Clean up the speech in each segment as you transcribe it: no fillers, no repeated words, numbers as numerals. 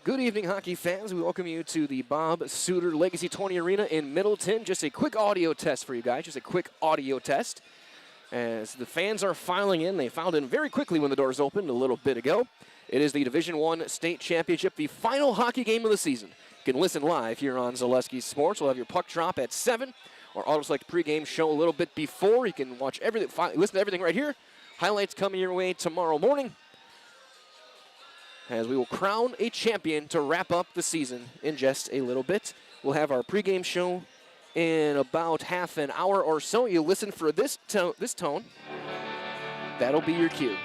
Good evening, hockey fans. We welcome you to the Bob Suter Legacy 20 Arena in Middleton. Just a quick audio test for you guys, just a quick audio test. As the fans are filing in, they filed in very quickly when the doors opened a little bit ago. It is the Division I State Championship, the final hockey game of the season. You can listen live here on Zaleski Sports. We'll have your puck drop at 7. Our auto-select pregame show a little bit before. You can watch everything, listen to everything right here. Highlights coming your way tomorrow morning, as we will crown a champion to wrap up the season in just a little bit. We'll have our pregame show in about half an hour or so. You listen for this tone. That'll be your cue.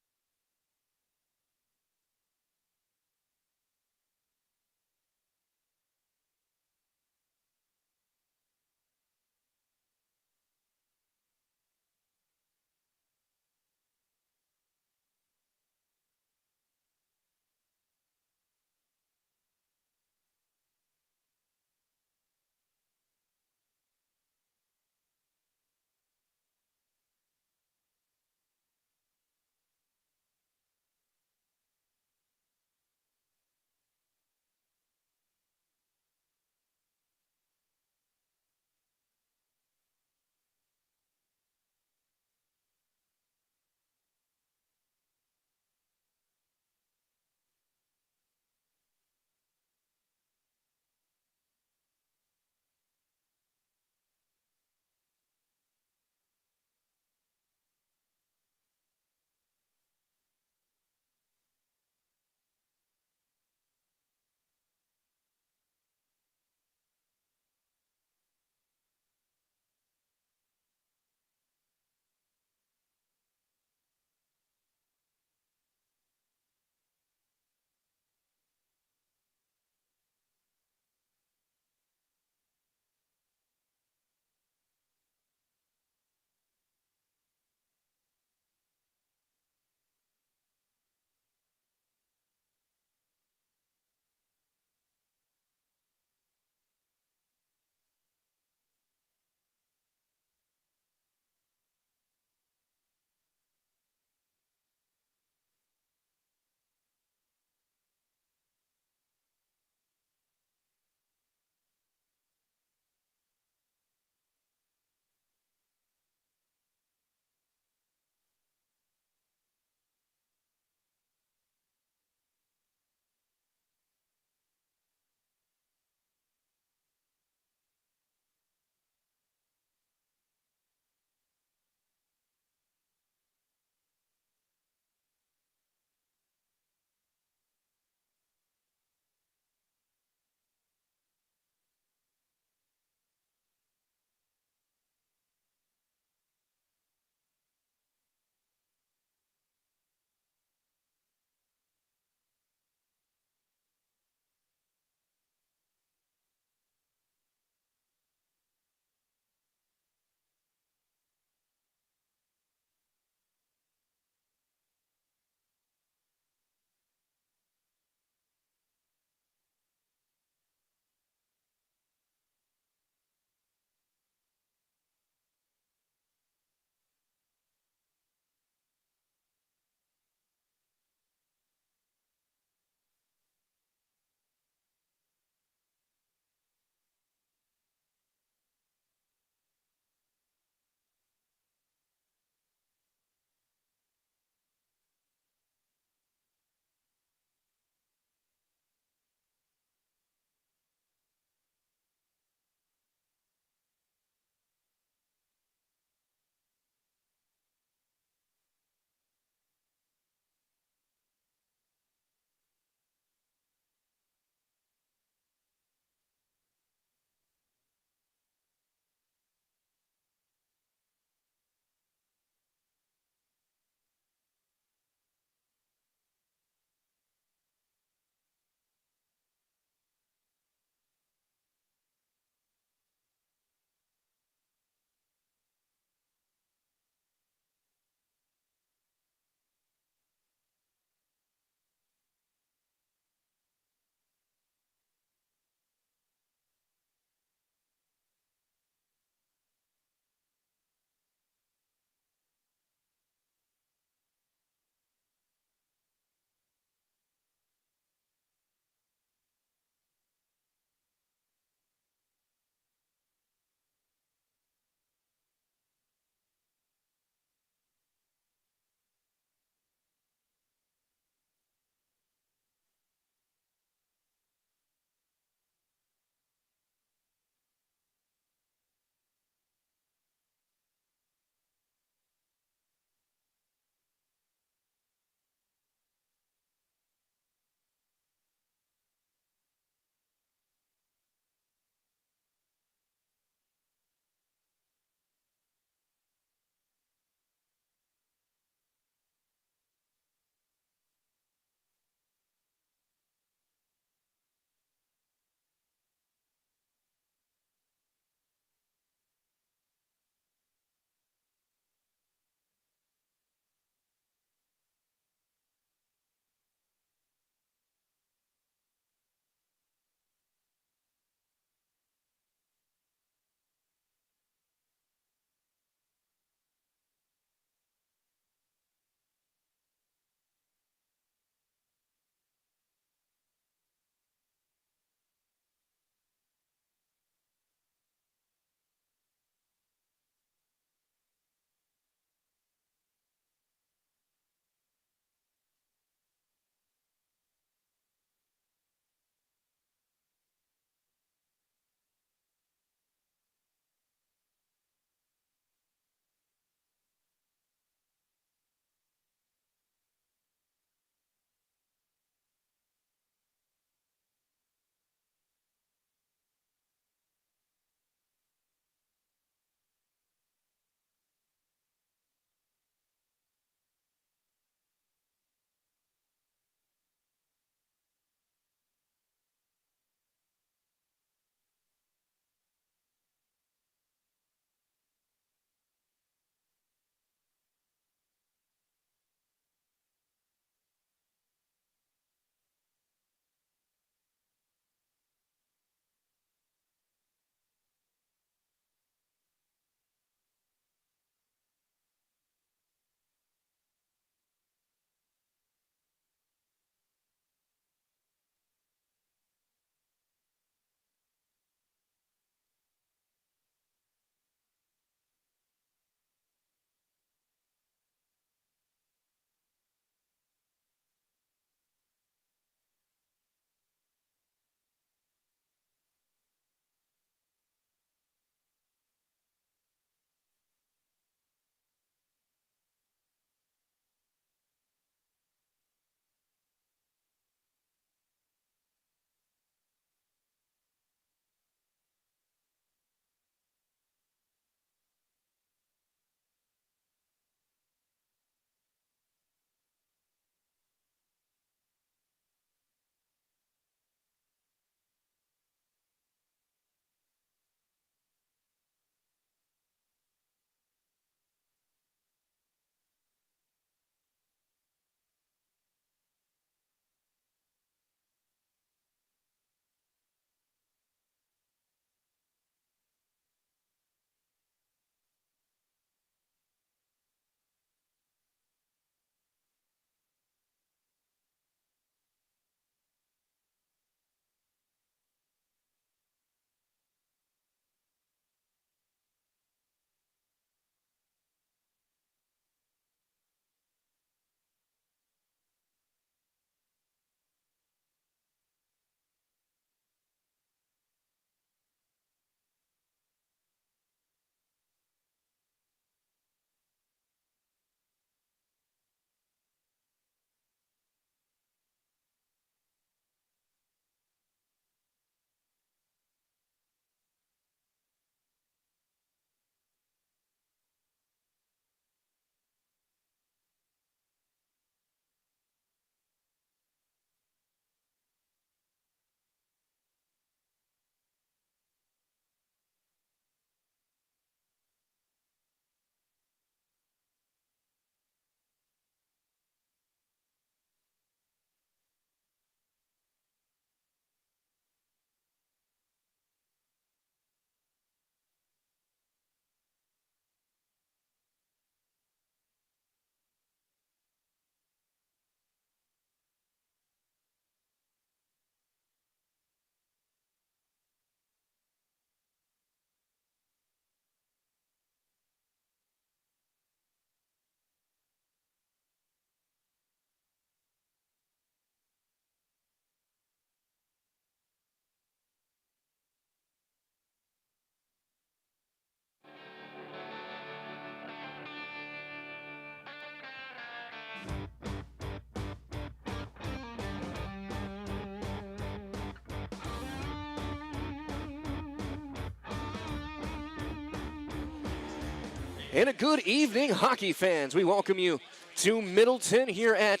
And a good evening, hockey fans. We welcome you to Middleton here at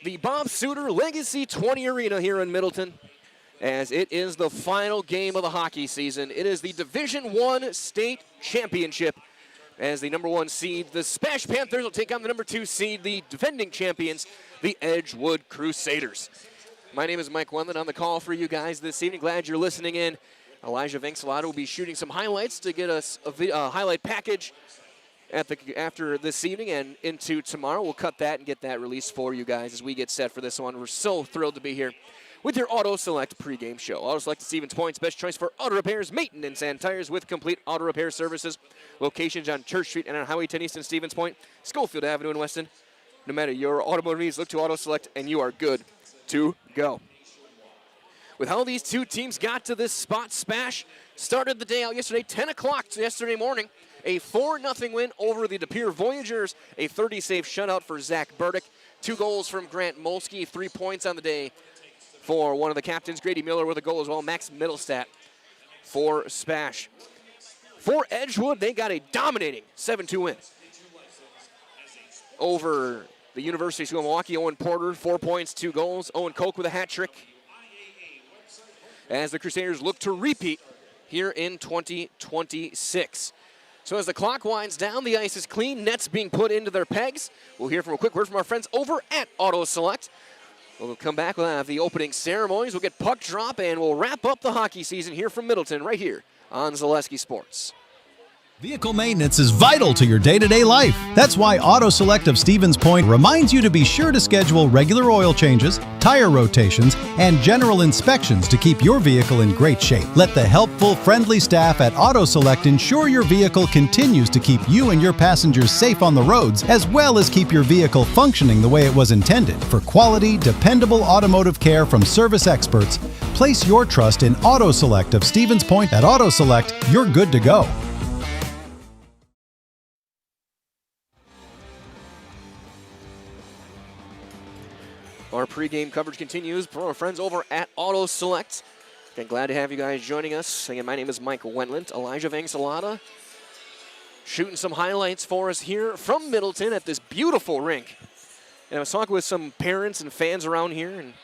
the Bob Suter Legacy 20 Arena here in Middleton, as it is the final game of the hockey season. It is the Division I State Championship, as the number 1 seed, the SPASH Panthers, will take on the number 2 seed, the defending champions, the Edgewood Crusaders. My name is Mike Wendland. On the call for you guys this evening. Glad you're listening in. Elijah Vanksalato will be shooting some highlights to get us a highlight package after this evening and into tomorrow. We'll cut that and get that released for you guys as we get set for this one. We're so thrilled to be here with your Auto Select pregame show. Auto Select is Stevens Point's best choice for auto repairs, maintenance, and tires with complete auto repair services. Locations on Church Street and on Highway 10 East in Stevens Point, Schofield Avenue in Weston. No matter your automotive needs, look to Auto Select and you are good to go. With how these two teams got to this spot, SPASH started the day out yesterday, 10 o'clock yesterday morning. A 4-0 win over the De Pere Voyagers, a 30-save shutout for Zach Burdick. 2 goals from Grant Molsky, 3 points on the day for one of the captains, Grady Miller with a goal as well, Max Middlestat for SPASH. For Edgewood, they got a dominating 7-2 win over the University of School of Milwaukee. Owen Porter, 4 points, 2 goals. Owen Koch with a hat trick, as the Crusaders look to repeat here in 2026. So as the clock winds down, the ice is clean, nets being put into their pegs. We'll hear from a quick word from our friends over at Auto Select. We'll come back, we'll have the opening ceremonies, we'll get puck drop, and we'll wrap up the hockey season here from Middleton right here on Zaleski Sports. Vehicle maintenance is vital to your day-to-day life. That's why Auto Select of Stevens Point reminds you to be sure to schedule regular oil changes, tire rotations, and general inspections to keep your vehicle in great shape. Let the helpful, friendly staff at Auto Select ensure your vehicle continues to keep you and your passengers safe on the roads, as well as keep your vehicle functioning the way it was intended. For quality, dependable automotive care from service experts, place your trust in Auto Select of Stevens Point. At Auto Select, you're good to go. Our pregame coverage continues from our friends over at Auto Select. Again, glad to have you guys joining us. Again, my name is Mike Wendland. Elijah Vanksalato shooting some highlights for us here from Middleton at this beautiful rink. And I was talking with some parents and fans around here and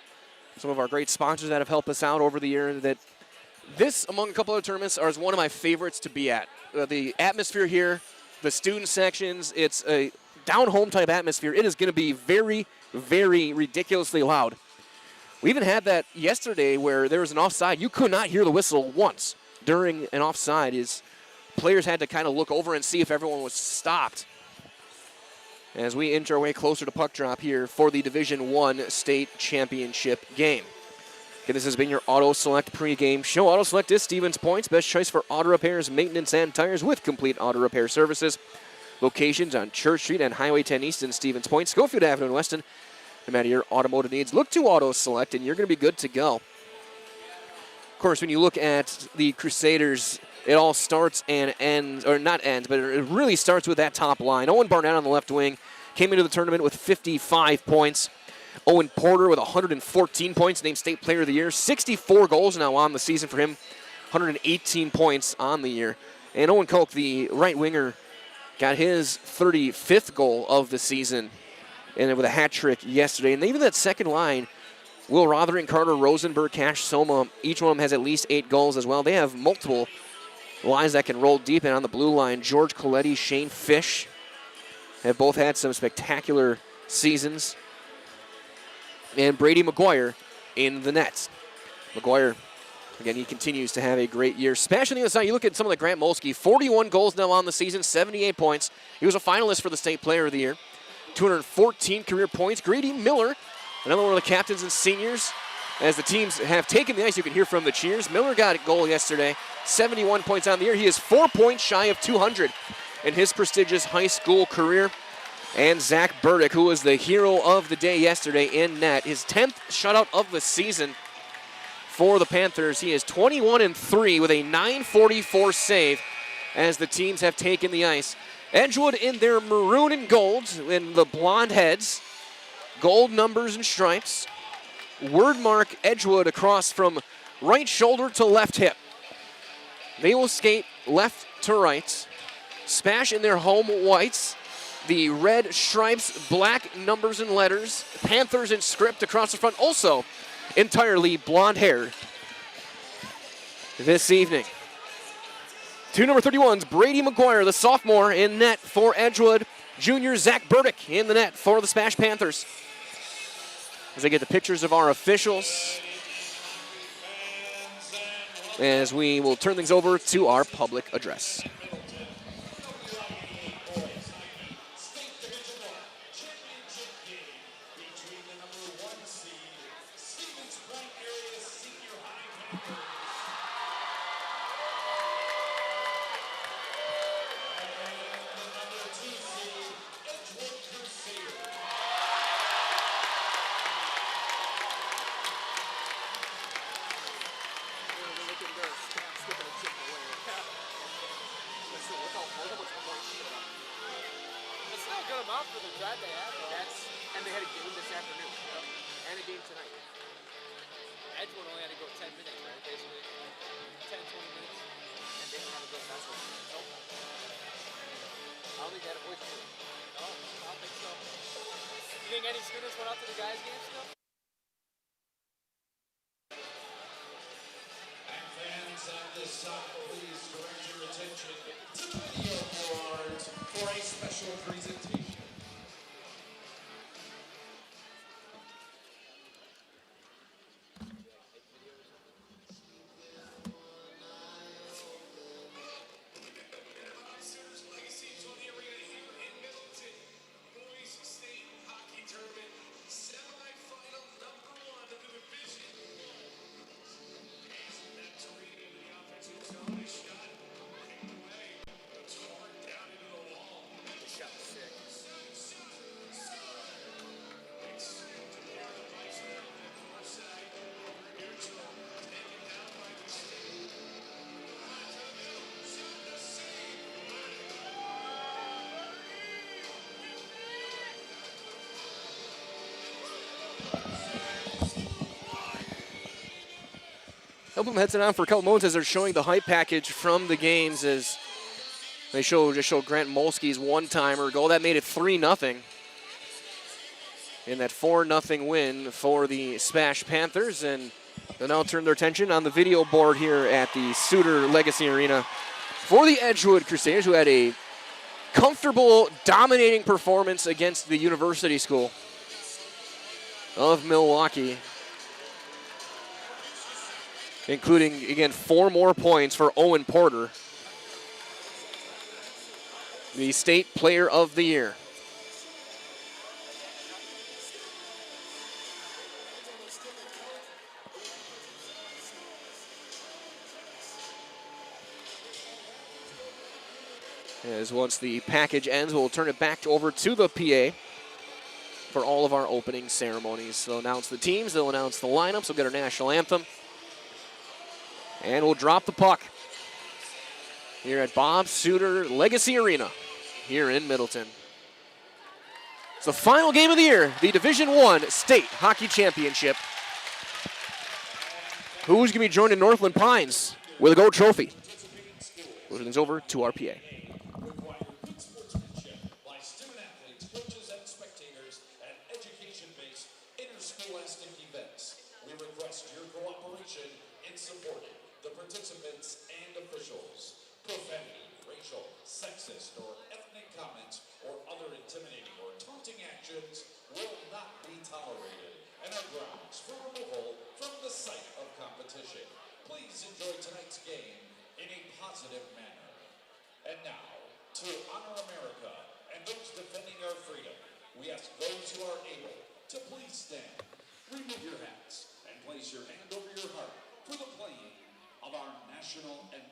some of our great sponsors that have helped us out over the year, that this, among a couple other tournaments, is one of my favorites to be at. The atmosphere here, the student sections, it's a down-home type atmosphere. It is going to be very, very ridiculously loud. We even had that yesterday where there was an offside. You could not hear the whistle once during an offside. Players had to kind of look over and see if everyone was stopped as we inch our way closer to puck drop here for the Division I State Championship game. Okay, this has been your Auto Select pregame show. Auto Select is Stevens Point's best choice for auto repairs, maintenance, and tires with complete auto repair services. Locations on Church Street and Highway 10 East in Stevens Point, Schofield Avenue in Weston. No matter your automotive needs, look to Auto Select and you're going to be good to go. Of course, when you look at the Crusaders, it all starts and ends, or not ends, but it really starts with that top line. Owen Barnett on the left wing came into the tournament with 55 points. Owen Porter with 114 points, named State Player of the Year. 64 goals now on the season for him, 118 points on the year. And Owen Koch, the right winger, got his 35th goal of the season, and with a hat trick yesterday. And even that second line, Will Rothering, Carter Rosenberg, Cash Soma, each one of them has at least 8 goals as well. They have multiple lines that can roll deep. And on the blue line, George Coletti, Shane Fish have both had some spectacular seasons. And Brady McGuire in the nets. McGuire, again, he continues to have a great year. SPASH on the other side, you look at some of the Grant Molsky, 41 goals now on the season, 78 points. He was a finalist for the State Player of the Year. 214 career points. Grady Miller, another one of the captains and seniors. As the teams have taken the ice, you can hear from the cheers. Miller got a goal yesterday, 71 points on the year. He is 4 points shy of 200 in his prestigious high school career. And Zach Burdick, who was the hero of the day yesterday in net, his 10th shutout of the season for the Panthers. He is 21-3 with a .944 save as the teams have taken the ice. Edgewood in their maroon and gold, in the blonde heads, gold numbers and stripes. Word mark Edgewood across from right shoulder to left hip. They will skate left to right. SPASH in their home whites. The red stripes, black numbers and letters. Panthers in script across the front. Also entirely blonde hair this evening. Two number 31s, Brady McGuire, the sophomore, in net for Edgewood. Junior Zach Burdick in the net for the SPASH Panthers. As they get the pictures of our officials, as we will turn things over to our public address. And they had a game this afternoon. And a game tonight. Edgewood only had to go 10 minutes, right? Basically 10, 20 minutes. And they didn't have to go basketball. Nope. I don't think they had a voice for it. No, I don't think so. You think any students went out to the guys' games still? And fans at this stop, please direct your attention to the video board for a special presentation. Help them heads it on for a couple moments as they're showing the hype package from the games as they just show Grant Molsky's one-timer goal. That made it 3-0 in that 4-0 win for the SPASH Panthers. And they'll now turn their attention on the video board here at the Suter Legacy Arena for the Edgewood Crusaders, who had a comfortable, dominating performance against the University School of Milwaukee, including, again, 4 more points for Owen Porter, the State Player of the Year. As once the package ends, we'll turn it back over to the PA for all of our opening ceremonies. They'll announce the teams, they'll announce the lineups, we'll get our national anthem, and we'll drop the puck here at Bob Suter Legacy Arena here in Middleton. It's the final game of the year, the Division I State Hockey Championship. Who's going to be joining Northland Pines with a gold trophy? We'll turn things over to our PA. Participants and officials. Profanity, racial, sexist, or ethnic comments or other intimidating or taunting actions will not be tolerated and are grounds for removal from the site of competition. Please enjoy tonight's game in a positive manner. And now, to honor America and those defending our freedom, we ask those who are able to please stand, remove your hats, and place your hand over your heart for the playing of our national anthem.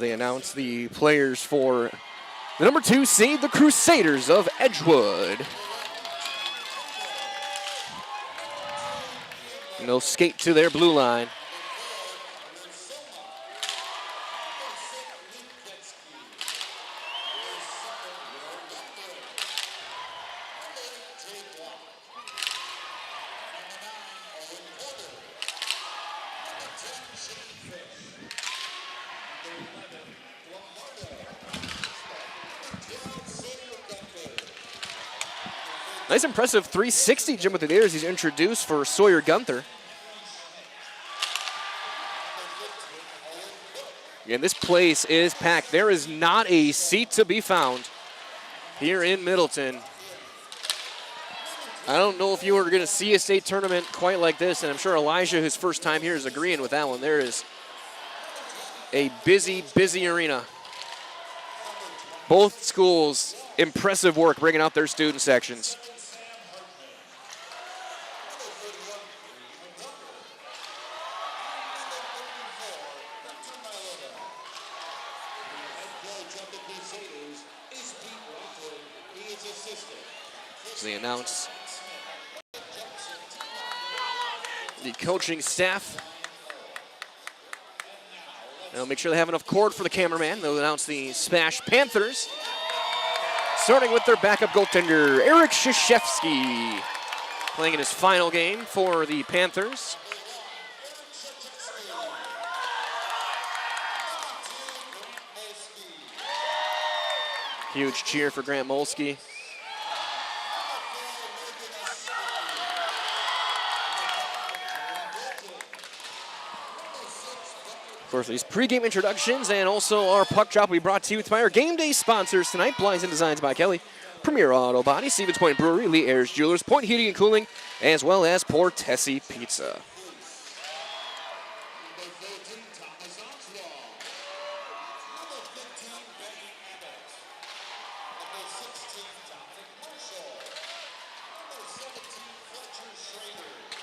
as they announce the players for the number 2 seed, the Crusaders of Edgewood. And they'll skate to their blue line. Nice impressive 360 jump with the ears he's introduced for Sawyer Gunther. And this place is packed. There is not a seat to be found here in Middleton. I don't know if you were going to see a state tournament quite like this, and I'm sure Elijah, his first time here, is agreeing with that one. There is a busy, busy arena. Both schools, impressive work bringing out their student sections. They announce the coaching staff. They'll make sure they have enough cord for the cameraman. They'll announce the SPASH Panthers, starting with their backup goaltender, Eric Krzyzewski, playing in his final game for the Panthers. Huge cheer for Grant Molsky. Of course, these pregame introductions and also our puck drop will be brought to you by our game day sponsors tonight. Blinds and Designs by Kelly, Premier Auto Body, Stevens Point Brewery, Lee Ayers Jewelers, Point Heating and Cooling, as well as Portesi Pizza.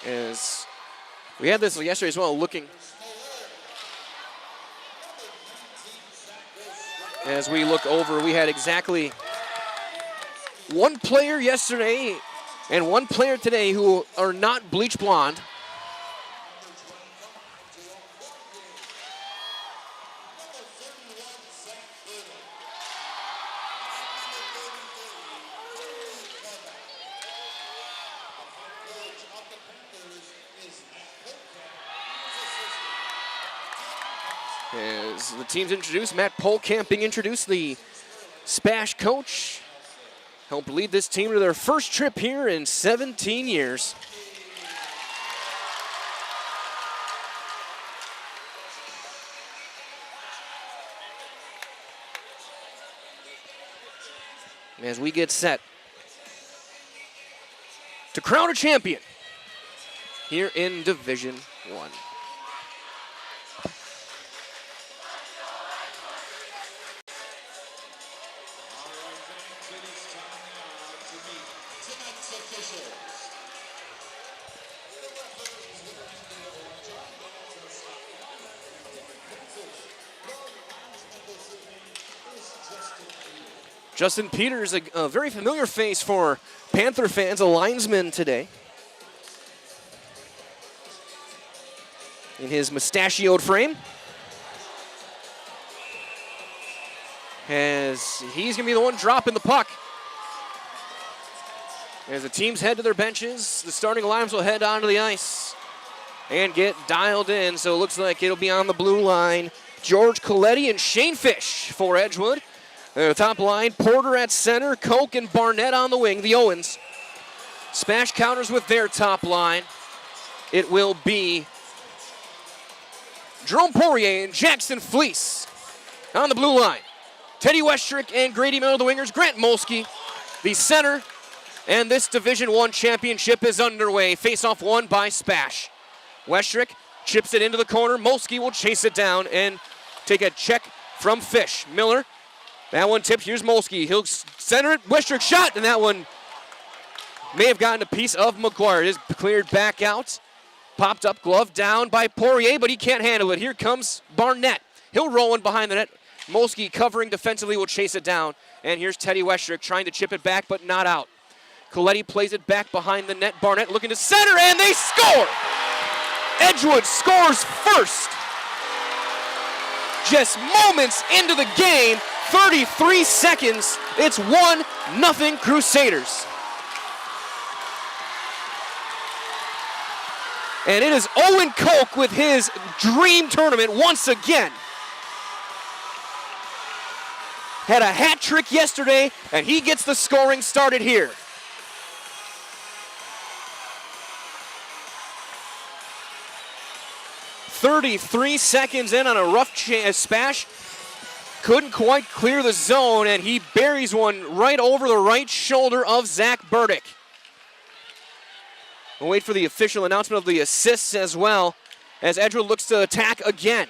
As we had this yesterday as well, looking as we look over, we had exactly one player yesterday and one player today who are not bleach blonde. As the team's introduced, Matt Polkamp being introduced, the SPASH coach, helped lead this team to their first trip here in 17 years. As we get set to crown a champion here in Division I. Justin Peters, a very familiar face for Panther fans, a linesman today. In his mustachioed frame. As he's going to be the one dropping the puck. As the teams head to their benches, the starting lineups will head onto the ice and get dialed in. So it looks like it'll be on the blue line. George Coletti and Shane Fish for Edgewood. The top line, Porter at center, Koch and Barnett on the wing, the Owens. SPASH counters with their top line. It will be Jerome Poirier and Jackson Fleece on the blue line. Teddy Westrick and Grady Miller, the wingers. Grant Molsky, the center. And this Division I championship is underway. Face-off won by SPASH. Westrick chips it into the corner. Molsky will chase it down and take a check from Fish. Miller. That one tipped. Here's Molsky. He'll center it. Westrick shot, and that one may have gotten a piece of McGuire. It is cleared back out. Popped up, glove down by Poirier, but he can't handle it. Here comes Barnett. He'll roll in behind the net. Molsky covering defensively will chase it down. And here's Teddy Westrick trying to chip it back, but not out. Coletti plays it back behind the net. Barnett looking to center, and they score! Edgewood scores first. Just moments into the game, 33 seconds. It's 1-0 Crusaders. And it is Owen Koch with his dream tournament once again. Had a hat trick yesterday, and he gets the scoring started here. "33 seconds in on a rough SPASH. Couldn't quite clear the zone, and he buries one right over the right shoulder of Zach Burdick. We'll wait for the official announcement of the assists as well as Edgewood looks to attack again.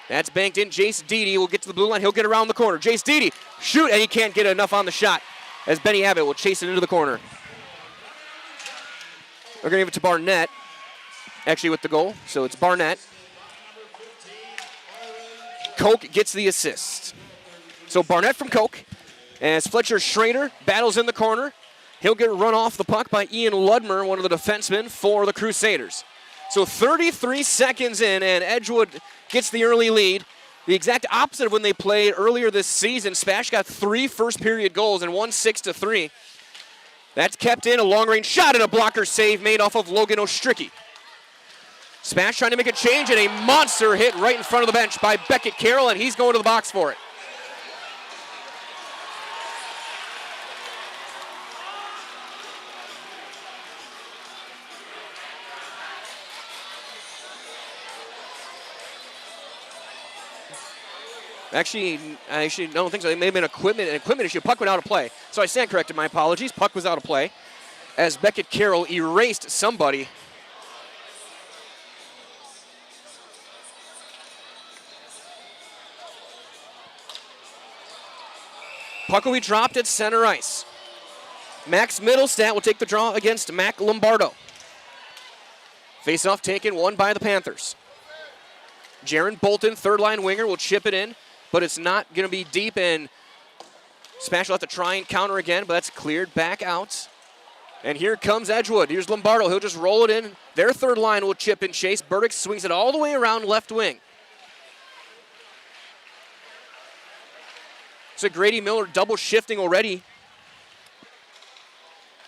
That's banked in. Jace Deedy will get to the blue line. He'll get around the corner. Jace Deedy, shoot, and he can't get enough on the shot as Benny Abbott will chase it into the corner. We're going to give it to Barnett, actually with the goal, so it's Barnett. Koch gets the assist. So Barnett from Koch as Fletcher Schrader battles in the corner. He'll get run off the puck by Ian Ludmer, one of the defensemen for the Crusaders. So 33 seconds in, and Edgewood gets the early lead. The exact opposite of when they played earlier this season. SPASH got 3 first-period goals and won 6-3. That's kept in, a long-range shot and a blocker save made off of Logan Ostricki. SPASH trying to make a change, and a monster hit right in front of the bench by Beckett Carroll, and he's going to the box for it. Actually, I don't think so. It may have been an equipment issue. Puck went out of play. So I stand corrected. My apologies. Puck was out of play as Beckett Carroll erased somebody. Puck will be dropped at center ice. Max Middlestat will take the draw against Mac Lombardo. Face-off taken, won by the Panthers. Jaron Bolton, third-line winger, will chip it in, but it's not going to be deep, and SPASH will have to try and counter again, but that's cleared back out. And here comes Edgewood. Here's Lombardo. He'll just roll it in. Their third line will chip and chase. Burdick swings it all the way around left wing. So Grady Miller double shifting already.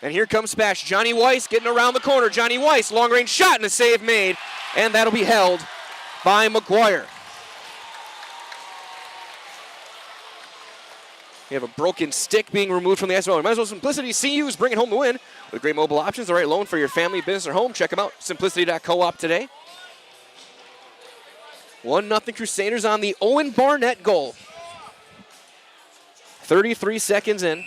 And here comes SPASH. Johnny Weiss getting around the corner. Johnny Weiss, long-range shot and a save made, and that'll be held by McGuire. We have a broken stick being removed from the ice. Might as well Simplicity CU is bringing home the win with great mobile options. The right loan for your family, business, or home. Check them out, simplicity.coop today. 1-0 Crusaders on the Owen Barnett goal. 33 seconds in.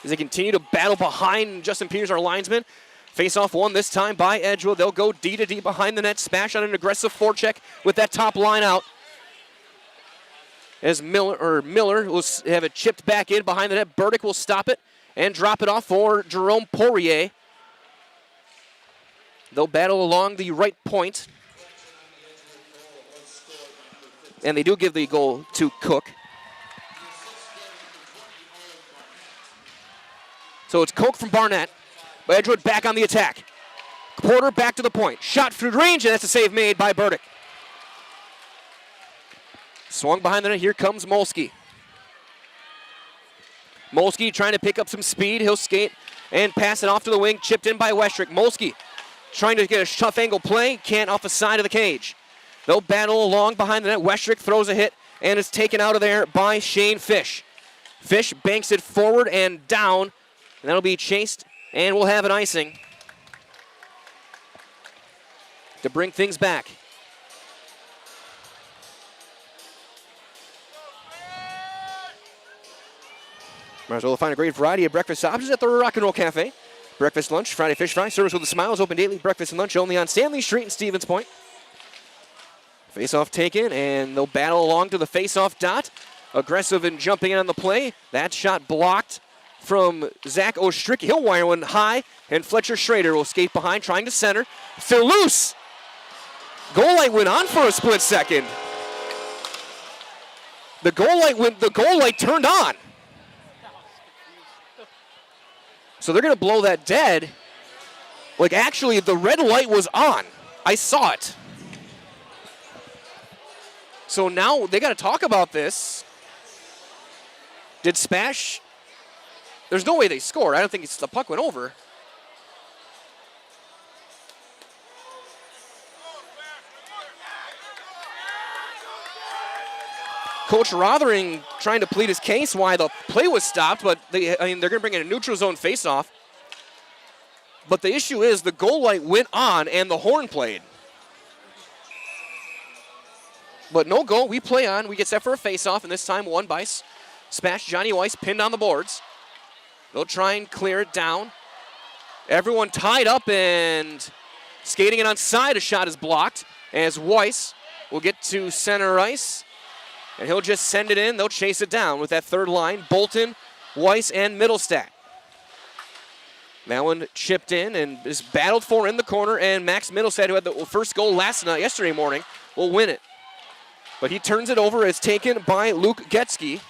As they continue to battle behind Justin Peters, our linesman. Face-off won this time by Edgewood. They'll go D-to-D behind the net. SPASH on an aggressive forecheck with that top line out. As Miller will have it chipped back in behind the net. Burdick will stop it and drop it off for Jerome Poirier. They'll battle along the right point. And they do give the goal to Cook. So it's Koch from Barnett. But Edgewood back on the attack. Porter back to the point. Shot through range, and that's a save made by Burdick. Swung behind the net. Here comes Molsky. Molsky trying to pick up some speed. He'll skate and pass it off to the wing. Chipped in by Westrick. Molsky trying to get a tough angle play. Can't off the side of the cage. They'll battle along behind the net. Westrick throws a hit and is taken out of there by Shane Fish. Fish banks it forward and down. And that'll be chased, and we'll have an icing to bring things back. Might as well find a great variety of breakfast options at the Rock and Roll Cafe. Breakfast, lunch, Friday fish fry, service with a smile is open daily. Breakfast and lunch only on Stanley Street in Stevens Point. Face-off taken, and they'll battle along to the face-off dot. Aggressive and jumping in on the play. That shot blocked from Zach Ostricki. He'll wire one high, and Fletcher Schrader will skate behind, trying to center. Phil loose! Goal light went on for a split second. The goal light turned on. So they're going to blow that dead. Like, actually, the red light was on. I saw it. So now they got to talk about this. Did SPASH? There's no way they scored. I don't think the puck went over. Coach Rothering trying to plead his case why the play was stopped, but they're going to bring in a neutral zone faceoff. But the issue is the goal light went on and the horn played. But no goal, we play on. We get set for a faceoff, and this time won by SPASH. Johnny Weiss pinned on the boards. They'll try and clear it down. Everyone tied up and skating it onside. A shot is blocked as Weiss will get to center ice. And he'll just send it in. They'll chase it down with that third line. Bolton, Weiss, and Middlestat. That one chipped in and is battled for in the corner. And Max Middlestat, who had the first goal yesterday morning, will win it. But he turns it over. It's taken by Luke Getzky.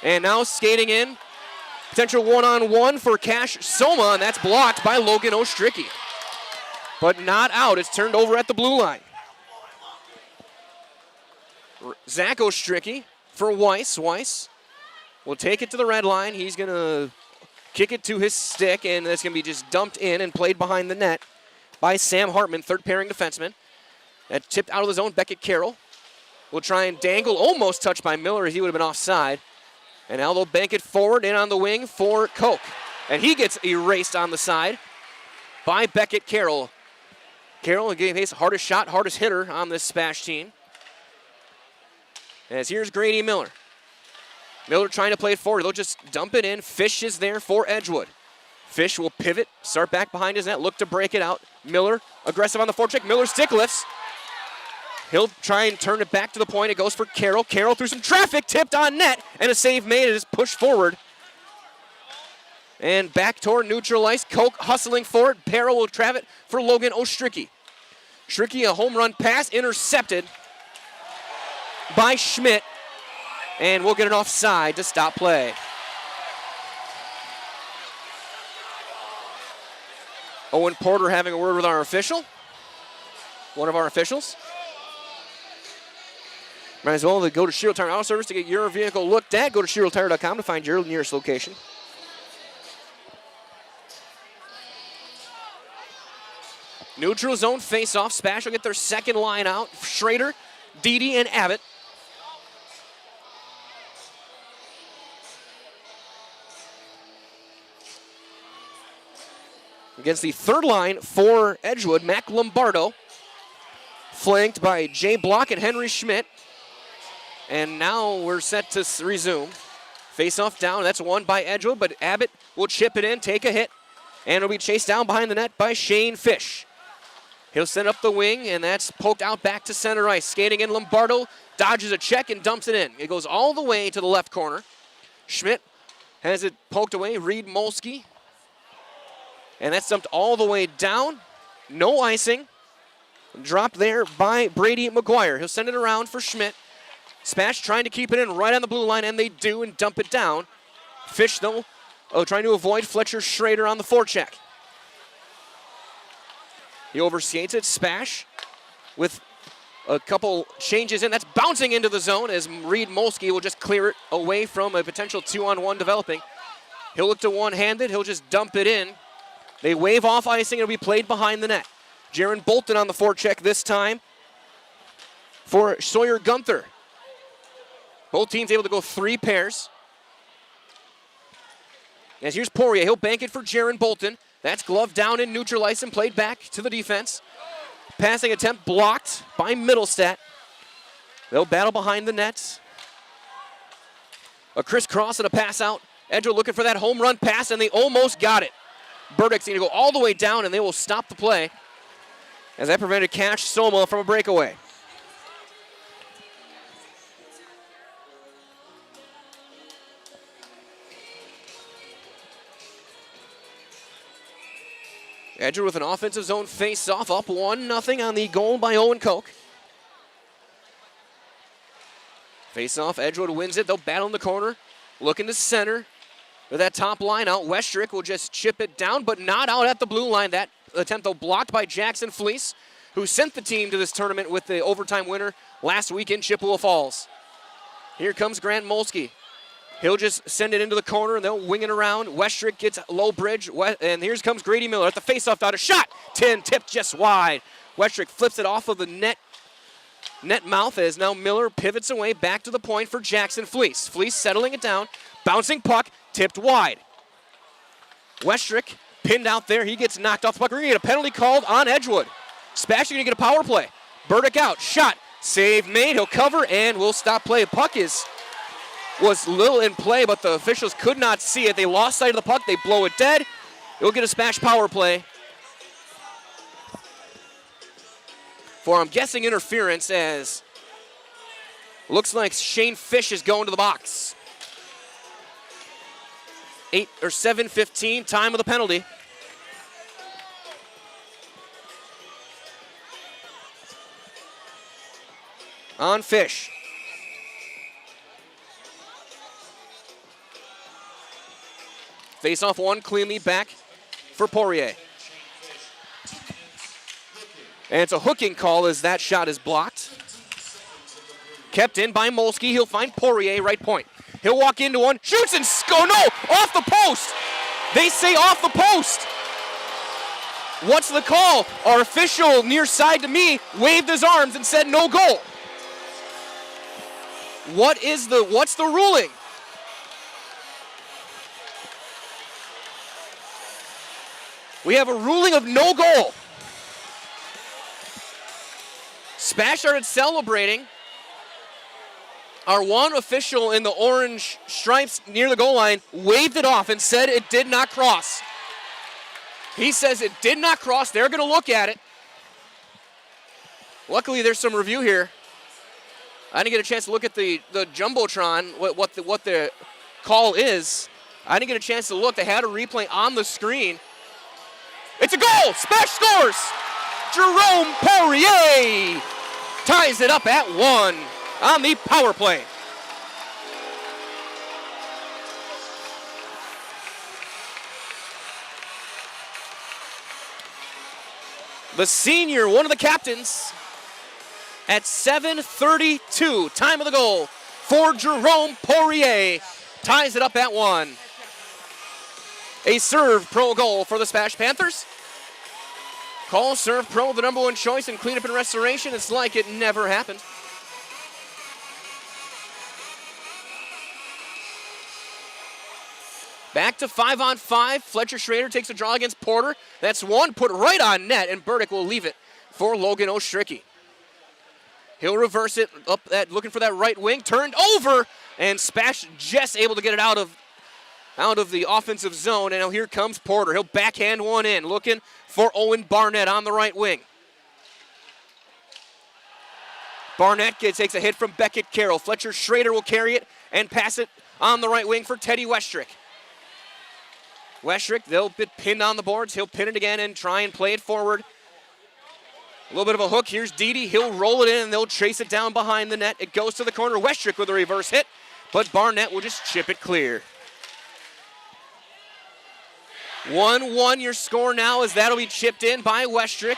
And now skating in. Potential one-on-one for Cash Soma, and that's blocked by Logan Ostricki. But not out. It's turned over at the blue line. Zach Ostricki for Weiss. Weiss will take it to the red line. He's going to kick it to his stick, and it's going to be just dumped in and played behind the net by Sam Hartman, third pairing defenseman. That tipped out of the zone. Beckett Carroll will try and dangle, almost touched by Miller as he would have been offside. And now they'll bank it forward in on the wing for Koch. And he gets erased on the side by Beckett Carroll. Carroll gave his hardest shot, hardest hitter on this SPASH team. As here's Grady Miller. Miller trying to play it forward. They'll just dump it in. Fish is there for Edgewood. Fish will pivot, start back behind his net, look to break it out. Miller aggressive on the forecheck. Miller stick lifts. He'll try and turn it back to the point. It goes for Carroll. Carroll through some traffic, tipped on net, and a save made. It is pushed forward. And back toward neutral ice. Koch hustling for it. Perro will trap it for Logan Ostricki. Ostricki, a home run pass, intercepted by Schmidt. And we'll get an offside to stop play. Owen Porter having a word with our official. One of our officials. Might as well go to Sherrill Tire Auto Service to get your vehicle looked at. Go to SherrillTire.com to find your nearest location. Neutral zone face-off. SPASH will get their second line out. Schrader, Dede, and Abbott. Against the third line for Edgewood, Mac Lombardo, flanked by Jay Block and Henry Schmidt. And now we're set to resume. Face-off down, that's won by Edgewood, but Abbott will chip it in, take a hit, and it'll be chased down behind the net by Shane Fish. He'll send up the wing, and that's poked out back to center ice. Skating in, Lombardo dodges a check and dumps it in. It goes all the way to the left corner. Schmidt has it poked away, Reed Molsky. And that's dumped all the way down. No icing. Dropped there by Brady McGuire. He'll send it around for Schmidt. SPASH trying to keep it in right on the blue line, and they do, and dump it down. Fish, though, trying to avoid Fletcher Schrader on the forecheck. He overskates it. SPASH with a couple changes in. That's bouncing into the zone as Reed Molsky will just clear it away from a potential 2-on-1 developing. He'll look to one-handed. He'll just dump it in. They wave off icing. It'll be played behind the net. Jaron Bolton on the forecheck this time for Sawyer Gunther. Both teams able to go three pairs. As here's Poirier. He'll bank it for Jaron Bolton. That's gloved down in neutral ice and played back to the defense. Passing attempt blocked by Middlestat. They'll battle behind the nets. A crisscross and a pass out. Edgewood looking for that home run pass, and they almost got it. Burdick's going to go all the way down, and they will stop the play as that prevented Cash Soma from a breakaway. Edgewood with an offensive zone face-off, up 1-0 on the goal by Owen Koch. Face-off, Edgewood wins it. They'll battle in the corner, looking to center. With that top line out, Westrick will just chip it down, but not out at the blue line. That attempt, though, blocked by Jackson Fleece, who sent the team to this tournament with the overtime winner last week in Chippewa Falls. Here comes Grant Molsky. He'll just send it into the corner, and they'll wing it around. Westrick gets low bridge, and here comes Grady Miller at the faceoff dot. A shot, 10, tipped just wide. Westrick flips it off of the net mouth as now Miller pivots away back to the point for Jackson Fleece. Fleece settling it down, bouncing puck, tipped wide. Westrick pinned out there. He gets knocked off the puck. We're going to get a penalty called on Edgewood. Spash is going to get a power play. Burdick out, shot, save made. He'll cover and will stop play. The puck was little in play, but the officials could not see it. They lost sight of the puck. They blow it dead. It'll get a Spash power play. For, I'm guessing, interference, as looks like Shane Fish is going to the box. 7:15, time of the penalty. On Fish. Face off one, cleanly back for Poirier. And it's a hooking call as that shot is blocked. Kept in by Molsky. He'll find Poirier, right point. He'll walk into one, shoots and no, off the post. They say off the post. What's the call? Our official near side to me waved his arms and said no goal. What's the ruling? We have a ruling of no goal. Spash started celebrating. Our one official in the orange stripes near the goal line waved it off and said it did not cross. He says it did not cross. They're going to look at it. Luckily, there's some review here. I didn't get a chance to look at the Jumbotron, what the call is. I didn't get a chance to look. They had a replay on the screen. It's a goal! Spash scores! Jerome Poirier ties it up at 1 on the power play. The senior, one of the captains, at 7:32, time of the goal for Jerome Poirier, ties it up at 1. A serve pro goal for the Spash Panthers. Call serve pro, the number one choice in cleanup and restoration. It's like it never happened. Back to 5-on-5. Fletcher Schrader takes a draw against Porter. That's one, put right on net, and Burdick will leave it for Logan Ostricky. He'll reverse it up, looking for that right wing, turned over, and Spash just able to get it out of the offensive zone, and now here comes Porter. He'll backhand one in, looking for Owen Barnett on the right wing. Barnett takes a hit from Beckett Carroll. Fletcher Schrader will carry it and pass it on the right wing for Teddy Westrick. Westrick, they'll be pinned on the boards. He'll pin it again and try and play it forward. A little bit of a hook. Here's Dede. He'll roll it in, and they'll chase it down behind the net. It goes to the corner. Westrick with a reverse hit, but Barnett will just chip it clear. 1-1 your score now, as that'll be chipped in by Westrick.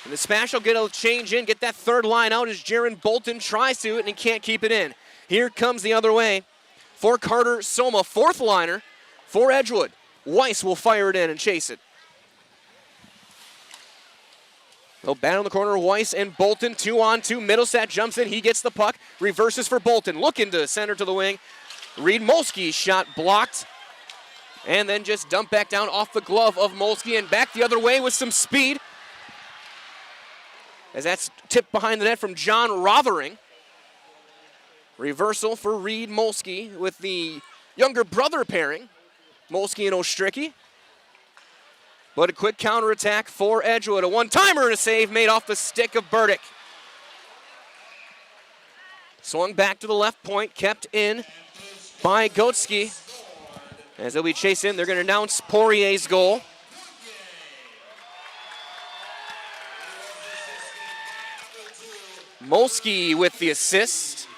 And the Spash will get a change in, get that third line out as Jaron Bolton tries to, and he can't keep it in. Here comes the other way for Carter Soma, fourth liner for Edgewood. Weiss will fire it in and chase it. They'll battle in the corner, Weiss and Bolton, 2-on-2. Middlestat jumps in, he gets the puck, reverses for Bolton, looking to center to the wing. Reed Molsky's shot blocked, and then just dumped back down off the glove of Molsky and back the other way with some speed. As that's tipped behind the net from John Rothering. Reversal for Reed Molsky with the younger brother pairing, Molsky and Ostricky. But a quick counterattack for Edgewood. A one-timer and a save made off the stick of Burdick. Swung back to the left point, kept in by Gotsky. As they'll be chased in, they're going to announce Poirier's goal. Molsky with the assist.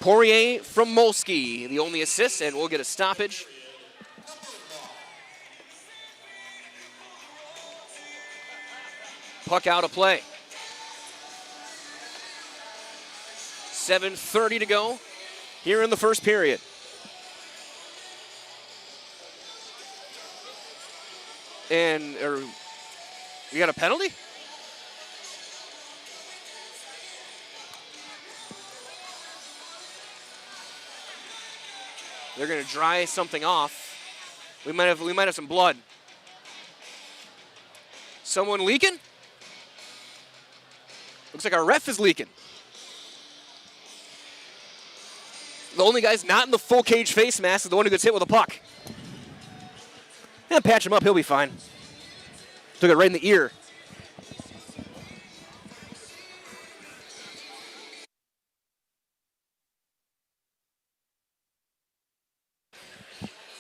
Poirier from Molsky, the only assist, and we'll get a stoppage. Puck out of play. 7:30 to go here in the first period. And we got a penalty? They're going to dry something off. We might have some blood. Someone leaking? Looks like our ref is leaking. The only guy's not in the full cage face mask is the one who gets hit with a puck. Yeah, patch him up, he'll be fine. Took it right in the ear.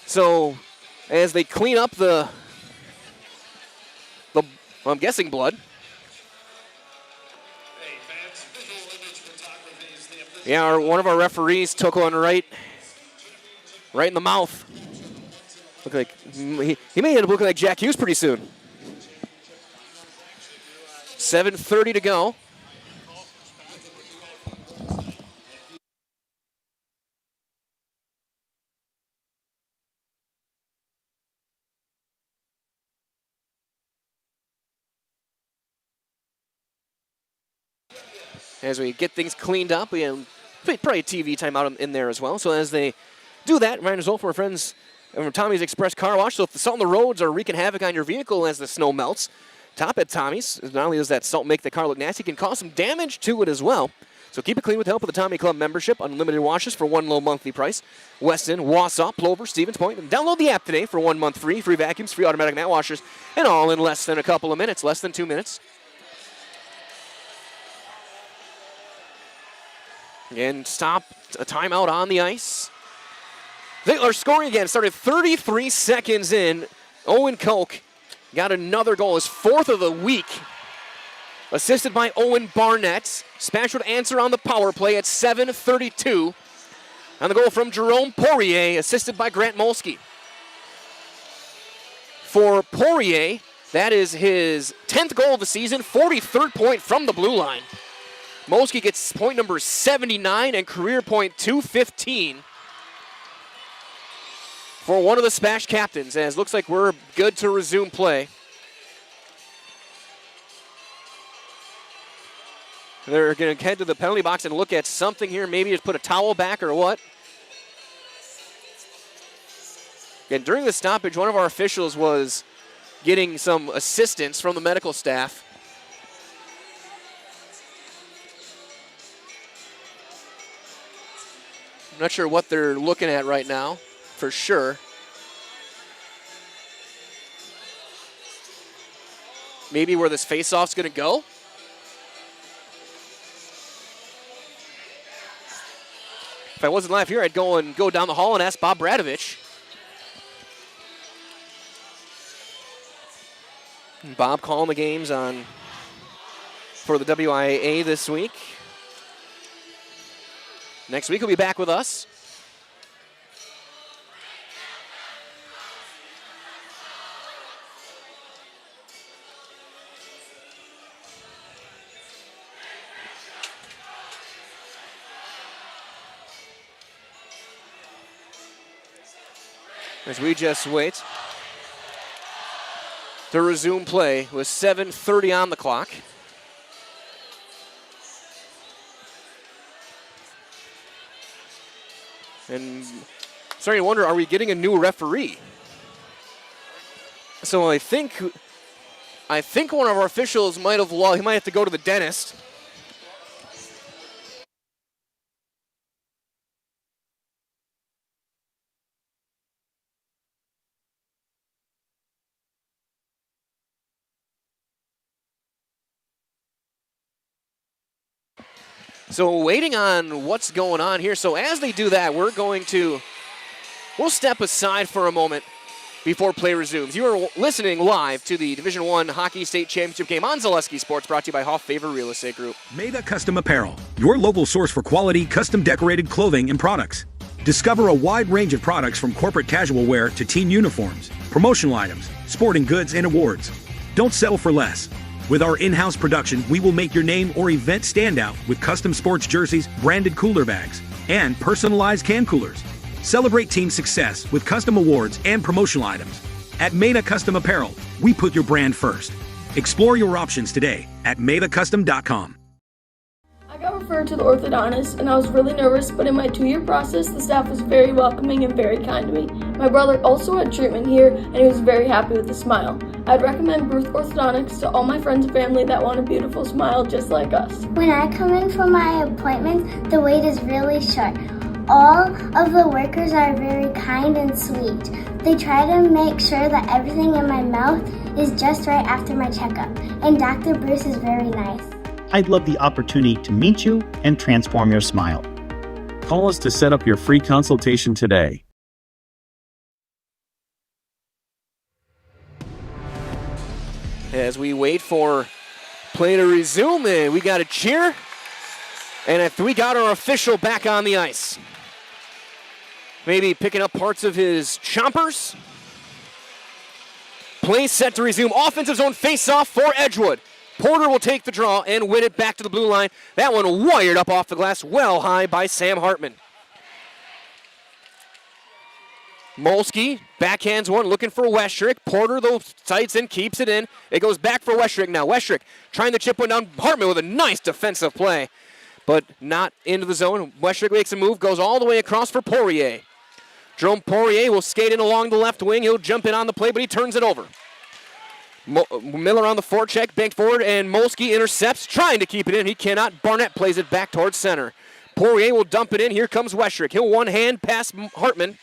So, as they clean up the I'm guessing blood. Yeah, one of our referees took one right in the mouth. Look like he may end up looking like Jack Hughes pretty soon. 7:30 to go. As we get things cleaned up, we have probably a TV timeout in there as well. So as they do that, remind as well for our friends from Tommy's Express Car Wash. So if the salt on the roads are wreaking havoc on your vehicle as the snow melts, top at Tommy's. Not only does that salt make the car look nasty, it can cause some damage to it as well. So keep it clean with the help of the Tommy Club membership. Unlimited washes for one low monthly price. Weston, Wausau, Plover, Stevens Point. And download the app today for 1 month free. Free vacuums, free automatic mat washers, and all in less than a couple of minutes, less than 2 minutes. And stop, a timeout on the ice. They are scoring again. Started 33 seconds in. Owen Koch got another goal, his fourth of the week. Assisted by Owen Barnett. SPASH would answer on the power play at 7:32. On the goal from Jerome Poirier, assisted by Grant Molsky. For Poirier, that is his 10th goal of the season, 43rd point from the blue line. Molsky gets point number 79 and career point 215 for one of the SPASH captains, as looks like we're good to resume play. They're going to head to the penalty box and look at something here, maybe just put a towel back or what. And during the stoppage, one of our officials was getting some assistance from the medical staff. I'm not sure what they're looking at right now, for sure. Maybe where this face-off's going to go. If I wasn't live here, I'd go down the hall and ask Bob Bradovich. Bob calling the games for the WIAA this week. Next week he'll be back with us. As we just wait to resume play with 7:30 on the clock. And starting to wonder, are we getting a new referee? So I think one of our officials might have lost. He might have to go to the dentist. So waiting on what's going on here. So as they do that, we'll step aside for a moment before play resumes. You are listening live to the Division I Hockey State Championship game on Zaleski Sports, brought to you by Hoff Favor Real Estate Group. Maida Custom Apparel, your local source for quality, custom decorated clothing and products. Discover a wide range of products from corporate casual wear to team uniforms, promotional items, sporting goods, and awards. Don't settle for less. With our in-house production, we will make your name or event stand out with custom sports jerseys, branded cooler bags, and personalized can coolers. Celebrate team success with custom awards and promotional items. At Maida Custom Apparel, we put your brand first. Explore your options today at maidacustom.com. I got referred to the orthodontist and I was really nervous, but in my 2-year process, the staff was very welcoming and very kind to me. My brother also had treatment here and he was very happy with the smile. I'd recommend Ruth Orthodontics to all my friends and family that want a beautiful smile just like us. When I come in for my appointment, the wait is really short. All of the workers are very kind and sweet. They try to make sure that everything in my mouth is just right after my checkup, and Dr. Bruce is very nice. I'd love the opportunity to meet you and transform your smile. Call us to set up your free consultation today. As we wait for play to resume, we got a cheer, and we got our official back on the ice. Maybe picking up parts of his chompers. Play set to resume. Offensive zone face-off for Edgewood. Porter will take the draw and win it back to the blue line. That one wired up off the glass, well high by Sam Hartman. Molsky backhands one, looking for Westrick. Porter, though, sights in, keeps it in. It goes back for Westrick now. Westrick trying to chip one down. Hartman with a nice defensive play, but not into the zone. Westrick makes a move, goes all the way across for Poirier. Jerome Poirier will skate in along the left wing. He'll jump in on the play, but he turns it over. Miller on the forecheck, banked forward, and Molsky intercepts, trying to keep it in. He cannot. Barnett plays it back towards center. Poirier will dump it in. Here comes Westrick. He'll one-hand pass Hartman,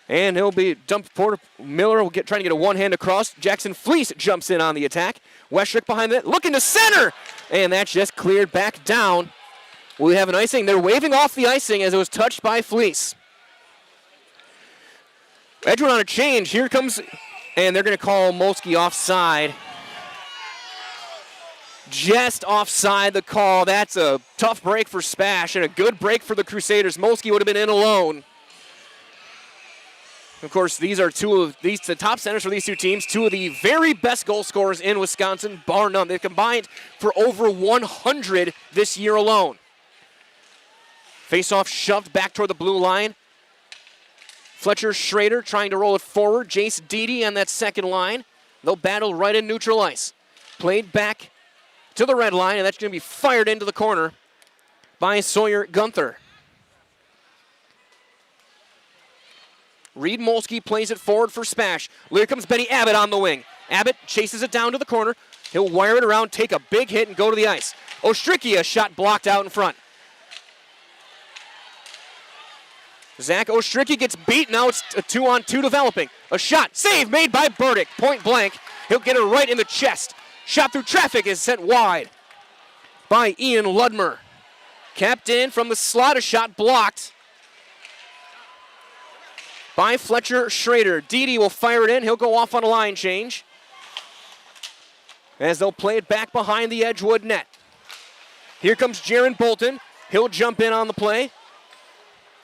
and he'll be dumped forward. Miller will trying to get a one-hand across. Jackson Fleece jumps in on the attack. Westrick behind it, looking to center, and that's just cleared back down. We have an icing. They're waving off the icing as it was touched by Fleece. Edgewood on a change. Here comes, and they're going to call Molsky offside. Just offside the call. That's a tough break for Spash and a good break for the Crusaders. Molsky would have been in alone. Of course, these are the top centers for these two teams, two of the very best goal scorers in Wisconsin, bar none. They've combined for over 100 this year alone. Face-off shoved back toward the blue line. Fletcher Schrader trying to roll it forward. Jace Deedy on that second line. They'll battle right in neutral ice. Played back to the red line, and that's going to be fired into the corner by Sawyer Gunther. Reed Molsky plays it forward for Spash. Here comes Benny Abbott on the wing. Abbott chases it down to the corner. He'll wire it around, take a big hit, and go to the ice. Ostricki, a shot blocked out in front. Zach Ostricki gets beat. Now it's a 2-on-2 developing. A shot. Save made by Burdick. Point blank. He'll get it right in the chest. Shot through traffic is sent wide by Ian Ludmer. Capped in from the slot. A shot blocked by Fletcher Schrader. Deedy will fire it in. He'll go off on a line change as they'll play it back behind the Edgewood net. Here comes Jaron Bolton. He'll jump in on the play.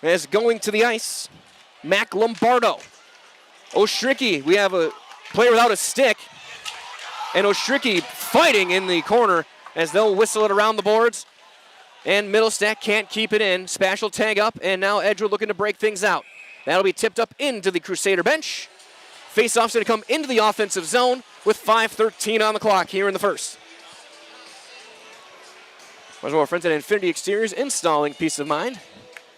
As going to the ice, Mac Lombardo. Ostricki, we have a player without a stick. And Ostricki fighting in the corner as they'll whistle it around the boards. And Middlestack can't keep it in. Spash will tag up, and now Edgewood looking to break things out. That'll be tipped up into the Crusader bench. Face-off's going to come into the offensive zone with 5:13 on the clock here in the first. Once more, friends at Infinity Exteriors, installing peace of mind.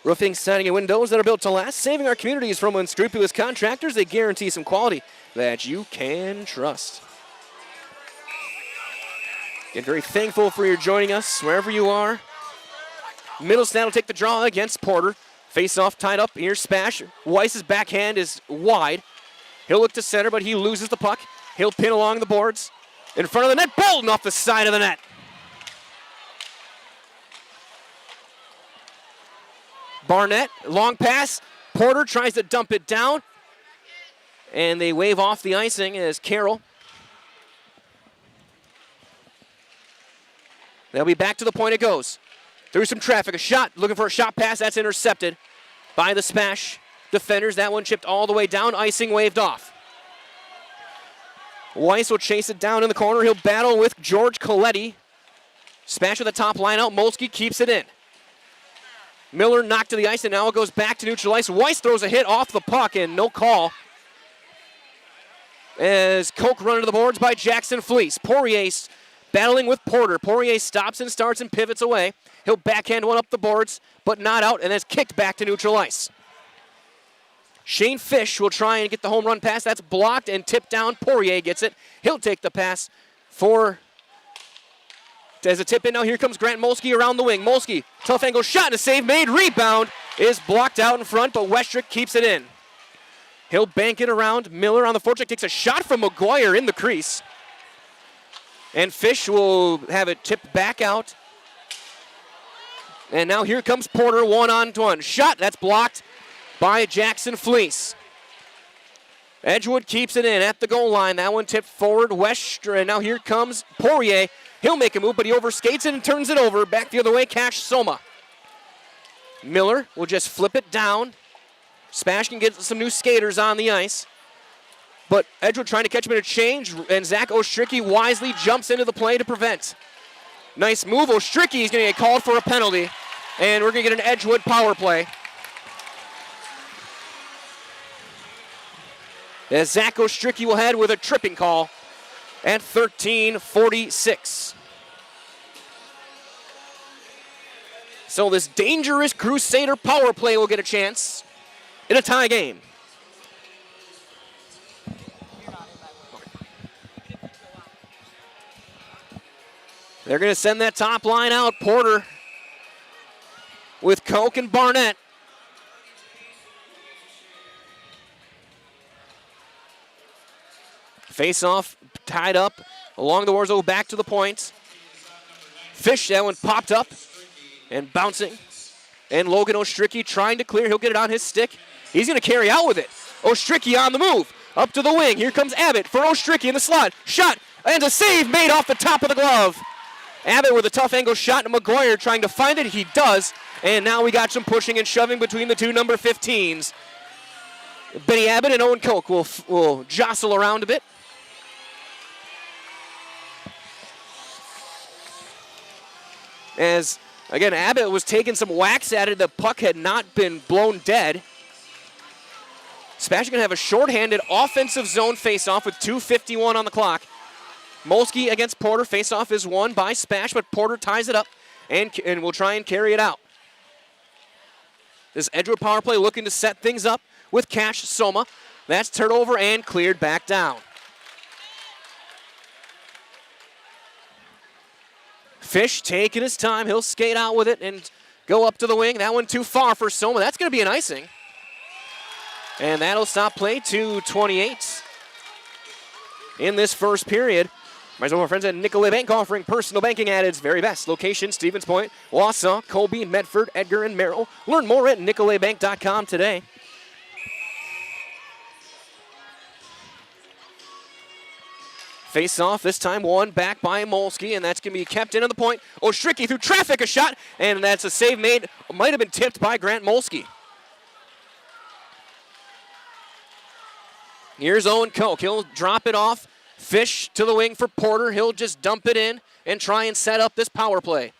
Roofing, siding, and windows that are built to last, saving our communities from unscrupulous contractors. They guarantee some quality that you can trust. Again, very thankful for your joining us wherever you are. Middlestat will take the draw against Porter. Face-off tied up. Here's Spash. Weiss's backhand is wide. He'll look to center, but he loses the puck. He'll pin along the boards. In front of the net, Bolton off the side of the net. Barnett, long pass. Porter tries to dump it down. And they wave off the icing as Carroll. They'll be back to the point it goes. Through some traffic, a shot, looking for a shot pass. That's intercepted by the SPASH defenders. That one chipped all the way down, icing waved off. Weiss will chase it down in the corner. He'll battle with George Coletti. SPASH with the top line out. Molsky keeps it in. Miller knocked to the ice, and now it goes back to neutral ice. Weiss throws a hit off the puck, and no call. As Koch run to the boards by Jackson Fleece. Poirier battling with Porter. Poirier stops and starts and pivots away. He'll backhand one up the boards, but not out, and then it's kicked back to neutral ice. Shane Fish will try and get the home run pass. That's blocked and tipped down. Poirier gets it. He'll take the pass as a tip in now. Here comes Grant Molsky around the wing. Molsky, tough angle shot and a save made. Rebound is blocked out in front, but Westrick keeps it in. He'll bank it around. Miller on the forecheck takes a shot from McGuire in the crease. And Fish will have it tipped back out. And now here comes Porter, one-on-one. Shot, that's blocked by Jackson Fleece. Edgewood keeps it in at the goal line. That one tipped forward. Wester, and now here comes Poirier. He'll make a move, but he overskates it and turns it over. Back the other way, Cash Soma. Miller will just flip it down. SPASH can get some new skaters on the ice. But Edgewood trying to catch him in a change, and Zach Ostricki wisely jumps into the play to prevent. Nice move. Ostricki is going to get called for a penalty, and we're going to get an Edgewood power play. As Zach Ostricki will head with a tripping call at 13:46. So this dangerous Crusader power play will get a chance in a tie game. They're going to send that top line out. Porter with Koch and Barnett. Face-off tied up along the Warzo, back to the point. Fish, that one popped up and bouncing. And Logan Ostricki trying to clear. He'll get it on his stick. He's going to carry out with it. Ostricki on the move. Up to the wing. Here comes Abbott for Ostricki in the slot. Shot and a save made off the top of the glove. Abbott with a tough angle shot, and McGuire trying to find it. He does. And now we got some pushing and shoving between the two number 15s. Benny Abbott and Owen Koch will jostle around a bit. As, again, Abbott was taking some wax at it. The puck had not been blown dead. SPASH going to have a shorthanded offensive zone face-off with 2:51 on the clock. Molsky against Porter. Face-off is won by SPASH, but Porter ties it up and will try and carry it out. This Edgewood power play looking to set things up with Cash Soma. That's turned over and cleared back down. Fish taking his time. He'll skate out with it and go up to the wing. That one too far for Soma. That's going to be an icing. And that'll stop play. 2:28 in this first period. My friends at Nicolet Bank offering personal banking at its very best. Location, Stevens Point, Wausau, Colby, Medford, Edgar, and Merrill. Learn more at nicoletbank.com today. Face off, this time won back by Molsky, and that's going to be kept in on the point. Ostricki through traffic, a shot, and that's a save made. Might have been tipped by Grant Molsky. Here's Owen Koch. He'll drop it off. Fish to the wing for Porter. He'll just dump it in and try and set up this power play.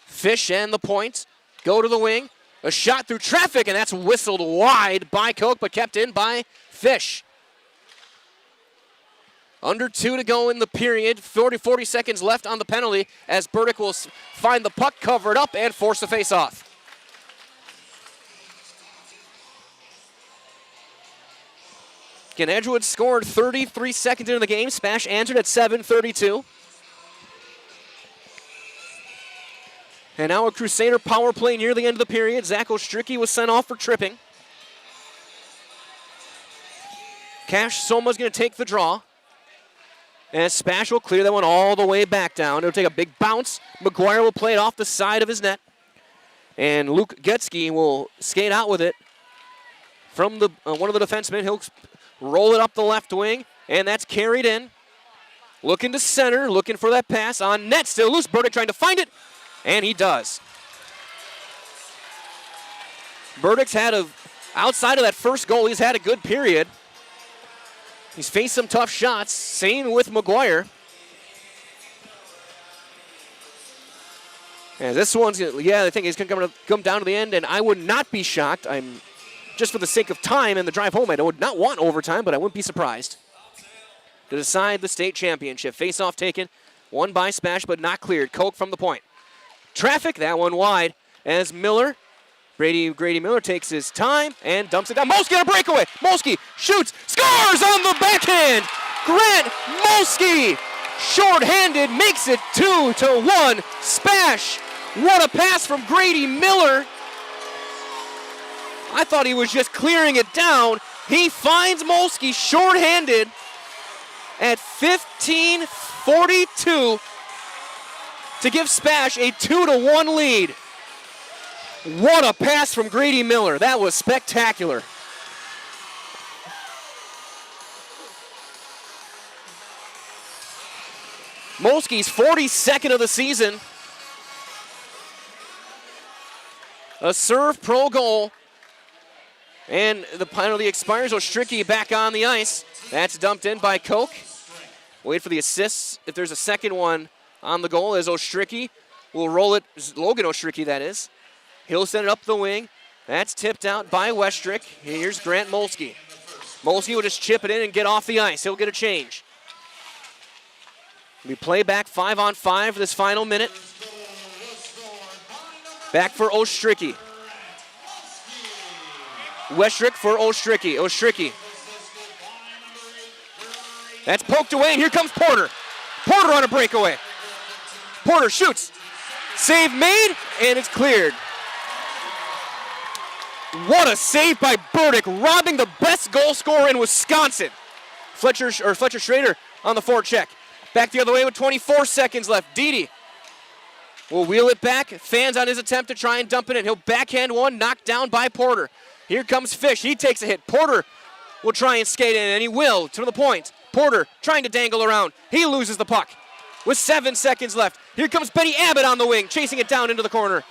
Fish and the point go to the wing. A shot through traffic, and that's whistled wide by Koch, but kept in by Fish. Under 2 to go in the period. 40 seconds left on the penalty as Burdick will find the puck, cover it up, and force the face-off. Again, Edgewood scored 33 seconds into the game. SPASH answered at 7:32. And now a Crusader power play near the end of the period. Zach Ostricki was sent off for tripping. Cash Soma's going to take the draw. And SPASH will clear that one all the way back down. It'll take a big bounce. McGuire will play it off the side of his net. And Luke Getzky will skate out with it. from the one of the defensemen. He'll roll it up the left wing, and that's carried in. Looking to center, looking for that pass on net. Still loose. Burdick trying to find it, and he does. Burdick's had outside of that first goal, he's had a good period. He's faced some tough shots. Same with McGuire. And this one's, I think he's going to come down to the end, and I would not be shocked. I'm just for the sake of time and the drive home, I would not want overtime, but I wouldn't be surprised. To decide the state championship. Face-off taken, won by SPASH, but not cleared. Koch from the point. Traffic, that one wide, as Miller, Grady Miller takes his time and dumps it down. Molsky on a breakaway. Molsky shoots, scores on the backhand. Grant Molsky, short-handed, makes it 2-1. SPASH. What a pass from Grady Miller. I thought he was just clearing it down. He finds Molsky short-handed at 15:42 to give SPASH a 2-1 lead. What a pass from Grady Miller. That was spectacular. Molsky's 42nd of the season. A serve pro goal. And the penalty expires. Ostricky back on the ice. That's dumped in by Koch. Wait for the assists. If there's a second one on the goal, as Ostricky will roll it. Logan Ostricky, that is. He'll send it up the wing. That's tipped out by Westrick. Here's Grant Molsky. Molsky will just chip it in and get off the ice. He'll get a change. We play back 5-on-5 for this final minute. Back for Ostricky. Westrick for Ostricky. Ostricky. That's poked away, and here comes Porter. Porter on a breakaway. Porter shoots. Save made, and it's cleared. What a save by Burdick, robbing the best goal scorer in Wisconsin. Fletcher Schrader on the forecheck. Back the other way with 24 seconds left. Didi will wheel it back. Fans on his attempt to try and dump it in. He'll backhand one, knocked down by Porter. Here comes Fish. He takes a hit. Porter will try and skate in, and he will to the point. Porter trying to dangle around. He loses the puck with 7 seconds left. Here comes Benny Abbott on the wing, chasing it down into the corner.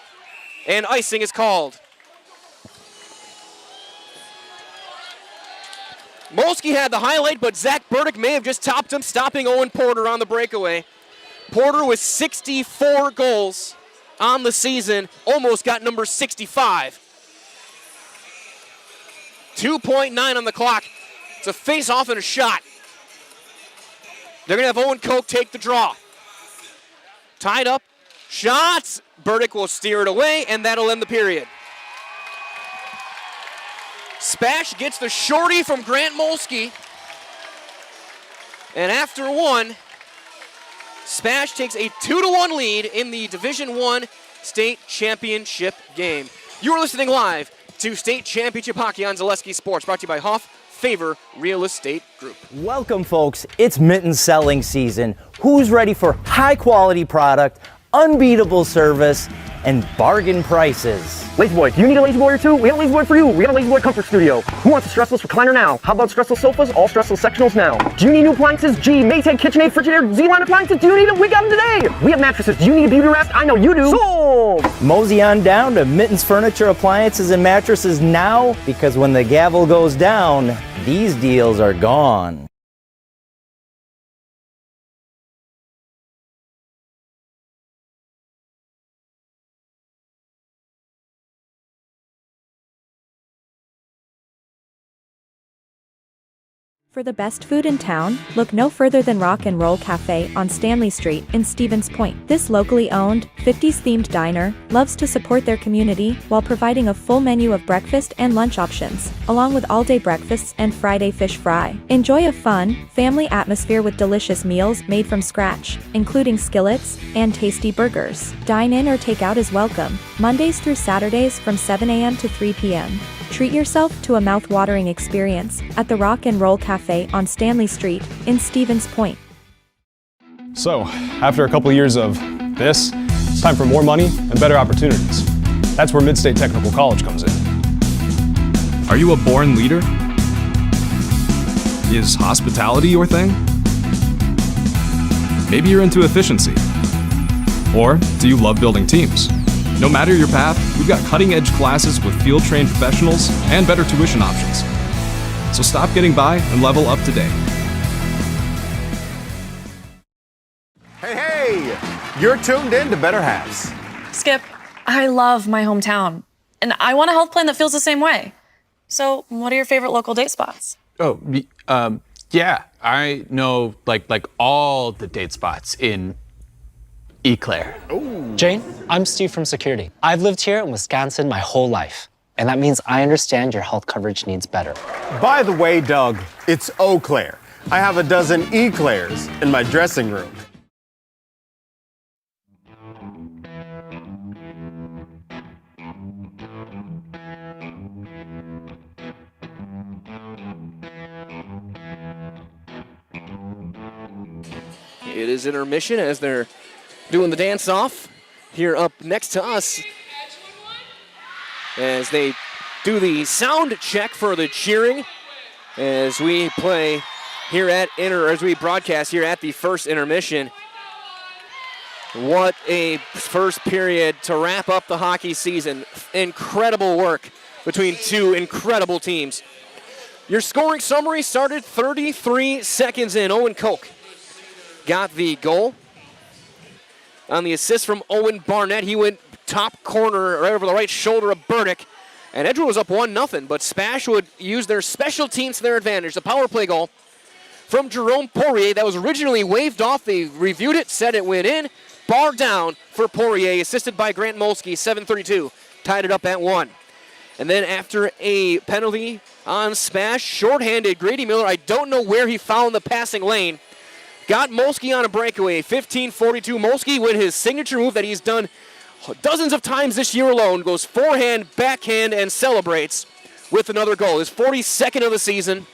And icing is called. Molsky had the highlight, but Zach Burdick may have just topped him, stopping Owen Porter on the breakaway. Porter with 64 goals on the season, almost got number 65. 2.9 on the clock. It's a face-off and a shot. They're going to have Owen Koch take the draw. Tied up. Shots. Burdick will steer it away, and that'll end the period. SPASH gets the shorty from Grant Molsky. And after one, SPASH takes a 2-1 lead in the Division I state championship game. You are listening live to State Championship Hockey on Zaleski Sports, brought to you by Hoff Favor Real Estate Group. Welcome, folks. It's mitten selling season. Who's ready for high quality product, unbeatable service, and bargain prices? Lazy Boy, do you need a Lazy Boy or two? We have a Lazy Boy for you. We got a Lazy Boy Comfort Studio. Who wants a stressless recliner now? How about stressless sofas? All stressless sectionals now. Do you need new appliances? Gee, Maytag, KitchenAid, Frigidaire, Z-Line appliances. Do you need them? We got them today. We have mattresses. Do you need a beauty rest? I know you do. Sold! Mosey on down to Mittens Furniture, Appliances, and Mattresses now, because when the gavel goes down, these deals are gone. For the best food in town, look no further than Rock and Roll Cafe on Stanley Street in Stevens Point. This locally owned, 50s-themed diner loves to support their community while providing a full menu of breakfast and lunch options, along with all-day breakfasts and Friday fish fry. Enjoy a fun, family atmosphere with delicious meals made from scratch, including skillets and tasty burgers. Dine in or take out is welcome, Mondays through Saturdays from 7 a.m. to 3 p.m. Treat yourself to a mouth-watering experience at the Rock and Roll Cafe on Stanley Street in Stevens Point. So, after a couple of years of this, it's time for more money and better opportunities. That's where Mid-State Technical College comes in. Are you a born leader? Is hospitality your thing? Maybe you're into efficiency. Or do you love building teams? No matter your path, we've got cutting-edge classes with field-trained professionals and better tuition options. So stop getting by and level up today. Hey, you're tuned in to Better Halves. Skip, I love my hometown, and I want a health plan that feels the same way. So, what are your favorite local date spots? Oh, yeah, I know like all the date spots in Eau Claire. Ooh. Jane, I'm Steve from security. I've lived here in Wisconsin my whole life, and that means I understand your health coverage needs better. By the way, Doug, it's Eau Claire. I have a dozen Eclairs in my dressing room. It is intermission as they're doing the dance-off here up next to us as they do the sound check for the cheering as we play here at as we broadcast here at the first intermission. What a first period to wrap up the hockey season. Incredible work between two incredible teams. Your scoring summary started 33 seconds in. Owen Koch got the goal. On the assist from Owen Barnett, he went top corner right over the right shoulder of Burdick. And Edgewood was up 1-0, but SPASH would use their special teams to their advantage. The power play goal from Jerome Poirier that was originally waved off. They reviewed it, said it went in. Bar down for Poirier, assisted by Grant Molsky, 7:32. Tied it up at 1. And then after a penalty on SPASH, shorthanded Grady Miller, I don't know where he found the passing lane, got Molsky on a breakaway, 15:42. Molsky with his signature move that he's done dozens of times this year alone, goes forehand, backhand, and celebrates with another goal. His 42nd of the season.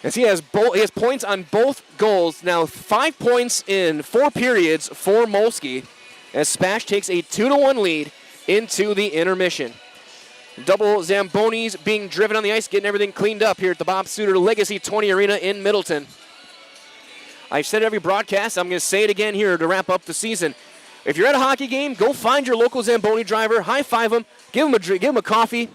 As he has points on both goals. Now 5 points in 4 periods for Molsky as SPASH takes a 2-1 lead into the intermission. Double Zambonis being driven on the ice, getting everything cleaned up here at the Bob Suter Legacy 20 Arena in Middleton. I've said it every broadcast. I'm going to say it again here to wrap up the season. If you're at a hockey game, go find your local Zamboni driver, high-five him, give him a coffee,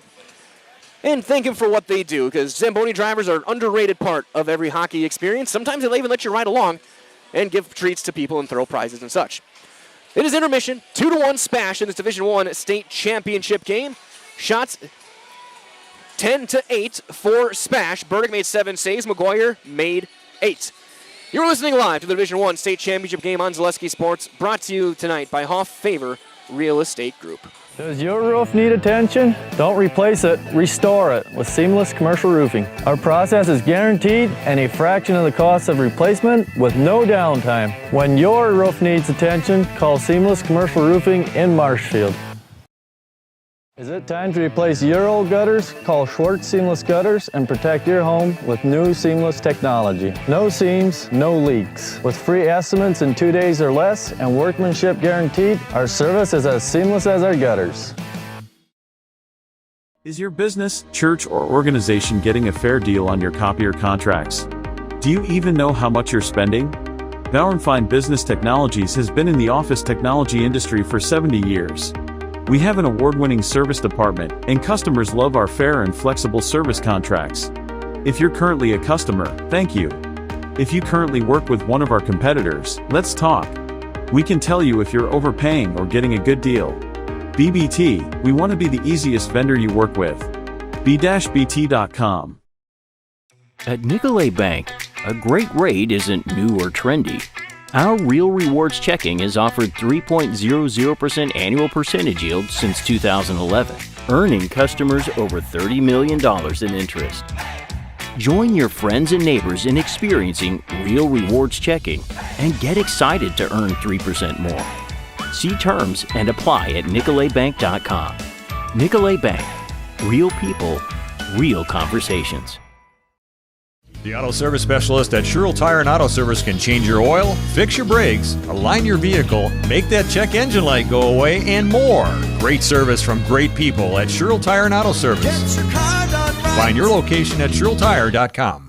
and thank him for what they do, because Zamboni drivers are an underrated part of every hockey experience. Sometimes they'll even let you ride along and give treats to people and throw prizes and such. It is intermission, 2-1 SPASH in this Division I state championship game. Shots 10-8 for SPASH. Burdick made 7 saves. McGuire made 8. You're listening live to the Division I State Championship game on Zaleski Sports, brought to you tonight by Hoff Favor Real Estate Group. Does your roof need attention? Don't replace it, restore it with Seamless Commercial Roofing. Our process is guaranteed and a fraction of the cost of replacement with no downtime. When your roof needs attention, call Seamless Commercial Roofing in Marshfield. Is it time to replace your old gutters? Call Schwartz Seamless Gutters and protect your home with new seamless technology. No seams, no leaks. With free estimates in 2 days or less and workmanship guaranteed, our service is as seamless as our gutters. Is your business, church, or organization getting a fair deal on your copier contracts? Do you even know how much you're spending? Bauernfein Business Technologies has been in the office technology industry for 70 years. We have an award-winning service department, and customers love our fair and flexible service contracts. If you're currently a customer, thank you. If you currently work with one of our competitors, let's talk. We can tell you if you're overpaying or getting a good deal. BBT, we want to be the easiest vendor you work with. b-bt.com. At Nicolet Bank, a great rate isn't new or trendy. Our Real Rewards checking has offered 3.00% annual percentage yield since 2011, earning customers over $30 million in interest. Join your friends and neighbors in experiencing Real Rewards checking and get excited to earn 3% more. See terms and apply at nicoletbank.com. Nicolet Bank. Real people, real conversations. The auto service specialist at Sherrill Tire and Auto Service can change your oil, fix your brakes, align your vehicle, make that check engine light go away, and more. Great service from great people at Sherrill Tire and Auto Service. Find your location at SherrillTire.com.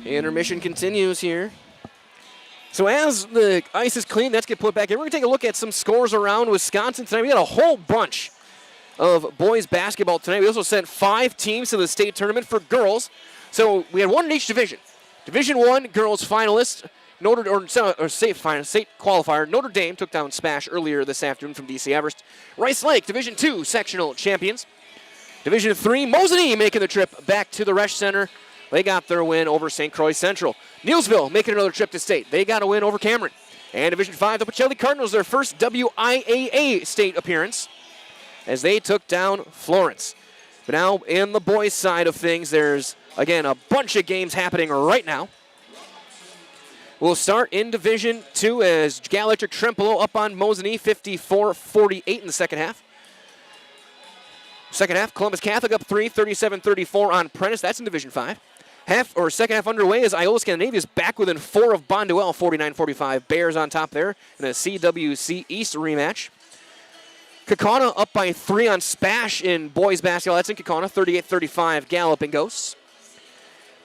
Intermission continues here. So as the ice is clean, that's get put back in. We're going to take a look at some scores around Wisconsin tonight. We got a whole bunch of boys basketball tonight. We also sent 5 teams to the state tournament for girls. So we had one in each division. Division 1 girls finalists, state qualifier. Notre Dame took down SPASH earlier this afternoon from DC Everest. Rice Lake, Division 2 sectional champions. Division 3, Mosinee making the trip back to the Resch Center. They got their win over St. Croix Central. Neilsville making another trip to state. They got a win over Cameron. And Division 5, the Pacelli Cardinals, their first WIAA state appearance as they took down Florence. But now in the boys' side of things, there's, again, a bunch of games happening right now. We'll start in Division 2 as Galectric Trempealeau up on Mosinee, 54-48 in the second half. Second half, Columbus Catholic up 3, 37-34 on Prentice. That's in Division 5. Second half underway as Iola Scandinavia's back within 4 of Bonduelle, 49-45. Bears on top there in a CWC East rematch. Kaukauna up by 3 on SPASH in boys basketball. That's in Kaukauna, 38-35 Galloping Ghosts.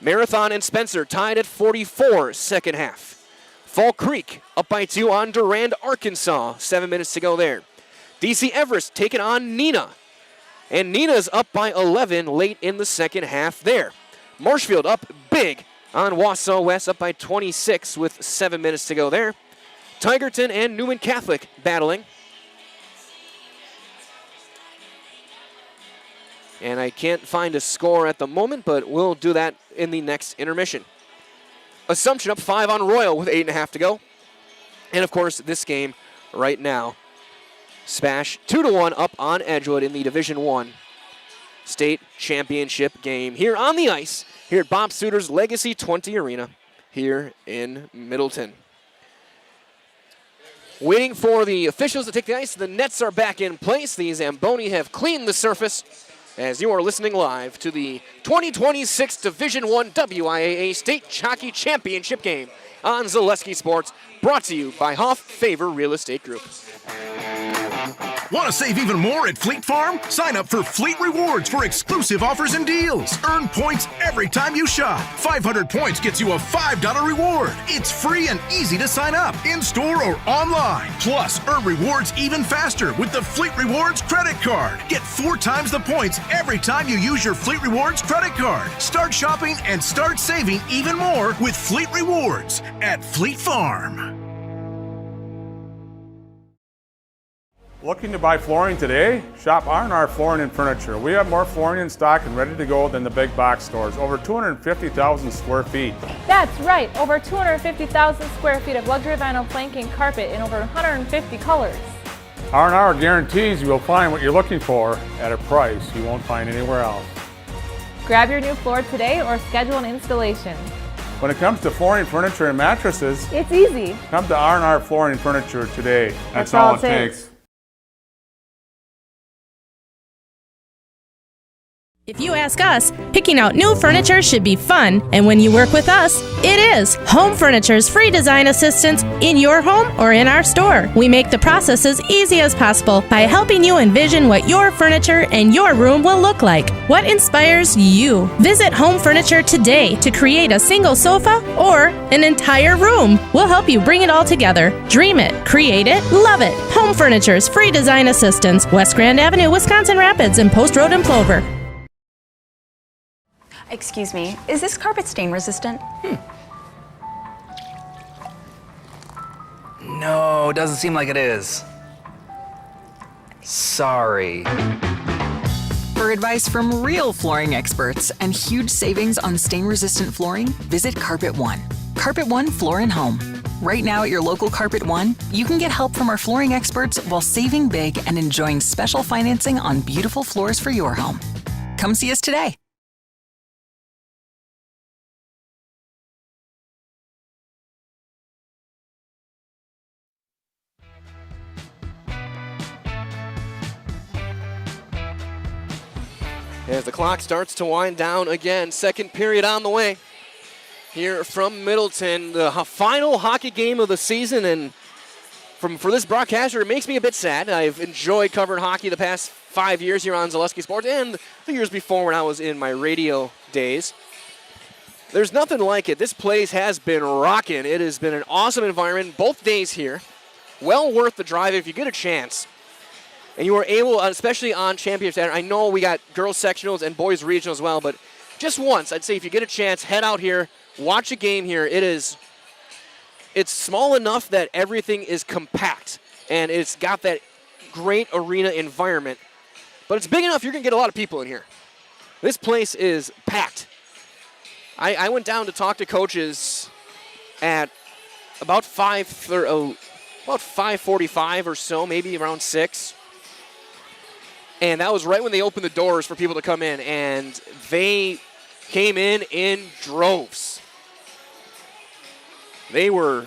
Marathon and Spencer tied at 44 second half. Fall Creek up by 2 on Durand, Arkansas. 7 minutes to go there. DC Everest taking on Neenah. And Neenah's up by 11 late in the second half there. Marshfield up big on Wausau West, up by 26 with 7 minutes to go there. Tigerton and Newman Catholic battling. And I can't find a score at the moment, but we'll do that in the next intermission. Assumption up 5 on Royal with 8.5 to go. And of course, this game right now, SPASH 2-1 up on Edgewood in the Division 1 state championship game here on the ice, here at Bob Suter's Legacy 20 Arena here in Middleton. Waiting for the officials to take the ice. The nets are back in place. The Zamboni have cleaned the surface as you are listening live to the 2026 Division 1 WIAA State Hockey Championship game on Zaleski Sports, brought to you by Hoff Favor Real Estate Group. Want to save even more at Fleet Farm? Sign up for Fleet Rewards for exclusive offers and deals. Earn points every time you shop. 500 points gets you a $5 reward. It's free and easy to sign up, in-store or online. Plus, earn rewards even faster with the Fleet Rewards credit card. Get 4 times the points every time you use your Fleet Rewards credit card. Start shopping and start saving even more with Fleet Rewards at Fleet Farm. Looking to buy flooring today? Shop R&R Flooring and Furniture. We have more flooring in stock and ready to go than the big box stores. Over 250,000 square feet. That's right, over 250,000 square feet of luxury vinyl planking carpet in over 150 colors. R&R guarantees you will find what you're looking for at a price you won't find anywhere else. Grab your new floor today or schedule an installation. When it comes to flooring, furniture, and mattresses, it's easy. Come to R&R Flooring and Furniture today. That's all it takes. If you ask us, picking out new furniture should be fun, and when you work with us, it is. Home Furniture's free design assistance in your home or in our store. We make the process as easy as possible by helping you envision what your furniture and your room will look like. What inspires you? Visit Home Furniture today to create a single sofa or an entire room. We'll help you bring it all together. Dream it, create it, love it. Home Furniture's free design assistance, West Grand Avenue, Wisconsin Rapids, and Post Road in Plover. Excuse me, is this carpet stain resistant? No, doesn't seem like it is. Sorry. For For advice from real flooring experts and huge savings on stain-resistant flooring, visit Carpet One. Carpet One Floor and Home. Right now at your local Carpet One, you can get help from our flooring experts while saving big and enjoying special financing on beautiful floors for your home. Come see us today. As the clock starts to wind down again, second period on the way here from Middleton. The final hockey game of the season, and for this broadcaster, it makes me a bit sad. I've enjoyed covering hockey the past 5 years here on Zaleski Sports and the years before when I was in my radio days. There's nothing like it. This place has been rocking. It has been an awesome environment both days here. Well worth the drive if you get a chance. And you were able, especially on Championship Saturday, I know we got girls sectionals and boys regional as well, but just once, I'd say if you get a chance, head out here, watch a game here. It's small enough that everything is compact, and it's got that great arena environment. But it's big enough you're going to get a lot of people in here. This place is packed. I went down to talk to coaches at about 5:45 or so, maybe around 6. And that was right when they opened the doors for people to come in, and they came in droves. They were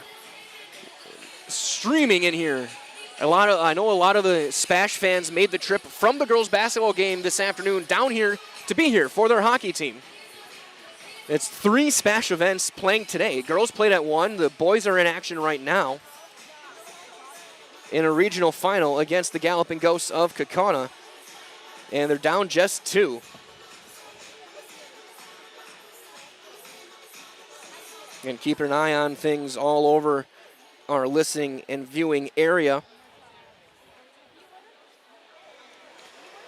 streaming in here. I know a lot of the SPASH fans made the trip from the girls' basketball game this afternoon down here to be here for their hockey team. It's 3 SPASH events playing today. Girls played at 1. The boys are in action right now in a regional final against the Galloping Ghosts of Kaukauna. And they're down just 2. And keeping an eye on things all over our listening and viewing area.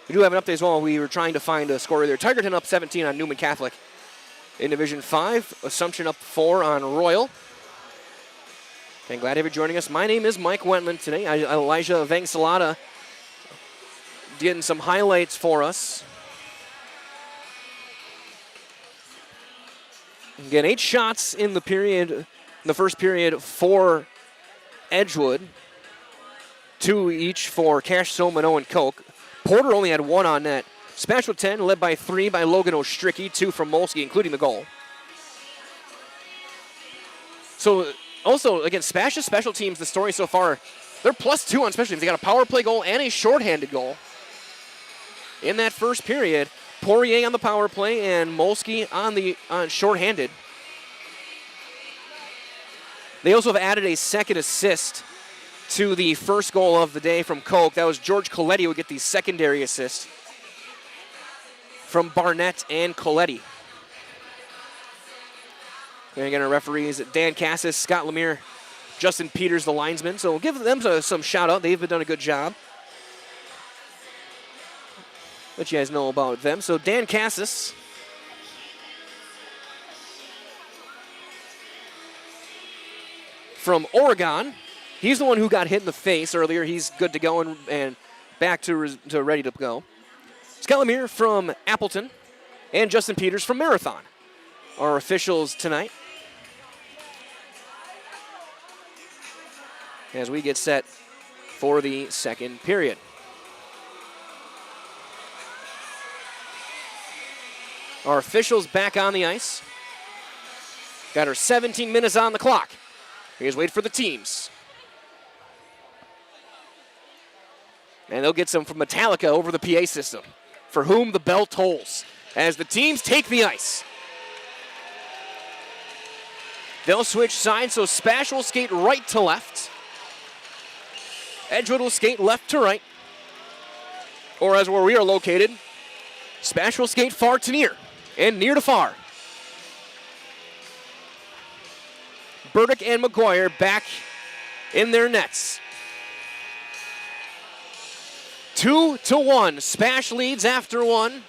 We do have an update as well. We were trying to find a score there. Tigerton up 17 on Newman Catholic. In Division 5, Assumption up 4 on Royal. And glad to have you joining us. My name is Mike Wentland today. Elijah Vangsalata getting some highlights for us. Again, 8 shots in the first period for Edgewood. 2 each for Cash Soman, Owen Koch. Porter only had 1 on net. SPASH with 10, led by 3 by Logan Ostricki, 2 from Molsky, including the goal. So, also, again, SPASH's special teams, the story so far, they're +2 on special teams. They got a power play goal and a shorthanded goal in that first period. Poirier on the power play and Molsky on shorthanded. They also have added a second assist to the first goal of the day from Koch. That was George Coletti who would get the secondary assist from Barnett and Coletti. And again, our referees, Dan Cassis, Scott Lemire, Justin Peters, the linesman. So we'll give them some shout out. They've done a good job. Let you guys know about them. So Dan Cassis from Oregon. He's the one who got hit in the face earlier. He's good to go and back to ready to go. Scott Lemire from Appleton and Justin Peters from Marathon are officials tonight. As we get set for the second period. Our officials back on the ice. Got our 17 minutes on the clock. Here's wait for the teams. And they'll get some from Metallica over the PA system. For whom the bell tolls. As the teams take the ice. They'll switch sides, so SPASH will skate right to left. Edgewood will skate left to right. Or as where we are located, SPASH will skate far to near and near to far. Burdick and McGuire back in their nets. 2-1. SPASH leads after 1.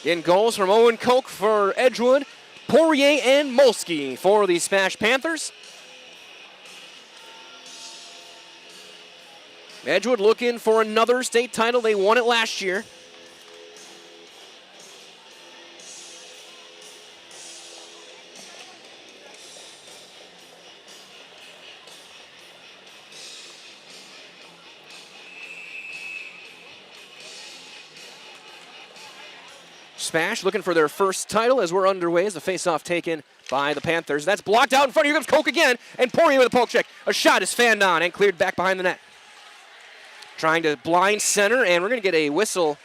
In goals from Owen Koch for Edgewood, Poirier and Molsky for the SPASH Panthers. Edgewood looking for another state title. They won it last year. SPASH looking for their first title as we're underway as the faceoff taken by the Panthers. That's blocked out in front. Here comes Koch again, and Poirier with a poke check. A shot is fanned on and cleared back behind the net. Trying to blind center, and we're going to get a whistle.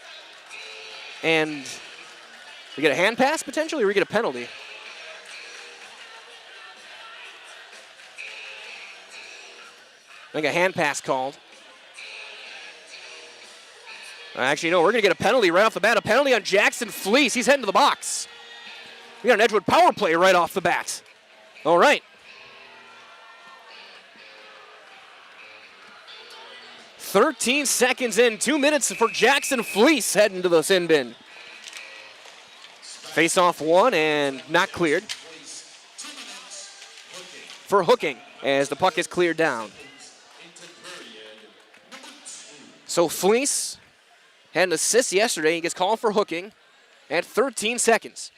And we get a hand pass potentially, or we get a penalty? I think a hand pass called. Actually, no, we're going to get a penalty right off the bat. A penalty on Jackson Fleece. He's heading to the box. We got an Edgewood power play right off the bat. All right. 13 seconds in, 2 minutes for Jackson Fleece heading to the sin bin. Face off one and not cleared. For hooking as the puck is cleared down. So Fleece had an assist yesterday. He gets called for hooking at 13 seconds.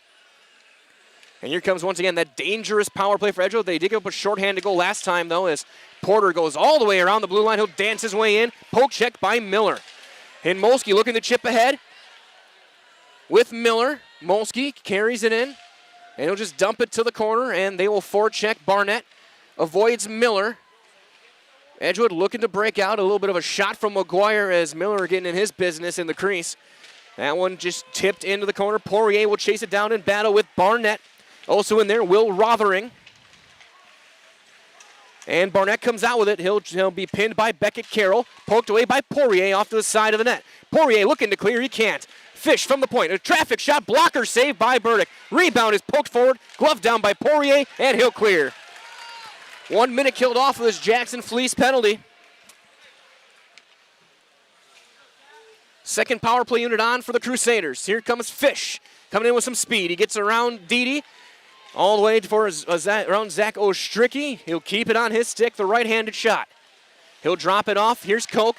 And here comes once again that dangerous power play for Edgewood. They did give up a shorthanded goal last time, though, as Porter goes all the way around the blue line. He'll dance his way in. Poke check by Miller. And Molsky looking to chip ahead with Miller. Molsky carries it in, and he'll just dump it to the corner, and they will forecheck. Barnett avoids Miller. Edgewood looking to break out. A little bit of a shot from McGuire as Miller getting in his business in the crease. That one just tipped into the corner. Poirier will chase it down in battle with Barnett. Also in there, Will Rothering. And Barnett comes out with it. He'll be pinned by Beckett Carroll. Poked away by Poirier off to the side of the net. Poirier looking to clear. He can't. Fish from the point. A traffic shot. Blocker saved by Burdick. Rebound is poked forward. Glove down by Poirier, and he'll clear. 1 minute killed off of this Jackson Fleece penalty. Second power play unit on for the Crusaders. Here comes Fish coming in with some speed. He gets around Dede. All the way around Zach Ostricki. He'll keep it on his stick, the right-handed shot. He'll drop it off. Here's Koch.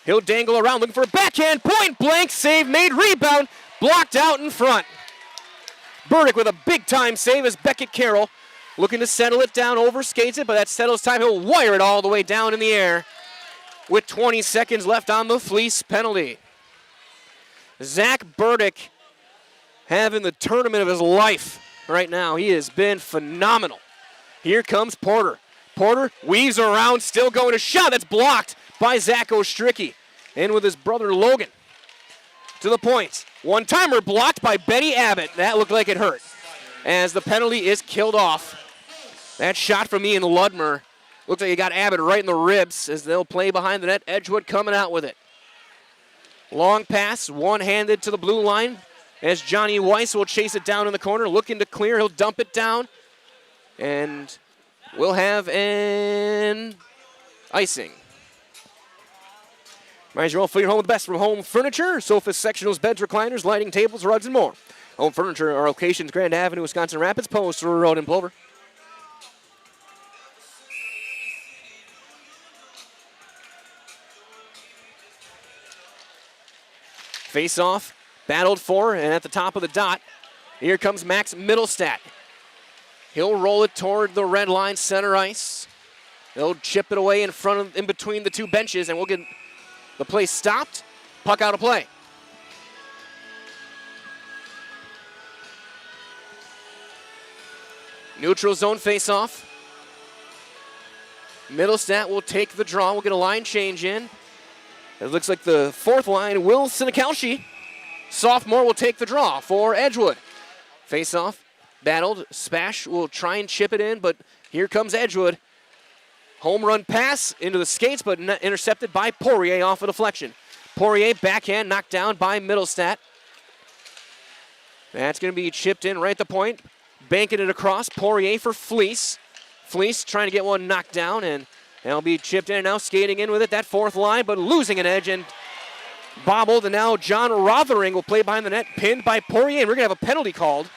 He'll dangle around looking for a backhand. Point blank save made. Rebound blocked out in front. Burdick with a big-time save as Beckett Carroll looking to settle it down, overskates it, but that settles time. He'll wire it all the way down in the air with 20 seconds left on the Fleece penalty. Zach Burdick having the tournament of his life right now. He has been phenomenal. Here comes Porter. Porter weaves around, still going a shot. That's blocked by Zach Ostricki. In with his brother Logan. To the point. One-timer blocked by Betty Abbott. That looked like it hurt. As the penalty is killed off. That shot from Ian Ludmer. Looks like he got Abbott right in the ribs as they'll play behind the net. Edgewood coming out with it. Long pass, one-handed to the blue line. As Johnny Weiss will chase it down in the corner, looking to clear. He'll dump it down. And we'll have an icing. Reminds you all, fill your home with the best from home furniture. Sofas, sectionals, beds, recliners, lighting, tables, rugs, and more. Home Furniture, our locations, Grand Avenue, Wisconsin Rapids, Post Road, and Plover. Face off. Battled for, and at the top of the dot, here comes Max Middlestat. He'll roll it toward the red line center ice. He'll chip it away in between the two benches, and we'll get the play stopped. Puck out of play. Neutral zone face-off. Middlestat will take the draw. We'll get a line change in. It looks like the fourth line, Will Sinikowski. Sophomore will take the draw for Edgewood. Face-off, battled. SPASH will try and chip it in, but here comes Edgewood. Home run pass into the skates, but intercepted by Poirier off a deflection. Poirier backhand knocked down by Middlestat. That's going to be chipped in right at the point. Banking it across. Poirier for Fleece. Fleece trying to get one knocked down, and they'll be chipped in and now skating in with it. That fourth line, but losing an edge and bobbled, and now John Rothering will play behind the net, pinned by Poirier, and we're going to have a penalty called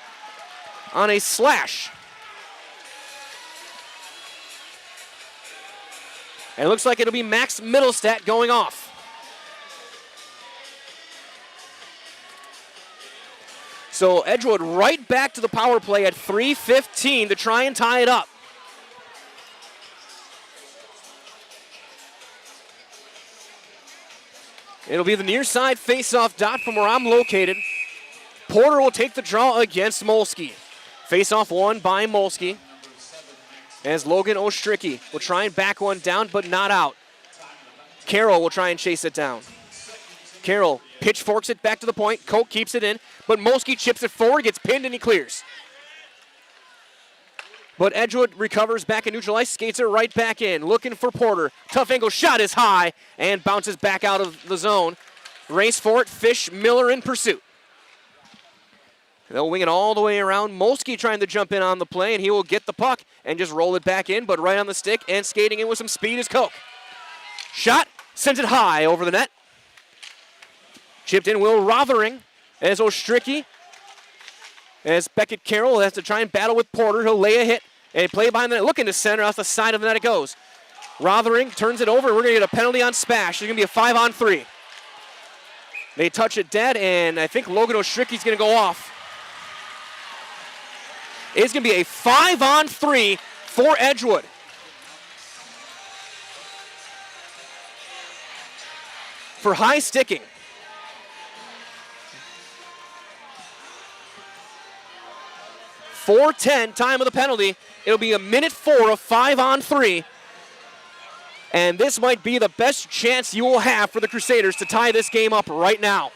on a slash. And it looks like it'll be Max Middlestat going off. So Edgewood right back to the power play at 3:15 to try and tie it up. It'll be the near side face-off dot from where I'm located. Porter will take the draw against Molsky. Face-off won by Molsky. As Logan Ostricki will try and back one down, but not out. Carroll will try and chase it down. Carroll pitchforks it back to the point. Koch keeps it in, but Molsky chips it forward, gets pinned, and he clears. But Edgewood recovers back in neutral ice, skates it right back in, looking for Porter. Tough angle shot is high and bounces back out of the zone. Race for it, Fish, Miller in pursuit. They'll wing it all the way around. Molsky trying to jump in on the play, and he will get the puck and just roll it back in, but right on the stick and skating in with some speed is Koch. Shot, sends it high over the net. Chipped in Will Rothering as Ostricki. As Beckett Carroll has to try and battle with Porter. He'll lay a hit and play behind the net. Looking to center, off the side of the net it goes. Rothering turns it over. We're going to get a penalty on Spash. It's going to be a 5-on-3. They touch it dead, and I think Logan Ostricki's going to go off. It's going to be a 5-on-3 for Edgewood. For high sticking. .410 time of the penalty. It'll be a minute 4 of 5-on-3. And this might be the best chance you will have for the Crusaders to tie this game up right now.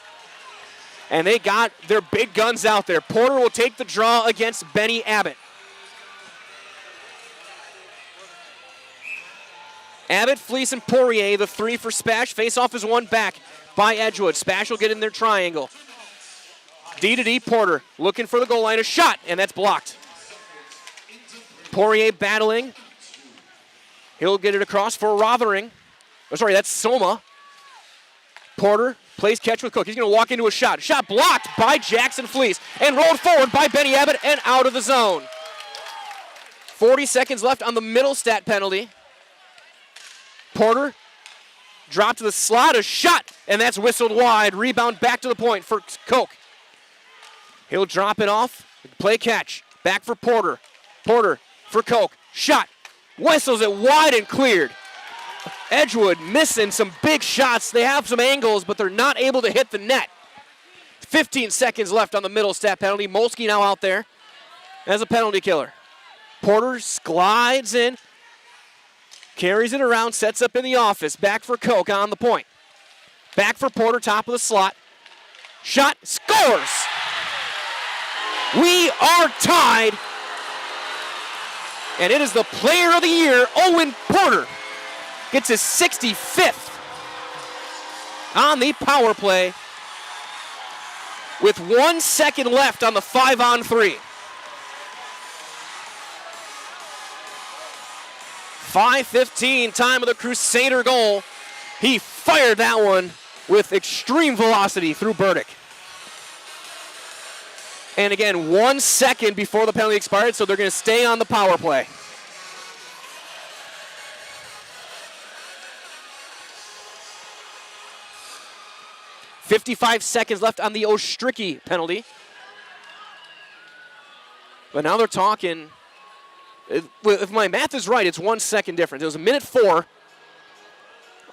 And they got their big guns out there. Porter will take the draw against Benny Abbott. Abbott, Fleece, and Poirier, the 3 for Spash. Face-off is won back by Edgewood. Spash will get in their triangle. D-to-D, Porter looking for the goal line. A shot, and that's blocked. Poirier battling. He'll get it across for Rothering. Oh, sorry, that's Soma. Porter plays catch with Koch. He's going to walk into a shot. Shot blocked by Jackson Fleece and rolled forward by Benny Abbott and out of the zone. 40 seconds left on the middle stat penalty. Porter dropped to the slot, a shot, and that's whistled wide. Rebound back to the point for Koch. He'll drop it off, play catch, back for Porter. Porter for Koch, shot, whistles it wide and cleared. Edgewood missing some big shots. They have some angles, but they're not able to hit the net. 15 seconds left on the middle stat penalty. Molsky now out there as a penalty killer. Porter glides in, carries it around, sets up in the office. Back for Koch on the point. Back for Porter, top of the slot. Shot, scores! We are tied. And it is the player of the year, Owen Porter. Gets his 65th on the power play with 1 second left on the 5-on-3. 5:15 time of the Crusader goal. He fired that one with extreme velocity through Burdick. And again, 1 second before the penalty expired, so they're going to stay on the power play. .55 seconds left on the Ostricki penalty. But now they're talking, if my math is right, it's 1 second difference. It was a minute 4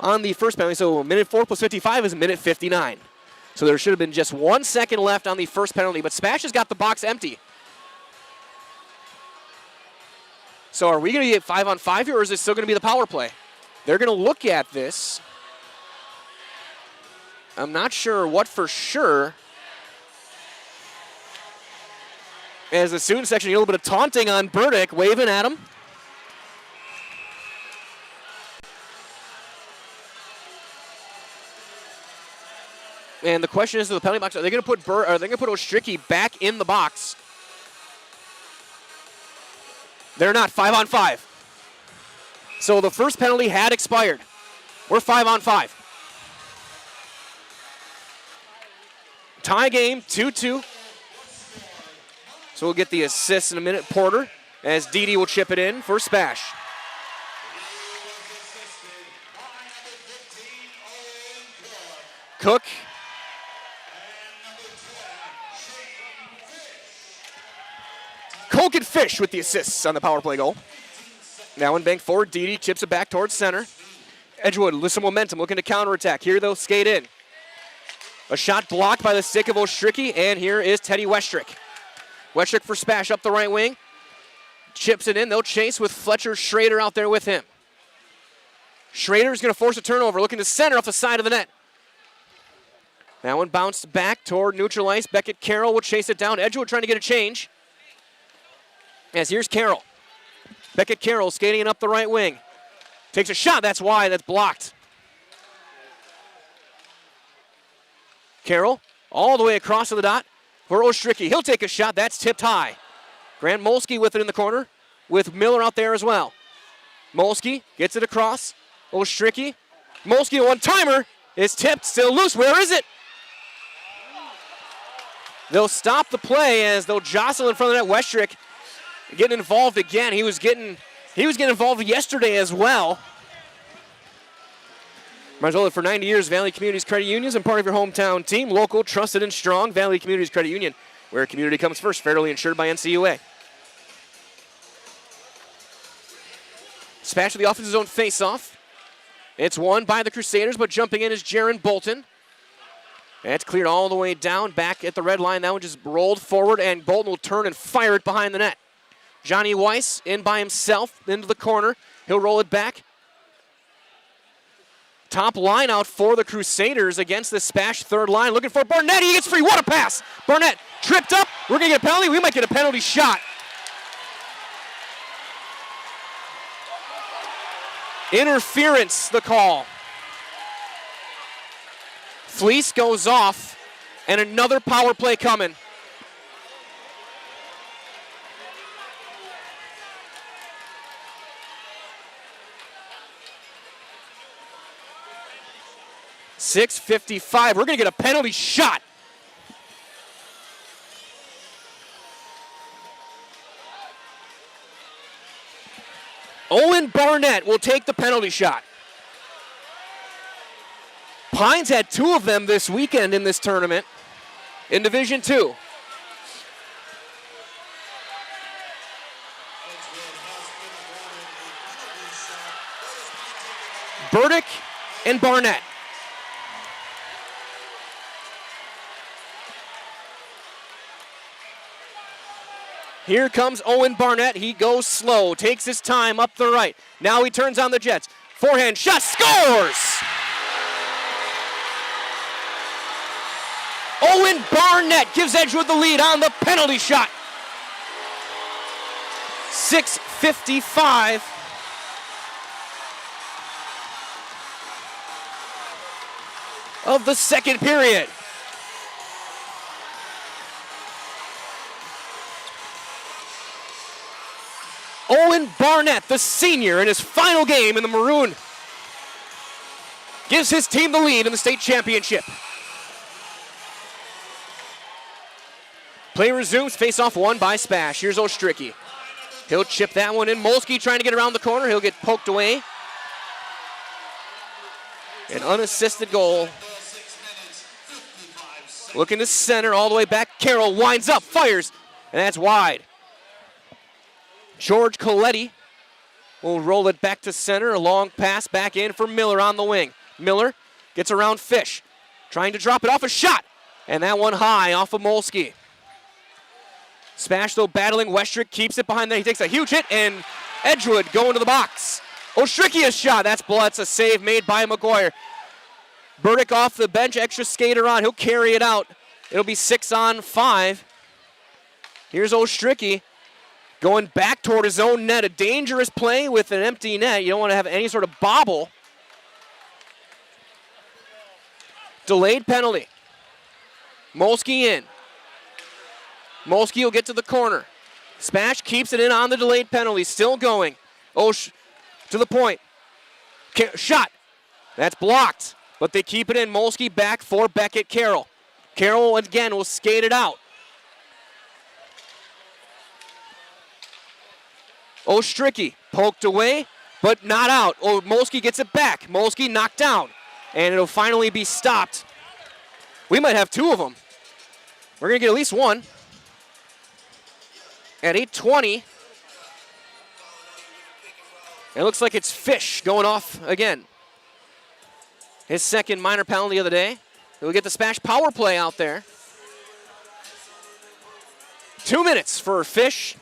on the first penalty, so a minute 4 plus 55 is a minute 59. So there should have been just 1 second left on the first penalty, but Spash has got the box empty. So are we going to get 5-on-5 here, or is it still going to be the power play? They're going to look at this. I'm not sure what for sure. As the student section, a little bit of taunting on Burdick, waving at him. And the question is, to the penalty box, are they going to put Ostricki back in the box? They're not. 5-on-5. So the first penalty had expired. We're 5-on-5. Tie game, 2-2. So we'll get the assist in a minute. Porter, as Didi will chip it in for Spash. Cook. Koch and Fish with the assists on the power play goal. Now in bank forward, Didi chips it back towards center. Edgewood with some momentum, looking to counterattack. Here they'll skate in. A shot blocked by the stick of Ostricky, and here is Teddy Westrick. Westrick for SPASH up the right wing. Chips it in. They'll chase with Fletcher Schrader out there with him. Schrader's going to force a turnover, looking to center off the side of the net. That one bounced back toward neutral ice. Beckett Carroll will chase it down. Edgewood trying to get a change. As here's Carroll. Beckett Carroll skating it up the right wing. Takes a shot. That's wide. That's blocked. Carroll all the way across to the dot for Ostricky. He'll take a shot. That's tipped high. Grant Molsky with it in the corner with Miller out there as well. Molsky gets it across. Ostricky. Molsky, a one-timer, is tipped, still loose. Where is it? They'll stop the play as they'll jostle in front of that. Westrick getting involved again. He was getting involved yesterday as well. Might as well, for 90 years, Valley Communities Credit Union and part of your hometown team. Local, trusted, and strong. Valley Communities Credit Union, where community comes first. Federally insured by NCUA. SPASH with the offensive zone face-off. It's won by the Crusaders, but jumping in is Jaron Bolton. That's cleared all the way down, back at the red line. That one just rolled forward, and Bolton will turn and fire it behind the net. Johnny Weiss in by himself into the corner. He'll roll it back. Top line out for the Crusaders against the SPASH third line. Looking for Barnett. He gets free. What a pass. Barnett tripped up. We're going to get a penalty. We might get a penalty shot. Interference, the call. Fleece goes off, and another power play coming. .6:55. We're going to get a penalty shot. Owen Barnett will take the penalty shot. Pines had 2 of them this weekend in this tournament in Division II. Burdick and Barnett. Here comes Owen Barnett. He goes slow, takes his time up the right. Now he turns on the Jets. Forehand shot, scores! Owen Barnett gives Edgewood the lead on the penalty shot. 6:55. Of the second period. Owen Barnett, the senior, in his final game in the Maroon, gives his team the lead in the state championship. Play resumes, face-off won by SPASH. Here's Ostricky. He'll chip that one in. Molsky trying to get around the corner. He'll get poked away. An unassisted goal. Looking to center all the way back. Carroll winds up, fires, and that's wide. George Coletti will roll it back to center. A long pass back in for Miller on the wing. Miller gets around Fish. Trying to drop it off a shot. And that one high off of Molsky. SPASH though battling. Westrick keeps it behind there. He takes a huge hit, and Edgewood going to the box. Ostricky a shot. That's a save made by McGuire. Burdick off the bench. Extra skater on. He'll carry it out. It'll be 6-on-5. Here's Ostricky. Going back toward his own net. A dangerous play with an empty net. You don't want to have any sort of bobble. Delayed penalty. Molsky in. Molsky will get to the corner. SPASH keeps it in on the delayed penalty. Still going. To the point. Shot. That's blocked. But they keep it in. Molsky back for Beckett Carroll. Carroll again will skate it out. Ostricky poked away, but not out. Molsky gets it back. Molsky knocked down, and it'll finally be stopped. We might have 2 of them. We're going to get at least one. At 8:20, it looks like it's Fish going off again. His second minor penalty of the day. We'll get the SPASH power play out there. 2 minutes for Fish.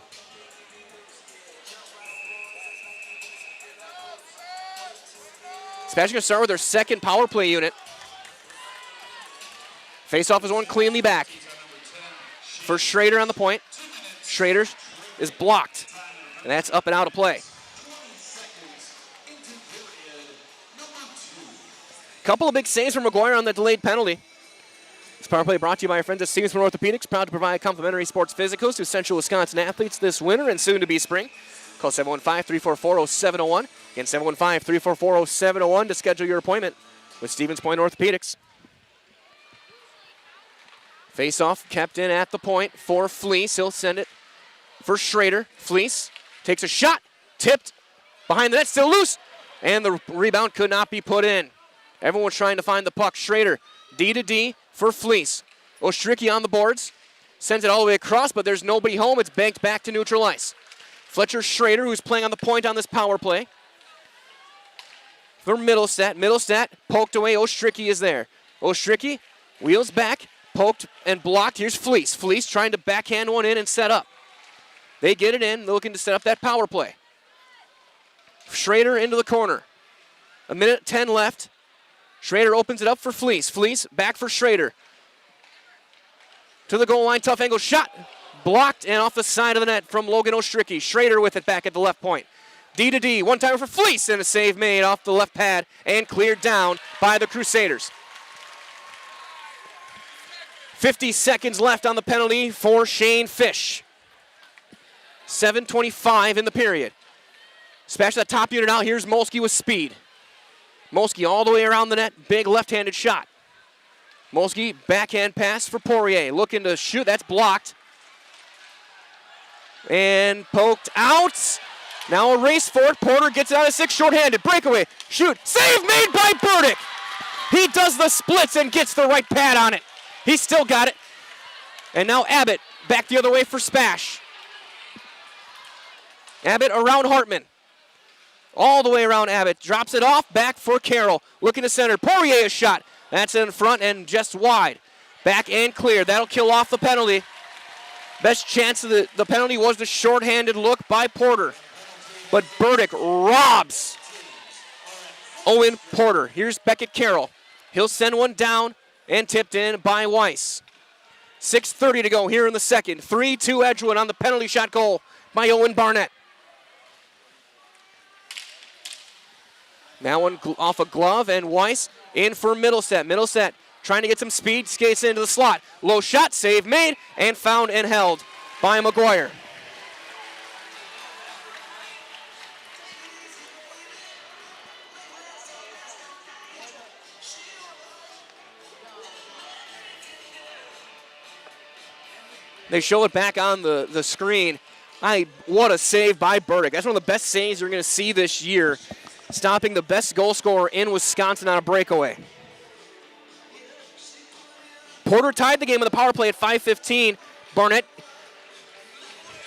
SPASH going to start with their second power play unit. Face-off is one cleanly back. For Schrader on the point. Schrader is blocked, and that's up and out of play. Couple of big saves from McGuire on the delayed penalty. This power play brought to you by our friends at Stevens Orthopedics, proud to provide complimentary sports physicals to Central Wisconsin athletes this winter and soon to be spring. Call 715-344-0701. Again, 715-344-0701 to schedule your appointment with Stevens Point Orthopedics. Face-off kept in at the point for Fleece. He'll send it for Schrader. Fleece takes a shot, tipped behind the net, still loose, and the rebound could not be put in. Everyone was trying to find the puck. Schrader, D to D for Fleece. Ostricki on the boards, sends it all the way across, but there's nobody home. It's banked back to neutral ice. Fletcher Schrader, who's playing on the point on this power play. For Middlestat. Middlestat poked away. Ostricki is there. Ostricki wheels back, poked and blocked. Here's Fleece. Fleece trying to backhand one in and set up. They get it in, looking to set up that power play. Schrader into the corner. 1:10 left. Schrader opens it up for Fleece. Fleece back for Schrader. To the goal line, tough angle shot. Blocked and off the side of the net from Logan Ostricki. Schrader with it back at the left point. D to D, one timer for Fleece, and a save made off the left pad and cleared down by the Crusaders. 50 seconds left on the penalty for Shane Fish. 7:25 in the period. SPASH that top unit out. Here's Molsky with speed. Molsky all the way around the net. Big left-handed shot. Molsky backhand pass for Poirier. Looking to shoot. That's blocked. And poked out. Now a race for it. Porter gets it out of 6 shorthanded. Breakaway. Shoot. Save made by Burdick. He does the splits and gets the right pad on it. He still got it. And now Abbott back the other way for SPASH. Abbott around Hartman. All the way around Abbott. Drops it off. Back for Carroll. Looking to center. Poirier a shot. That's in front and just wide. Back and clear. That'll kill off the penalty. Best chance of the penalty was the shorthanded look by Porter. But Burdick robs Owen Porter. Here's Beckett Carroll. He'll send one down and tipped in by Weiss. 6:30 to go here in the second. 3-2 Edgewood on the penalty shot goal by Owen Barnett. Now one off a glove, and Weiss in for Middlestat. Middlestat trying to get some speed, skates into the slot. Low shot, save made, and found and held by McGuire. They show it back on the screen. What a save by Burdick. That's one of the best saves you're going to see this year, stopping the best goal scorer in Wisconsin on a breakaway. Porter tied the game with a power play at 5:15. Barnett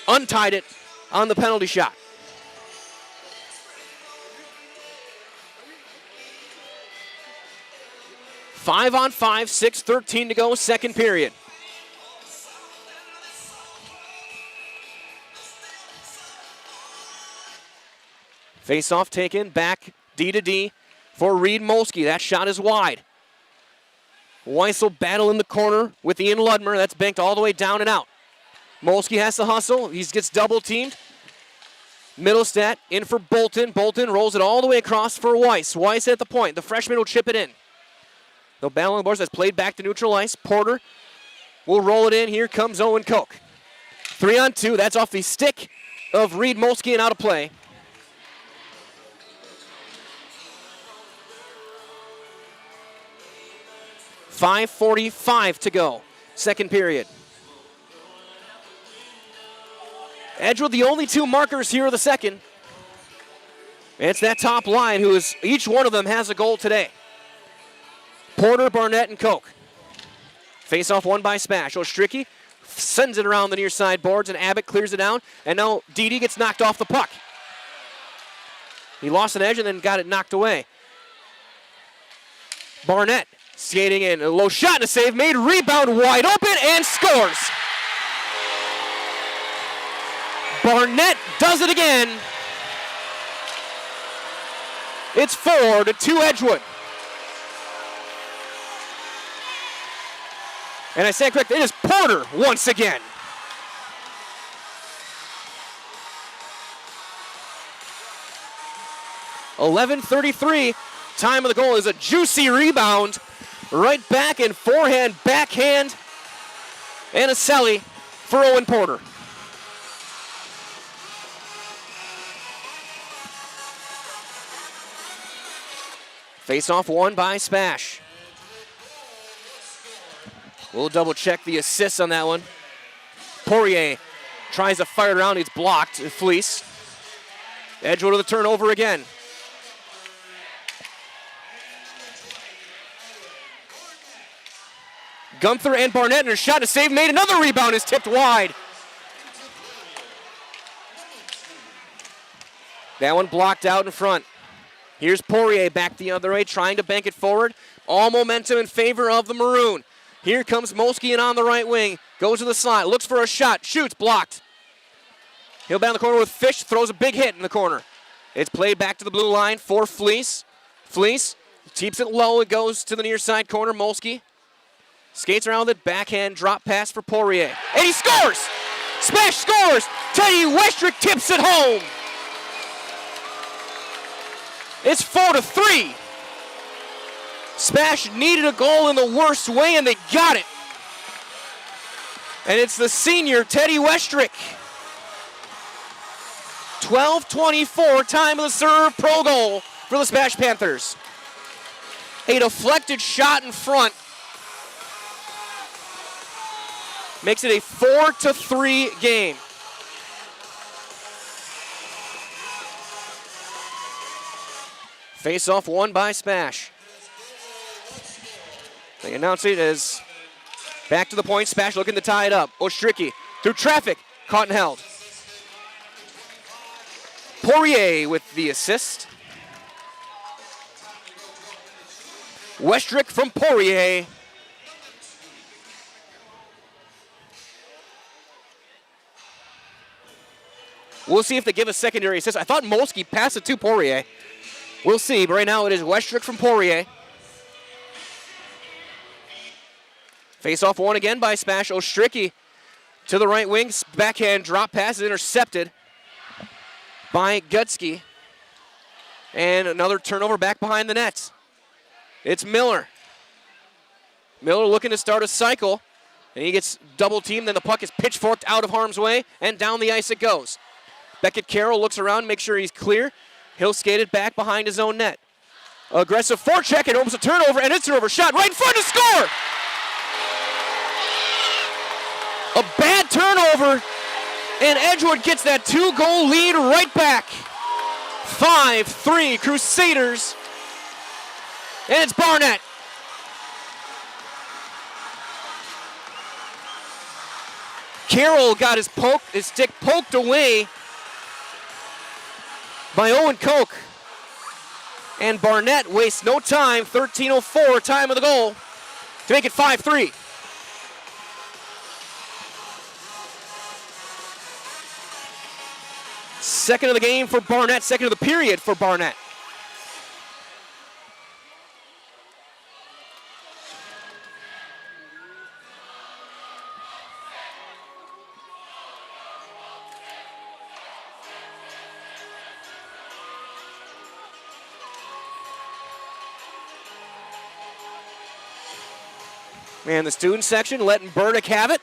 untied it on the penalty shot. Five on 5, 6:13 to go, second period. Face-off taken, back D to D for Reed Molsky. That shot is wide. Weiss will battle in the corner with Ian Ludmer. That's banked all the way down and out. Molsky has to hustle. He gets double-teamed. Middlestat in for Bolton. Bolton rolls it all the way across for Weiss. Weiss at the point. The freshman will chip it in. They'll battle on the boards. That's played back to neutral ice. Porter will roll it in. Here comes Owen Koch. 3-on-2. That's off the stick of Reed Molsky and out of play. 5:45 to go, second period. Edgewood, the only two markers here of the second. It's that top line each one of them has a goal today. Porter, Barnett, and Koch. Face-off won by SPASH. Ostricki sends it around the near side boards, and Abbott clears it down, and now Dede gets knocked off the puck. He lost an edge and then got it knocked away. Barnett Skating in, a low shot and a save made, rebound wide open and scores. Barnett does it again. It's 4-2 Edgewood. And I stand correct, it is Porter once again. .11:33, time of the goal is a juicy rebound. Right back and forehand, backhand, and a celly for Owen Porter. Face-off won by SPASH. We'll double check the assists on that one. Poirier tries to fire it around, it's blocked, Fleece. Edgewood with the turnover again. Gunther and Barnett and a shot, a save made, another rebound is tipped wide. That one blocked out in front. Here's Poirier back the other way, trying to bank it forward. All momentum in favor of the Maroon. Here comes Molsky on the right wing. Goes to the slot, looks for a shot, shoots, blocked. He'll down the corner with Fish, throws a big hit in the corner. It's played back to the blue line for Fleece. Fleece keeps it low, it goes to the near side corner, Molsky. Skates around with it, backhand drop pass for Poirier. And he scores! SPASH scores! Teddy Westrick tips it home. It's 4-3. SPASH needed a goal in the worst way, and they got it. And it's the senior, Teddy Westrick. 12:24, time of the serve, pro goal for the SPASH Panthers. A deflected shot in front. Makes it a 4-3 game. Face-off won by SPASH. They announce it as back to the point. SPASH looking to tie it up. Ostricki through traffic, caught and held. Poirier with the assist. Westrick from Poirier. We'll see if they give a secondary assist. I thought Molsky passed it to Poirier. We'll see, but right now it is Westrick from Poirier. Face-off won again by SPASH. Ostricki to the right wing. Backhand drop pass is intercepted by Gutsky. And another turnover back behind the net. It's Miller. Miller looking to start a cycle. And he gets double teamed. Then the puck is pitchforked out of harm's way. And down the ice it goes. Beckett Carroll looks around, makes sure he's clear. He'll skate it back behind his own net. Aggressive forecheck and almost a turnover, and it's a turnover shot right in front to score! A bad turnover, and Edgewood gets that 2-goal lead right back. 5-3 Crusaders, and it's Barnett. Carroll got his stick poked away by Owen Koch. And Barnett wastes no time, 13:04, time of the goal, to make it 5-3. Second of the game for Barnett, second of the period for Barnett. And the student section letting Burdick have it.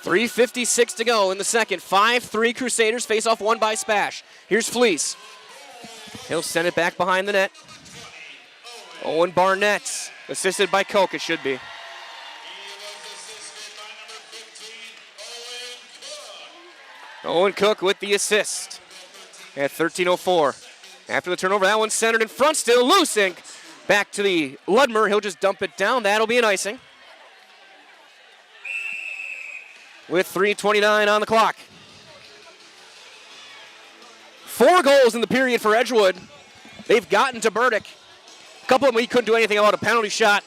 .356 to go in the second. 5-3 Crusaders. Face-off won by SPASH. Here's Fleece. He'll send it back behind the net. Owen Barnett, assisted by Koch, it should be. Owen Cook with the assist at 13:04. After the turnover, that one's centered in front, still loose, and back to the Ludmer. He'll just dump it down. That'll be an icing. With 3:29 on the clock. 4 goals in the period for Edgewood. They've gotten to Burdick. A couple of them he couldn't do anything about. A penalty shot,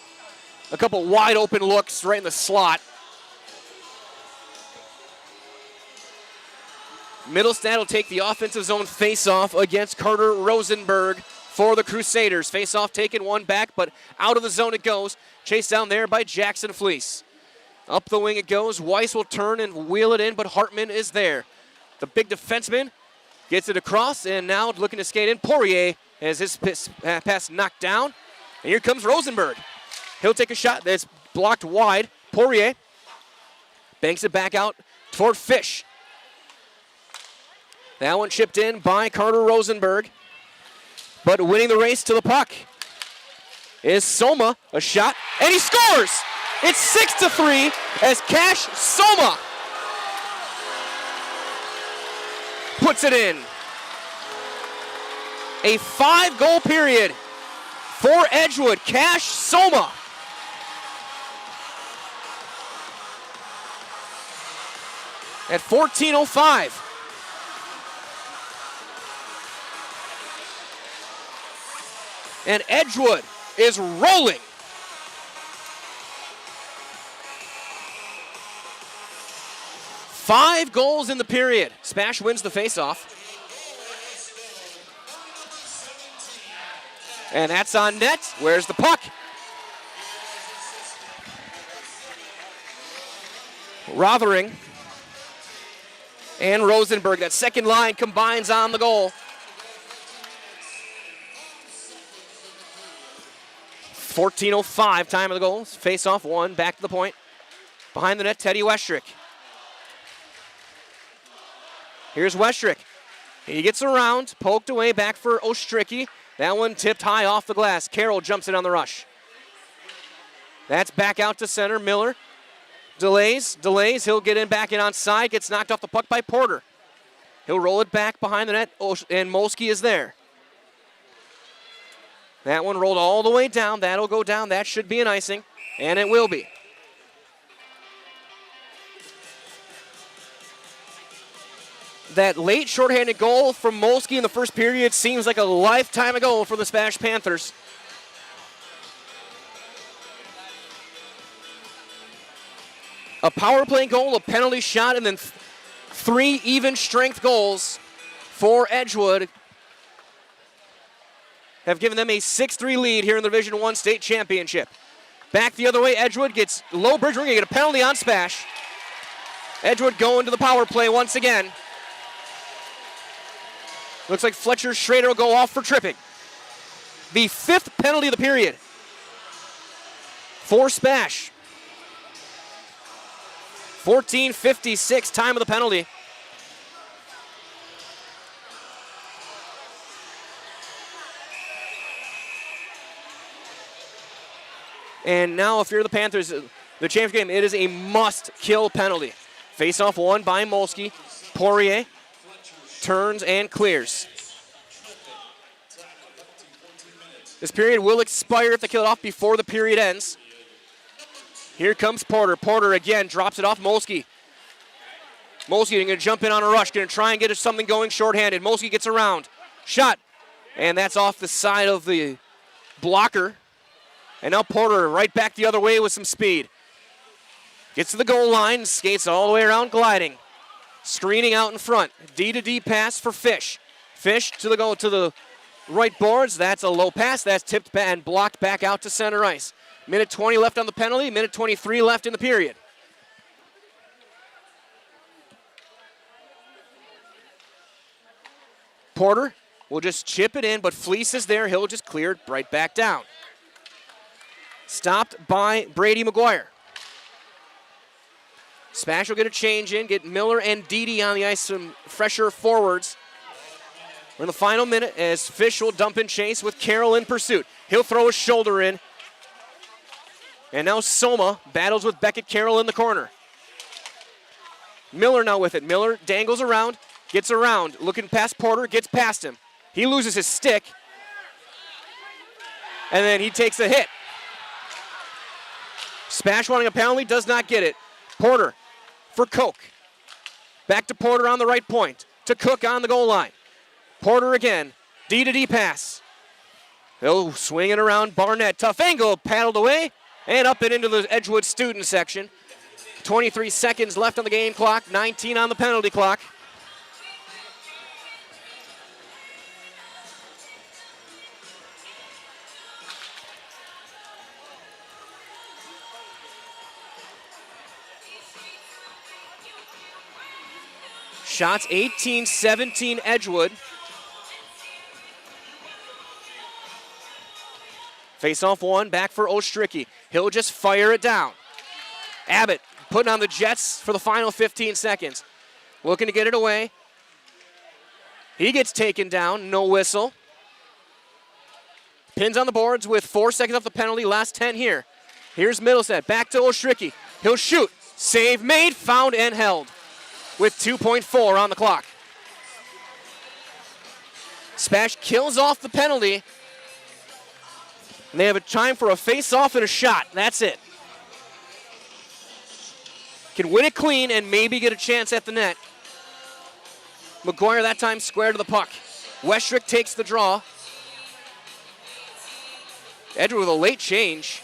a couple wide open looks right in the slot. Middlestad will take the offensive zone face-off against Carter Rosenberg for the Crusaders. Face-off taken, one back, but out of the zone it goes. Chased down there by Jackson Fleece. Up the wing it goes. Weiss will turn and wheel it in, but Hartman is there. The big defenseman gets it across, and now looking to skate in. Poirier has his pass knocked down. And here comes Rosenberg. He'll take a shot that's blocked wide. Poirier banks it back out toward Fish. That one chipped in by Carter Rosenberg. But winning the race to the puck is Soma. A shot, and he scores! It's 6-3 as Cash Soma puts it in. A 5-goal period for Edgewood. Cash Soma. At 14:05. And Edgewood is rolling. Five goals in the period. SPASH wins the faceoff. And that's on net. Where's the puck? Rothering and Rosenberg. That second line combines on the goal. 14:05, time of the goals. Face-off one, back to the point. Behind the net, Teddy Westrick. Here's Westrick. He gets around, poked away, back for Ostricki. That one tipped high off the glass. Carroll jumps in on the rush. That's back out to center. Miller delays. He'll get in back in on side. Gets knocked off the puck by Porter. He'll roll it back behind the net, and Molsky is there. That one rolled all the way down. That'll go down. That should be an icing, and it will be. That late shorthanded goal from Molsky in the first period seems like a lifetime ago for the SPASH Panthers. A power play goal, a penalty shot, and then 3 even strength goals for Edgewood have given them a 6-3 lead here in the Division I state championship. Back the other way, Edgewood gets low bridge. We're going to get a penalty on SPASH. Edgewood going to the power play once again. Looks like Fletcher Schrader will go off for tripping. The 5th penalty of the period for SPASH. 14:56, time of the penalty. And now if you're the Panthers, the championship game, it is a must-kill penalty. Face-off one by Molsky. Poirier turns and clears. This period will expire if they kill it off before the period ends. Here comes Porter. Porter again drops it off Molsky. Molsky going to jump in on a rush, going to try and get something going shorthanded. Molsky gets around. Shot. And that's off the side of the blocker. And now Porter right back the other way with some speed. Gets to the goal line, skates all the way around, gliding. Screening out in front. D-to-D pass for Fish. Fish to the goal, to the right boards. That's a low pass. That's tipped and blocked back out to center ice. Minute 20 left on the penalty. Minute 23 left in the period. Porter will just chip it in, but Fleece is there. He'll just clear it right back down. Stopped by Brady McGuire. SPASH will get a change in, get Miller and Dede on the ice, some fresher forwards. We're in the final minute as Fish will dump and chase with Carroll in pursuit. He'll throw his shoulder in. And now Soma battles with Beckett Carroll in the corner. Miller now with it. Miller dangles around, gets around, looking past Porter, gets past him. He loses his stick. And then he takes a hit. SPASH wanting a penalty, does not get it. Porter for Koch. Back to Porter on the right point. To Cook on the goal line. Porter again. D to D pass. He'll swing it around Barnett. Tough angle, paddled away, and up and into the Edgewood student section. 23 seconds left on the game clock, 19 on the penalty clock. Shots 18-17 Edgewood. Face-off one, back for Ostricki. He'll just fire it down. Abbott putting on the Jets for the final 15 seconds. Looking to get it away. He gets taken down, no whistle. Pins on the boards with 4 seconds off the penalty, last 10 here. Here's Middleset, back to Ostricki. He'll shoot, save made, found and held with 2.4 on the clock. SPASH kills off the penalty. And they have a time for a face-off and a shot. That's it. Can win it clean and maybe get a chance at the net. McGuire that time square to the puck. Westrick takes the draw. Edgewood with a late change.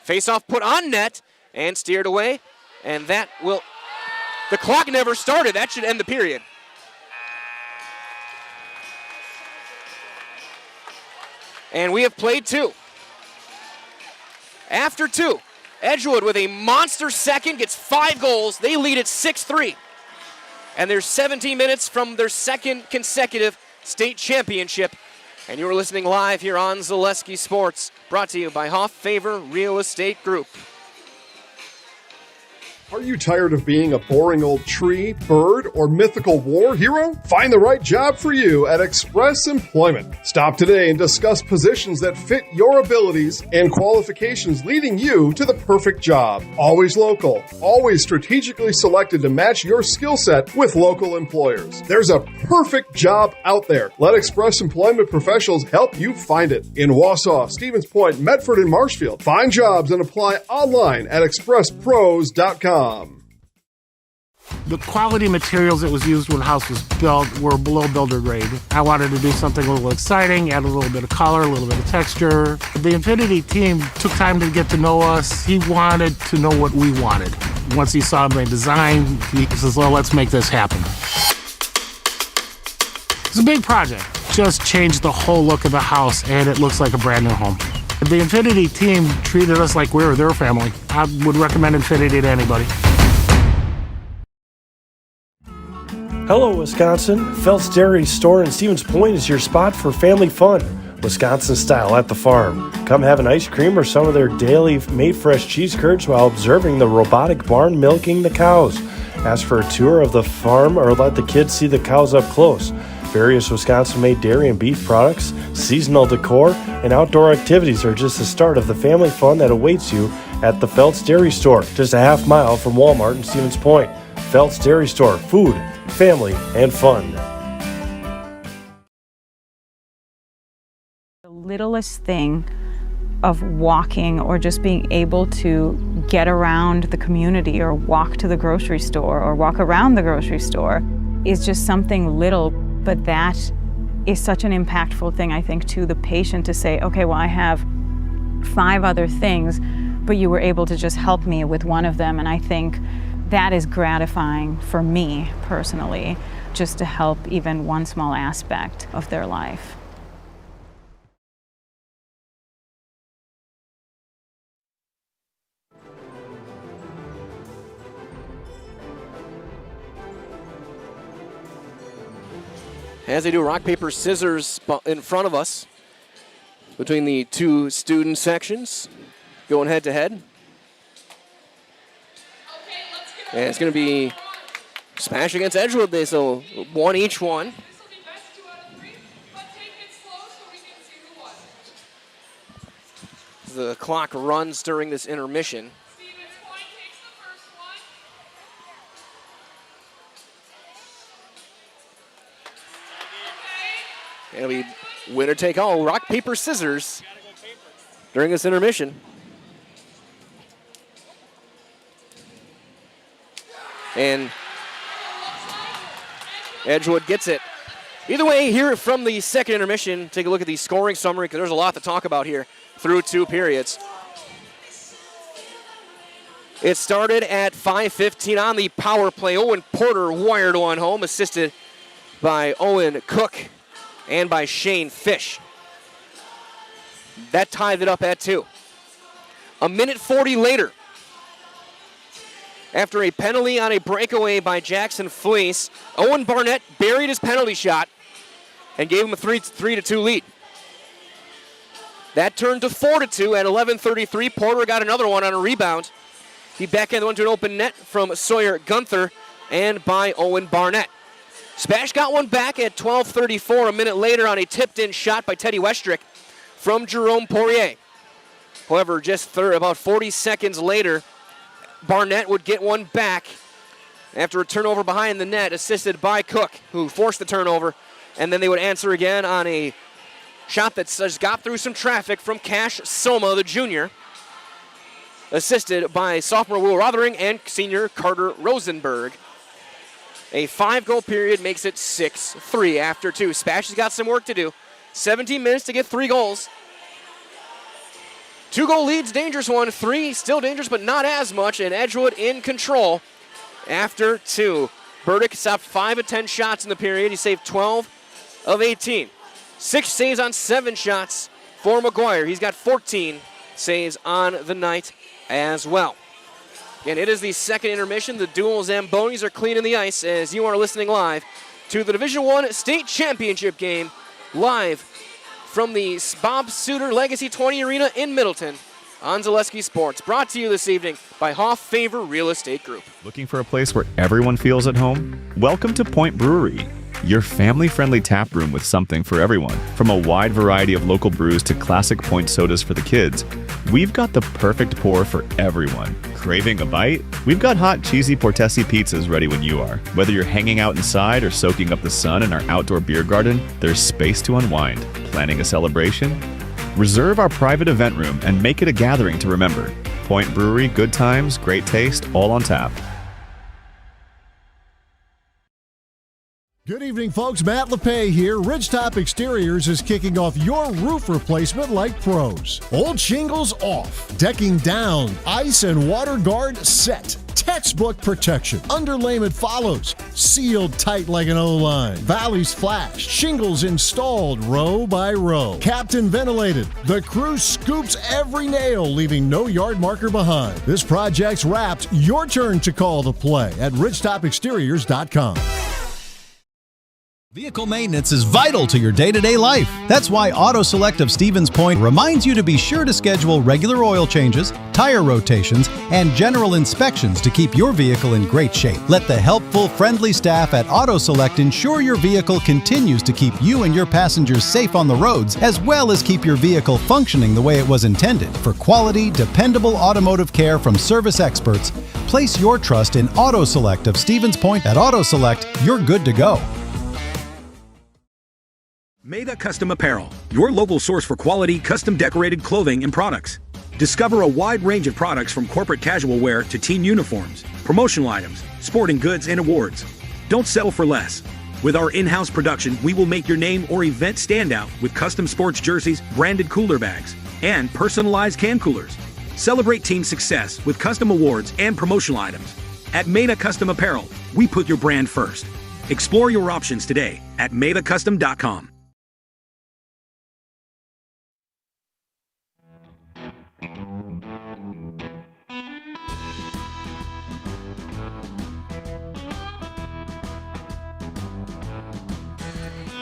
Face-off put on net and steered away. And that will... The clock never started. That should end the period. And we have played 2. After 2, Edgewood with a monster second gets 5 goals. They lead it 6-3. And they're 17 minutes from their second consecutive state championship. And you are listening live here on Zaleski Sports, brought to you by Hoff Favor Real Estate Group. Are you tired of being a boring old tree, bird, or mythical war hero? Find the right job for you at Express Employment. Stop today and discuss positions that fit your abilities and qualifications, leading you to the perfect job. Always local, always strategically selected to match your skill set with local employers. There's a perfect job out there. Let Express Employment professionals help you find it. In Wausau, Stevens Point, Medford, and Marshfield. Find jobs and apply online at expresspros.com. The quality materials that was used when the house was built were below builder grade. I wanted to do something a little exciting, add a little bit of color, a little bit of texture. The Infinity team took time to get to know us. He wanted to know what we wanted. Once he saw my design, he says, well, let's make this happen. It's a big project. Just changed the whole look of the house, and it looks like a brand new home. The Infinity team treated us like we were their family. I would recommend Infinity to anybody. Hello, Wisconsin. Felt's Dairy Store in Stevens Point is your spot for family fun. Wisconsin style at the farm. Come have an ice cream or some of their daily made fresh cheese curds while observing the robotic barn milking the cows. Ask for a tour of the farm or let the kids see the cows up close. Various Wisconsin-made dairy and beef products, seasonal decor, and outdoor activities are just the start of the family fun that awaits you at the Felt's Dairy Store, just a half mile from Walmart in Stevens Point. Felt's Dairy Store, food, family, and fun. The littlest thing of walking or just being able to get around the community or walk to the grocery store or walk around the grocery store is just something little, but that is such an impactful thing, I think, to the patient to say, okay, well, I have 5 other things, but you were able to just help me with one of them. And I think that is gratifying for me personally, just to help even one small aspect of their life. As they do rock, paper, scissors in front of us between the 2 student sections, going head to head. And it's going to be SPASH against Edgewood. So 1 each one. The clock runs during this intermission. It'll be winner take all, rock, paper, scissors during this intermission. And Edgewood gets it. Either way, here from the second intermission, take a look at the scoring summary because there's a lot to talk about here through 2 periods. It started at 5:15 on the power play. Owen Porter wired one home, assisted by Owen Cook and by Shane Fish. That tied it up at 2. A minute 40 later, after a penalty on a breakaway by Jackson Fleece, Owen Barnett buried his penalty shot and gave him a 3-2 lead. That turned to 4-2 at 11:33. Porter got another one on a rebound. He backhanded one to an open net from Sawyer Gunther and by Owen Barnett. SPASH got one back at 12:34, a minute later on a tipped-in shot by Teddy Westrick from Jerome Poirier. However, just about 40 seconds later, Barnett would get one back after a turnover behind the net, assisted by Cook, who forced the turnover, and then they would answer again on a shot that just got through some traffic from Cash Soma, the junior, assisted by sophomore Will Rothering and senior Carter Rosenberg. A 5-goal period makes it 6-3 after 2. SPASH has got some work to do. 17 minutes to get 3 goals. 2-goal lead's dangerous one. 3 still dangerous, but not as much. And Edgewood in control after 2. Burdick stopped 5 of 10 shots in the period. He saved 12 of 18. 6 saves on 7 shots for McGuire. He's got 14 saves on the night as well. And it is the second intermission. The dual Zambonis are cleaning the ice as you are listening live to the Division I State Championship game, live from the Bob Suter Legacy 20 Arena in Middleton on Zaleski Sports. Brought to you this evening by Hoff Favor Real Estate Group. Looking for a place where everyone feels at home? Welcome to Point Brewery, your family-friendly tap room with something for everyone. From a wide variety of local brews to classic Point sodas for the kids, we've got the perfect pour for everyone. Craving a bite? We've got hot, cheesy Portesi pizzas ready when you are. Whether you're hanging out inside or soaking up the sun in our outdoor beer garden, there's space to unwind. Planning a celebration? Reserve our private event room and make it a gathering to remember. Point Brewery, good times, great taste, all on tap. Good evening, folks. Matt LePay here. Ridgetop Exteriors is kicking off your roof replacement like pros. Old shingles off, decking down, ice and water guard set. Textbook protection. Underlayment follows. Sealed tight like an O-line. Valleys flashed. Shingles installed row by row. Captain ventilated. The crew scoops every nail, leaving no yard marker behind. This project's wrapped. Your turn to call the play at ridgetopexteriors.com. Vehicle maintenance is vital to your day-to-day life. That's why Auto Select of Stevens Point reminds you to be sure to schedule regular oil changes, tire rotations, and general inspections to keep your vehicle in great shape. Let the helpful, friendly staff at Auto Select ensure your vehicle continues to keep you and your passengers safe on the roads, as well as keep your vehicle functioning the way it was intended. For quality, dependable automotive care from service experts, place your trust in Auto Select of Stevens Point. At Auto Select, you're good to go. Meda Custom Apparel, your local source for quality, custom decorated clothing and products. Discover a wide range of products from corporate casual wear to team uniforms, promotional items, sporting goods, and awards. Don't settle for less. With our in-house production, we will make your name or event stand out with custom sports jerseys, branded cooler bags, and personalized can coolers. Celebrate team success with custom awards and promotional items. At Meda Custom Apparel, we put your brand first. Explore your options today at medacustom.com.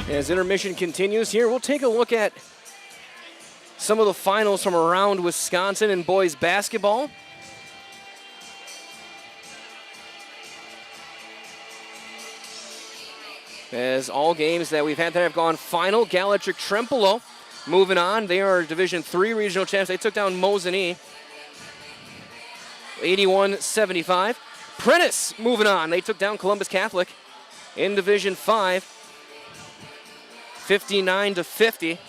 As intermission continues here, we'll take a look at some of the finals from around Wisconsin in boys basketball. As all games that we've had that have gone final, Galatric Trempolo moving on. They are Division III regional champs. They took down Mosinee 81-75. Prentice moving on. They took down Columbus Catholic in Division 5. 59-50.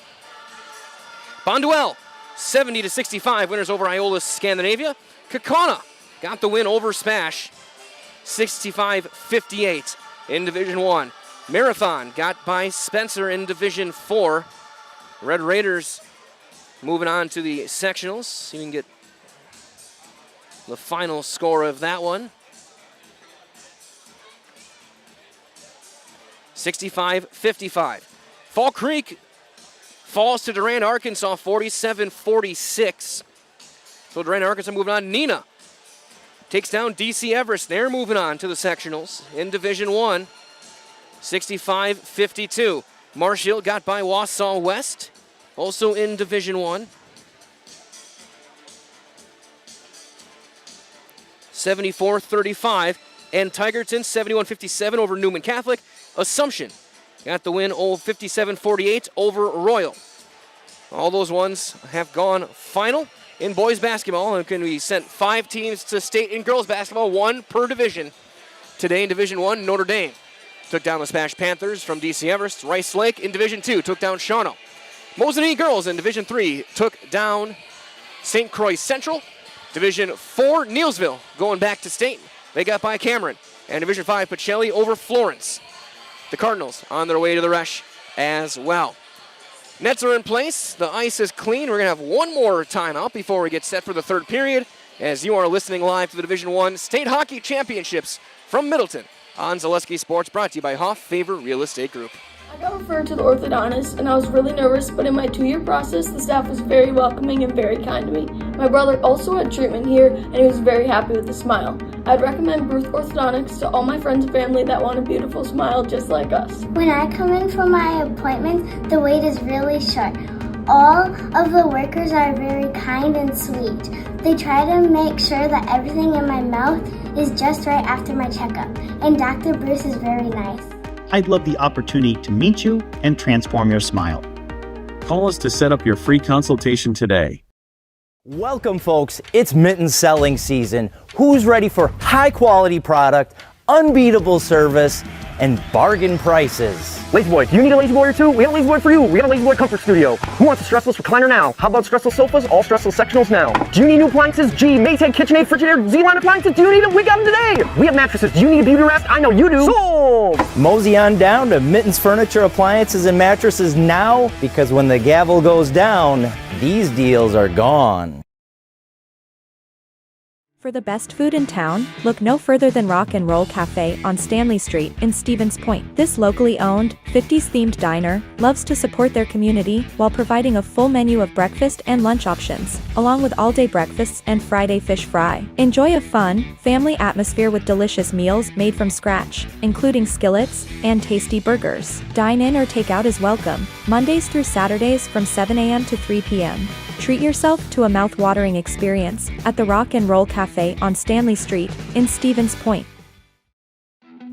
Bonduel, 70-65, winners over Iola Scandinavia. Kaukauna got the win over SPASH, 65-58 in Division 1. Marathon got by Spencer in Division 4. Red Raiders moving on to the sectionals. See if we can get the final score of that one. 65-55. Fall Creek falls to Durant, Arkansas, 47-46. So Durant, Arkansas moving on. Neenah takes down DC Everest. They're moving on to the sectionals in Division 1. 65-52. Marshall got by Wausau West, also in Division 1. 74-35. And Tigerton, 71-57 over Newman Catholic. Assumption got the win, 57-48 over Royal. All those ones have gone final in boys basketball, and we sent 5 teams to state in girls basketball, 1 per division. Today in Division 1, Notre Dame took down the SPASH Panthers from DC Everest. Rice Lake in Division 2 took down Shawano. Mosinee girls in Division 3 took down St. Croix Central. Division 4, Neelsville going back to state. They got by Cameron. And Division 5, Pacelli over Florence. The Cardinals on their way to the rush as well. Nets are in place. The ice is clean. We're going to have one more timeout before we get set for the third period, as you are listening live to the Division 1 State Hockey Championships from Middleton on Zaleski Sports, brought to you by Hoff Favor Real Estate Group. I got referred to the orthodontist, and I was really nervous, but in my 2-year process, the staff was very welcoming and very kind to me. My brother also had treatment here, and he was very happy with a smile. I'd recommend Bruce Orthodontics to all my friends and family that want a beautiful smile just like us. When I come in for my appointment, the wait is really short. All of the workers are very kind and sweet. They try to make sure that everything in my mouth is just right after my checkup, and Dr. Bruce is very nice. I'd love the opportunity to meet you and transform your smile. Call us to set up your free consultation today. Welcome, folks. It's mitten selling season. Who's ready for high quality product, unbeatable service, and bargain prices? Lazy Boy, do you need a Lazy Boy or two? We have a Lazy Boy for you. We got a Lazy Boy Comfort Studio. Who wants a stressless recliner now? How about stressless sofas? All stressless sectionals now. Do you need new appliances? Gee, Maytag, KitchenAid, Frigidaire, Z-Line appliances. Do you need them? We got them today. We have mattresses. Do you need a beauty rest? I know you do. Sold! Mosey on down to Mittens Furniture, Appliances, and Mattresses now, because when the gavel goes down, these deals are gone. For the best food in town, look no further than Rock and Roll Cafe on Stanley Street in Stevens Point. This locally owned, 50s-themed diner loves to support their community while providing a full menu of breakfast and lunch options, along with all-day breakfasts and Friday fish fry. Enjoy a fun, family atmosphere with delicious meals made from scratch, including skillets and tasty burgers. Dine in or take out is welcome, Mondays through Saturdays from 7 a.m. to 3 p.m. Treat yourself to a mouth-watering experience at the Rock and Roll Cafe on Stanley Street in Stevens Point.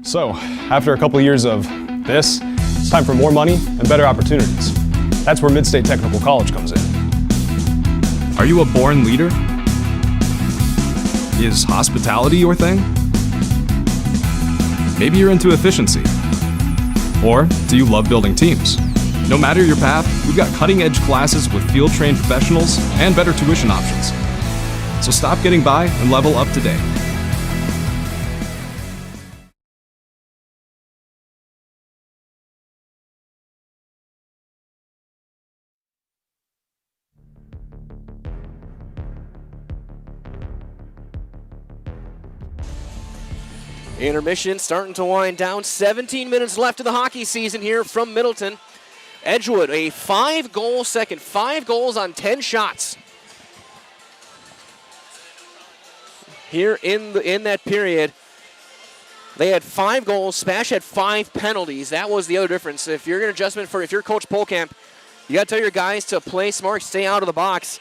So, after a couple years of this, it's time for more money and better opportunities. That's where Mid-State Technical College comes in. Are you a born leader? Is hospitality your thing? Maybe you're into efficiency. Or do you love building teams? No matter your path, we've got cutting-edge classes with field-trained professionals and better tuition options. So stop getting by and level up today. Intermission starting to wind down. 17 minutes left of the hockey season here from Middleton. Edgewood, a 5-goal second. 5 goals on 10 shots. Here in that period, they had 5 goals. SPASH had 5 penalties. That was the other difference. If you're going to if you're Coach Polkamp, you got to tell your guys to play smart, stay out of the box.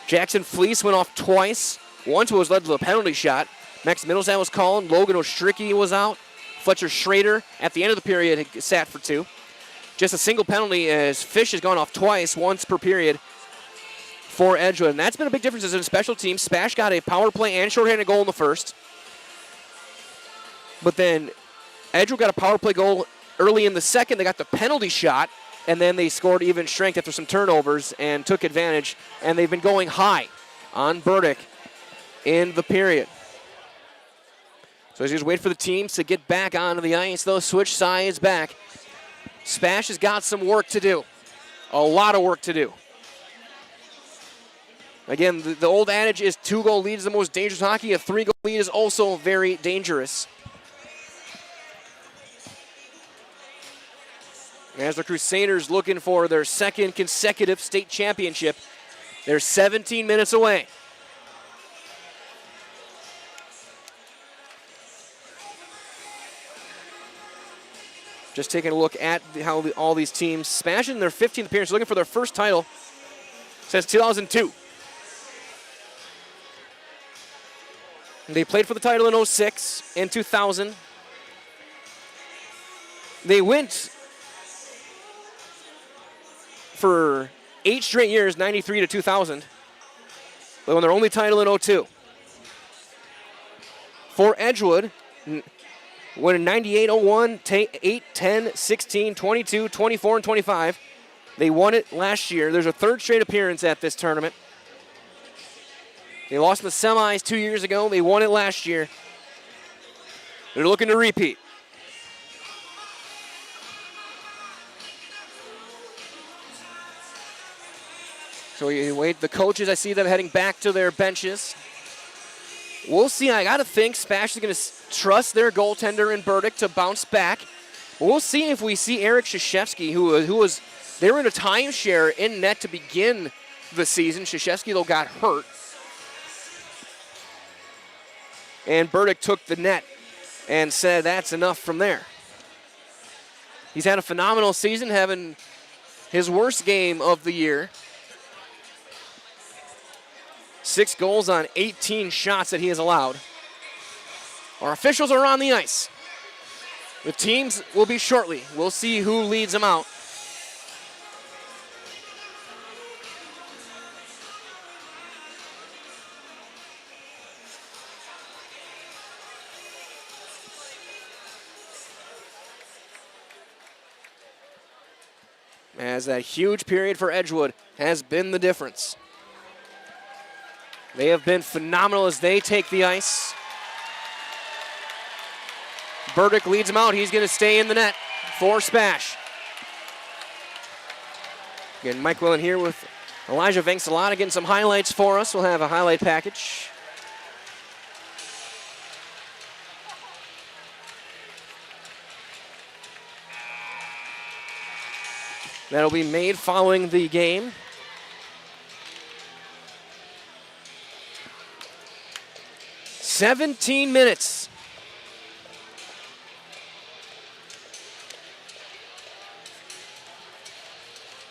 Jackson Fleece went off twice. Once was led to a penalty shot. Max Middlestat was called. Logan Ostricki was out. Fletcher Schrader at the end of the period sat for 2. Just a single penalty as Fish has gone off twice, once per period for Edgewood. And that's been a big difference in special teams. SPASH got a power play and shorthanded goal in the first. But then Edgewood got a power play goal early in the second. They got the penalty shot, and then they scored even strength after some turnovers and took advantage. And they've been going high on Burdick in the period. So as you just wait for the teams to get back onto the ice, they'll switch sides back. SPASH has got some work to do. A lot of work to do. Again, the old adage is 2-goal lead is the most dangerous hockey. A 3-goal lead is also very dangerous. As the Crusaders looking for their second consecutive state championship, they're 17 minutes away. Just taking a look at how all these teams SPASH in their 15th appearance, looking for their first title since 2002. They played for the title in 06 and 2000. They went for 8 straight years, 93 to 2000. They won their only title in 02. For Edgewood, won in 98, 01, 8, 10, 16, 22, 24, and 25. They won it last year. There's a third straight appearance at this tournament. They lost in the semis 2 years ago. They won it last year. They're looking to repeat. So you wait. The coaches, I see them heading back to their benches. We'll see. I got to think SPASH is going to trust their goaltender in Burdick to bounce back. We'll see if we see Eric Krzyzewski, who was, they were in a timeshare in net to begin the season. Krzyzewski, though, got hurt. And Burdick took the net and said that's enough from there. He's had a phenomenal season, having his worst game of the year. 6 goals on 18 shots that he has allowed. Our officials are on the ice. The teams will be shortly. We'll see who leads them out. As that huge period for Edgewood has been the difference. They have been phenomenal as they take the ice. Burdick leads him out. He's going to stay in the net for SPASH. Again, Mike Willen here with Elijah Vangsalata getting some highlights for us. We'll have a highlight package. That'll be made following the game. "17 minutes.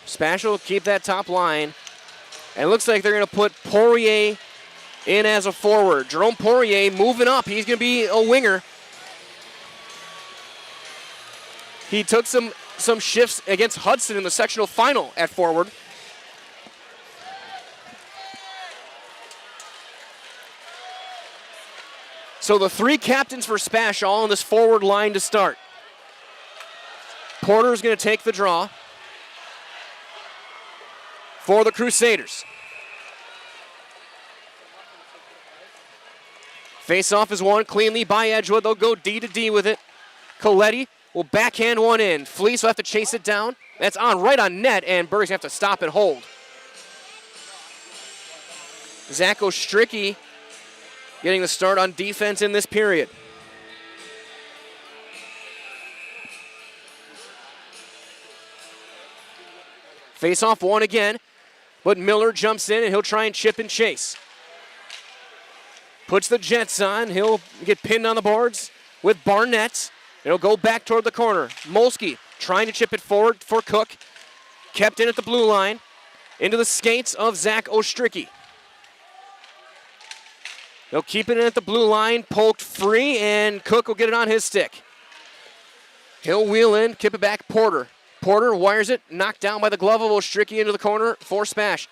SPASH will keep that top line. And it looks like they're going to put Poirier in as a forward. Jerome Poirier moving up. He's going to be a winger. He took some shifts against Hudson in the sectional final at forward. So the 3 captains for SPASH all on this forward line to start. Porter's going to take the draw for the Crusaders. Face-off is won cleanly by Edgewood. They'll go D to D with it. Coletti will backhand one in. Fleece will have to chase it down. That's on right on net, and Burdick's going to have to stop and hold. Zach Ostricky getting the start on defense in this period. Face-off one again, but Miller jumps in, and he'll try and chip and chase. Puts the Jets on. He'll get pinned on the boards with Barnett. It'll go back toward the corner. Molsky trying to chip it forward for Cook. Kept in at the blue line. Into the skates of Zach Ostricky. They'll keep it in at the blue line. Poked free, and Cook will get it on his stick. He'll wheel in, kip it back, Porter. Porter wires it, knocked down by the glove of Ostricky into the corner for SPASH.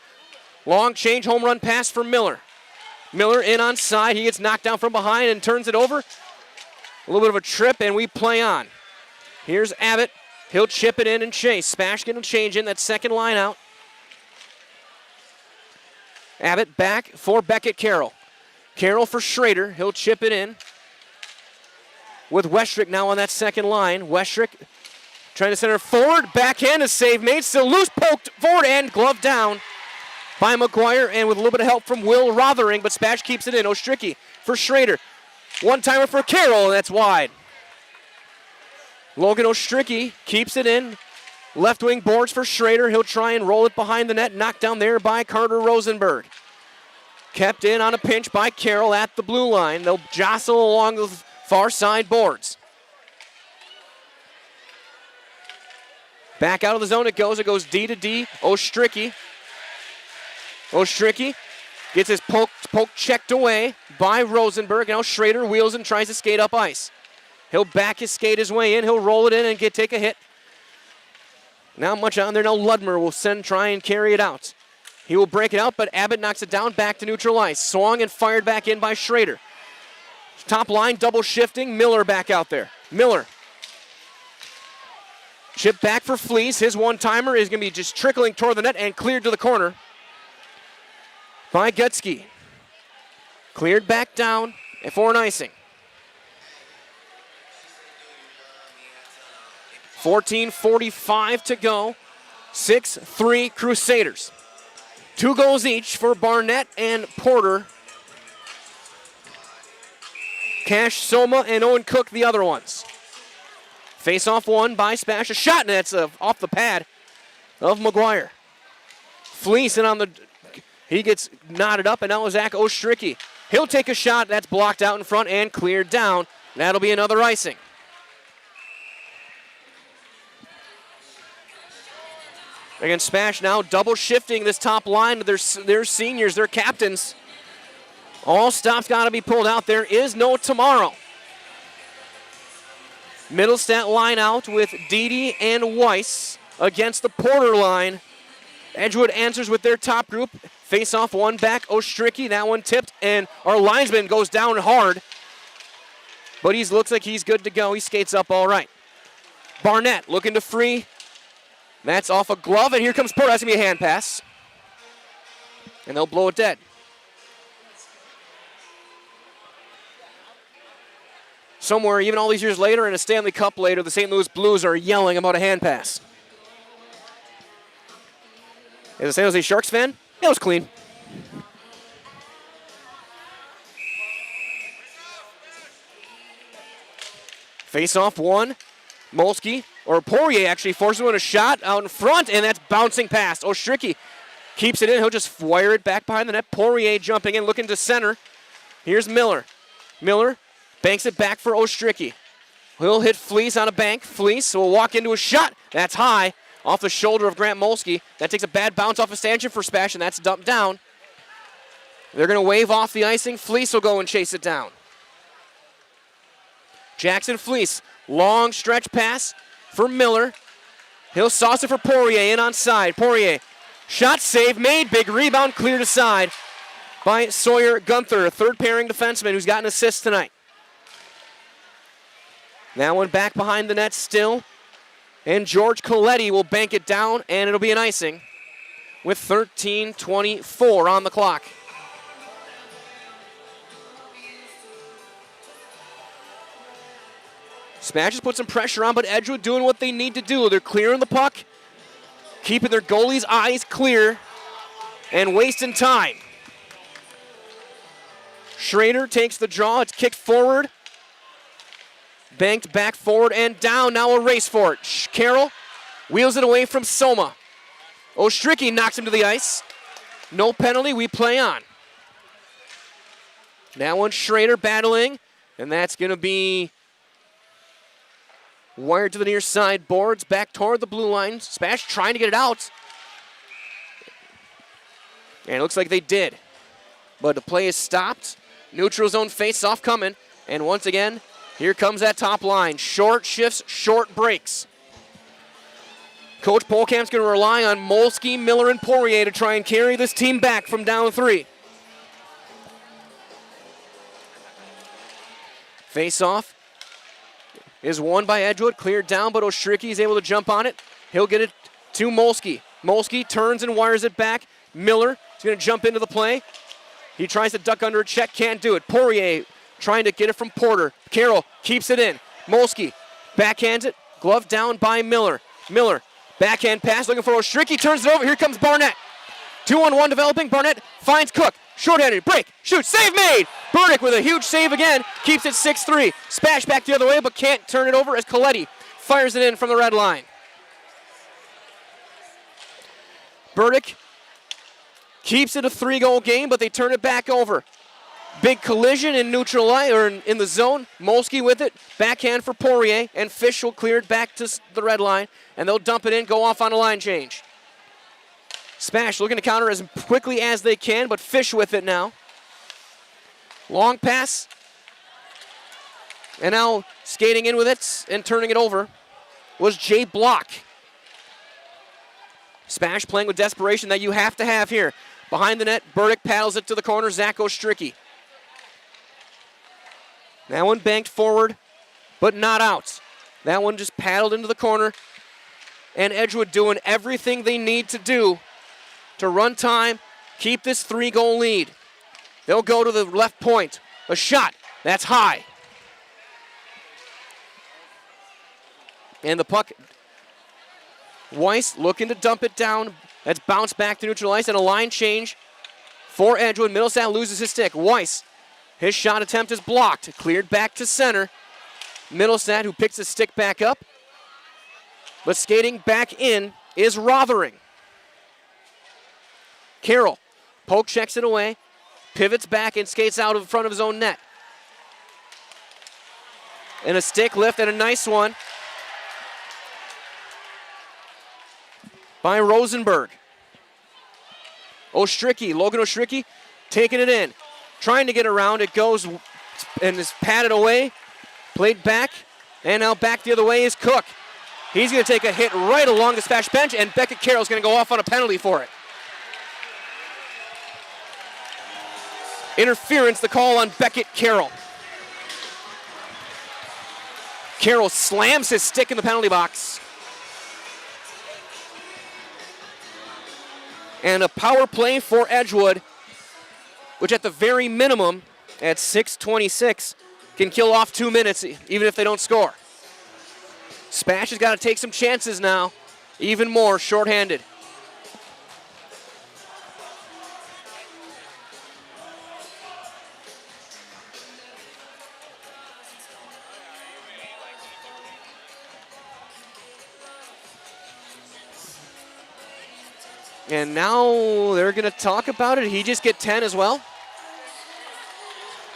Long change, home run pass for Miller. Miller in on side. He gets knocked down from behind and turns it over. A little bit of a trip, and we play on. Here's Abbott. He'll chip it in and chase. SPASH getting a change in that second line out. Abbott back for Beckett Carroll. Carroll for Schrader. He'll chip it in. With Westrick now on that second line. Westrick Trying to center forward. Backhand, a save made. Still loose, poked forward and glove down by McGuire, and with a little bit of help from Will Rothering, but SPASH keeps it in. Ostricki for Schrader. One-timer for Carroll, and that's wide. Logan Ostricki keeps it in. Left wing boards for Schrader. He'll try and roll it behind the net. Knocked down there by Carter Rosenberg. Kept in on a pinch by Carroll at the blue line. They'll jostle along the far side boards. Back out of the zone it goes. It goes D to D. Ostricki. Ostricki gets his poke checked away by Rosenberg. Now Schrader wheels and tries to skate up ice. He'll back his skate his way in. He'll roll it in and take a hit. Not much on there. Now Ludmer will try and carry it out. He will break it out, but Abbott knocks it down back to neutral ice. Swung and fired back in by Schrader. Top line, double shifting. Miller back out there. Miller. Chip back for Fleece. His one-timer is going to be just trickling toward the net and cleared to the corner by Gutsky. Cleared back down for an icing. 14:45 to go. 6-3 Crusaders. 2 goals each for Barnett and Porter. Cash, Soma, and Owen Cook the other ones. Face-off one by SPASH. A shot, and that's off the pad of McGuire. Fleece and on the... He gets knotted up, and now Zach Ostricki. He'll take a shot. That's blocked out in front and cleared down. That'll be another icing. Again, SPASH now double shifting this top line. Their seniors, their captains. All stops got to be pulled out. There is no tomorrow. Middlestat line out with Dede and Weiss against the Porter line. Edgewood answers with their top group. Face off one back, Ostricki. That one tipped, and our linesman goes down hard. But he looks like he's good to go. He skates up all right. Barnett looking to free. That's off a glove, and here comes Porter. That's going to be a hand pass. And they'll blow it dead. Somewhere, even all these years later, in a Stanley Cup later, the St. Louis Blues are yelling about a hand pass. As a San Jose Sharks fan, it was clean. Face off one. Molsky, or Poirier actually, forces one a shot out in front, and that's bouncing past. Ostricki keeps it in. He'll just wire it back behind the net. Poirier jumping in, looking to center. Here's Miller. Miller banks it back for Ostricki. He'll hit Fleece on a bank. Fleece will walk into a shot. That's high off the shoulder of Grant Molsky. That takes a bad bounce off a stanchion for SPASH, and that's dumped down. They're going to wave off the icing. Fleece will go and chase it down. Jackson Fleece, long stretch pass for Miller. He'll sauce it for Poirier in on side. Poirier, shot save made, big rebound cleared aside by Sawyer Gunther, a third pairing defenseman who's got an assist tonight. That one back behind the net still. And George Coletti will bank it down, and it'll be an icing with 13:24 on the clock. SPASH has put some pressure on, but Edgewood doing what they need to do. They're clearing the puck, keeping their goalie's eyes clear, and wasting time. Schrader takes the draw. It's kicked forward. Banked back forward and down. Now a race for it. Carroll wheels it away from Soma. Ostricki knocks him to the ice. No penalty. We play on. Now one Schrader battling, and that's going to be wired to the near side boards, back toward the blue line. SPASH trying to get it out. And it looks like they did. But the play is stopped. Neutral zone face-off coming. And once again, here comes that top line. Short shifts, short breaks. Coach Polkamp's going to rely on Molsky, Miller, and Poirier to try and carry this team back from down 3. Face-off is won by Edgewood, cleared down, but Ostricki is able to jump on it. He'll get it to Molsky. Molsky turns and wires it back. Miller is going to jump into the play. He tries to duck under a check, can't do it. Poirier trying to get it from Porter. Carroll keeps it in. Molsky backhands it, Glove down by Miller. Miller, backhand pass, looking for Ostricki, turns it over. Here comes Barnett. 2-on-1 developing. Barnett finds Cook. Short-handed, break, shoot, save made! Burdick with a huge save again, keeps it 6-3. Spash back the other way, but can't turn it over as Coletti fires it in from the red line. Burdick keeps it a 3-goal game, but they turn it back over. Big collision in neutral line, or in the zone. Molsky with it, backhand for Poirier, and Fish will clear it back to the red line, and they'll dump it in, go off on a line change. Spash looking to counter as quickly as they can, but Fish with it now. Long pass. And now skating in with it and turning it over was Jay Block. Spash playing with desperation that you have to have here. Behind the net, Burdick paddles it to the corner, Zach Ostricki. That one banked forward, but not out. That one just paddled into the corner. And Edgewood doing everything they need to do to run time, keep this 3-goal lead. They'll go to the left point. A shot, that's high. And the puck, Weiss looking to dump it down. That's bounced back to neutral ice, and a line change for Edgewood. Middlestat loses his stick. Weiss, his shot attempt is blocked. Cleared back to center. Middlestat, who picks his stick back up. But skating back in is Rothering. Carroll, poke checks it away, pivots back and skates out in front of his own net. And a stick lift and a nice one by Rosenberg. Ostricki, Logan Ostricki, taking it in. Trying to get around, it goes and is patted away. Played back, and now back the other way is Cook. He's going to take a hit right along the Spash bench, and Beckett Carroll's going to go off on a penalty for it. Interference, the call on Beckett Carroll. Carroll slams his stick in the penalty box. And a power play for Edgewood, which at the very minimum, at 6:26, can kill off 2 minutes, even if they don't score. Spash has got to take some chances now, even more shorthanded. And now they're going to talk about it. Did he just get 10 as well?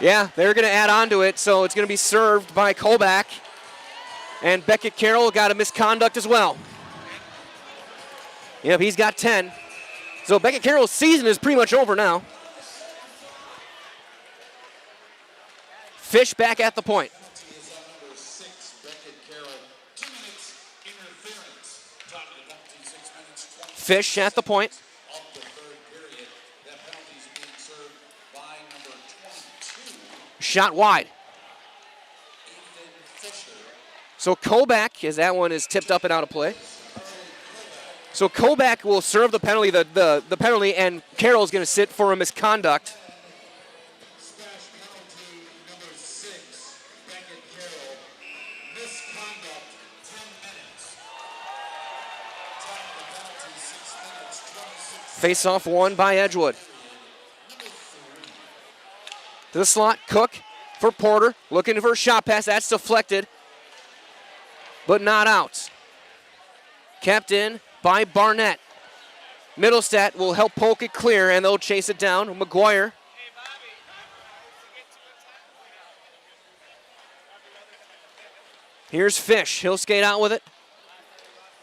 Yeah, they're going to add on to it, so it's going to be served by Kolbach. And Beckett Carroll got a misconduct as well. Yep, he's got 10. So Beckett Carroll's season is pretty much over now. Fish back at the point. Fish at the point. Shot wide. So Kolbach, as that one is tipped up and out of play. So Kolbach will serve the penalty, the penalty, and Carroll's going to sit for a misconduct. Face-off won by Edgewood. To the slot, Cook for Porter, looking for a shot pass. That's deflected, but not out. Kept in by Barnett. Middlestat will help poke it clear, and they'll chase it down. McGuire. Here's Fish. He'll skate out with it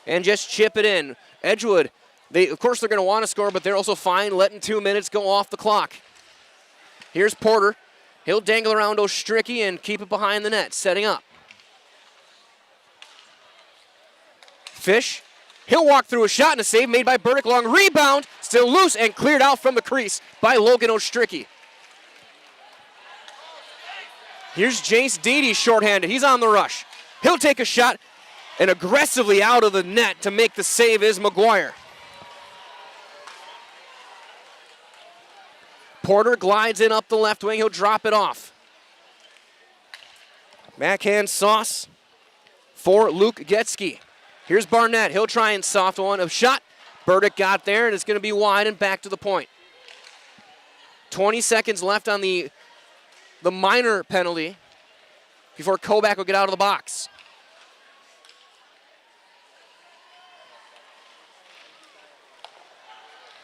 and just chip it in. Edgewood, of course they're going to want to score, but they're also fine letting 2 minutes go off the clock. Here's Porter. He'll dangle around Ostricki and keep it behind the net, setting up. Fish. He'll walk through a shot and a save made by Burdick. Long rebound, still loose and cleared out from the crease by Logan Ostricki. Here's Jace Deedy shorthanded. He's on the rush. He'll take a shot and aggressively out of the net to make the save is McGuire. Porter glides in up the left wing. He'll drop it off. Backhand sauce for Luke Getzky. Here's Barnett. He'll try and soft one. A shot. Burdick got there, and it's going to be wide and back to the point. 20 seconds left on the minor penalty before Kobach will get out of the box.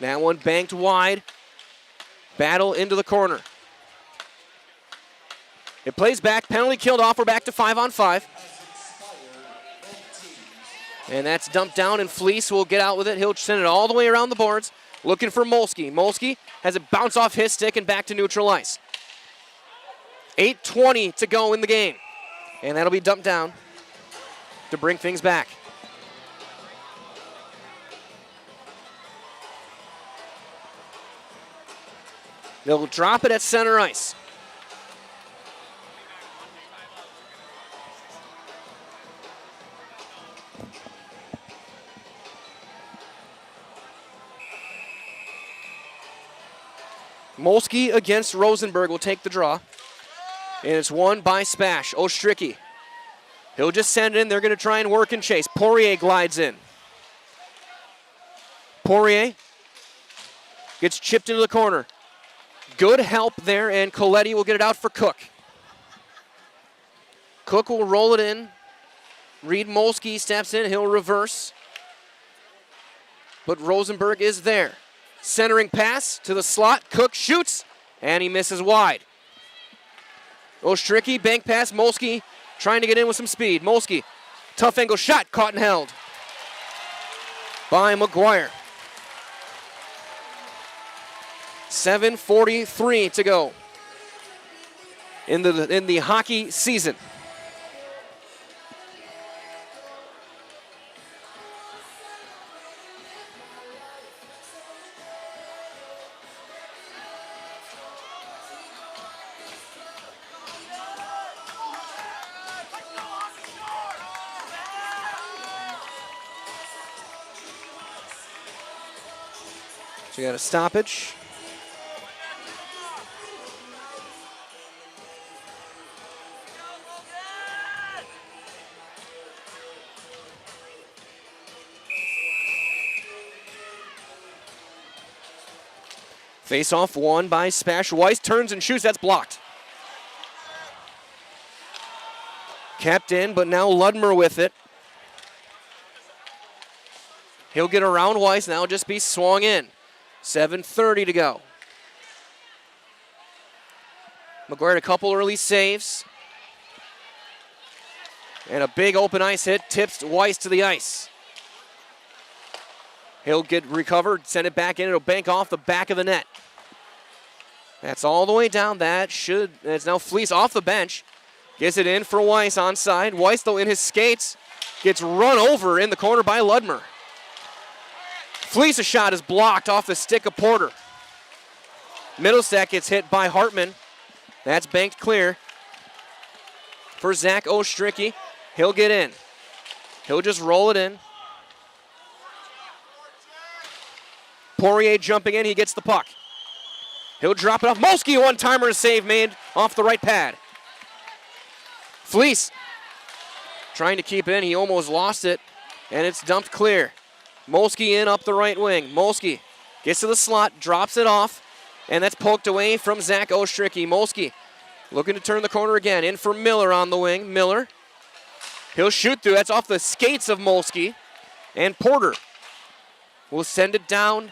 That one banked wide. Battle into the corner. It plays back. Penalty killed off. We're back to 5-on-5. And that's dumped down, and Fleece will get out with it. He'll send it all the way around the boards, looking for Molsky. Molsky has it bounce off his stick and back to neutral ice. 8:20 to go in the game. And that'll be dumped down to bring things back. They'll drop it at center ice. Molsky against Rosenberg will take the draw. And it's won by Spash. Ostricki. He'll just send it in. They're going to try and work and chase. Poirier glides in. Poirier gets chipped into the corner. Good help there, and Coletti will get it out for Cook. Cook will roll it in. Reed Molsky steps in. He'll reverse. But Rosenberg is there. Centering pass to the slot. Cook shoots, and he misses wide. Ostricki, bank pass. Molsky trying to get in with some speed. Molsky, tough angle shot, caught and held by McGuire. 7:43 to go in the hockey season. So you got a stoppage. Face-off won by Spash. Weiss turns and shoots. That's blocked. Kept in, but now Ludmer with it. He'll get around Weiss. Now just be swung in. 7:30 to go. McGuire a couple early saves. And a big open ice hit tips Weiss to the ice. He'll get recovered, send it back in. It'll bank off the back of the net. That's all the way down. It's now Fleece off the bench. Gets it in for Weiss onside. Weiss, though, in his skates, gets run over in the corner by Ludmer. Fleece's shot is blocked off the stick of Porter. Middlestack gets hit by Hartman. That's banked clear for Zach Ostricki. He'll get in. He'll just roll it in. Poirier jumping in. He gets the puck. He'll drop it off. Molsky, one-timer save made off the right pad. Fleece trying to keep it in. He almost lost it, and it's dumped clear. Molsky in up the right wing. Molsky gets to the slot, drops it off, and that's poked away from Zach Ostricki. Molsky looking to turn the corner again. In for Miller on the wing. Miller, he'll shoot through. That's off the skates of Molsky. And Porter will send it down,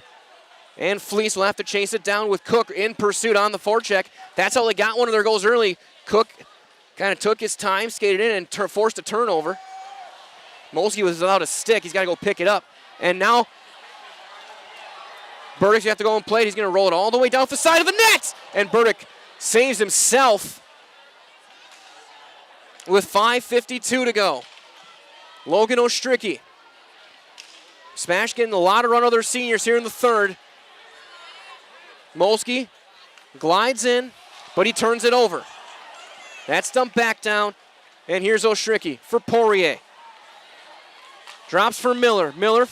and Fleece will have to chase it down with Cook in pursuit on the forecheck. That's how they got one of their goals early. Cook kind of took his time, skated in, and forced a turnover. Molsky was without a stick. He's got to go pick it up. And now Burdick's going to have to go and play it. He's going to roll it all the way down the side of the net. And Burdick saves himself with 5:52 to go. Logan Ostricki. Smash getting a lot of run of their seniors here in the third. Molsky glides in, but he turns it over. That's dumped back down. And here's Ostricki for Poirier. Drops for Miller. Miller,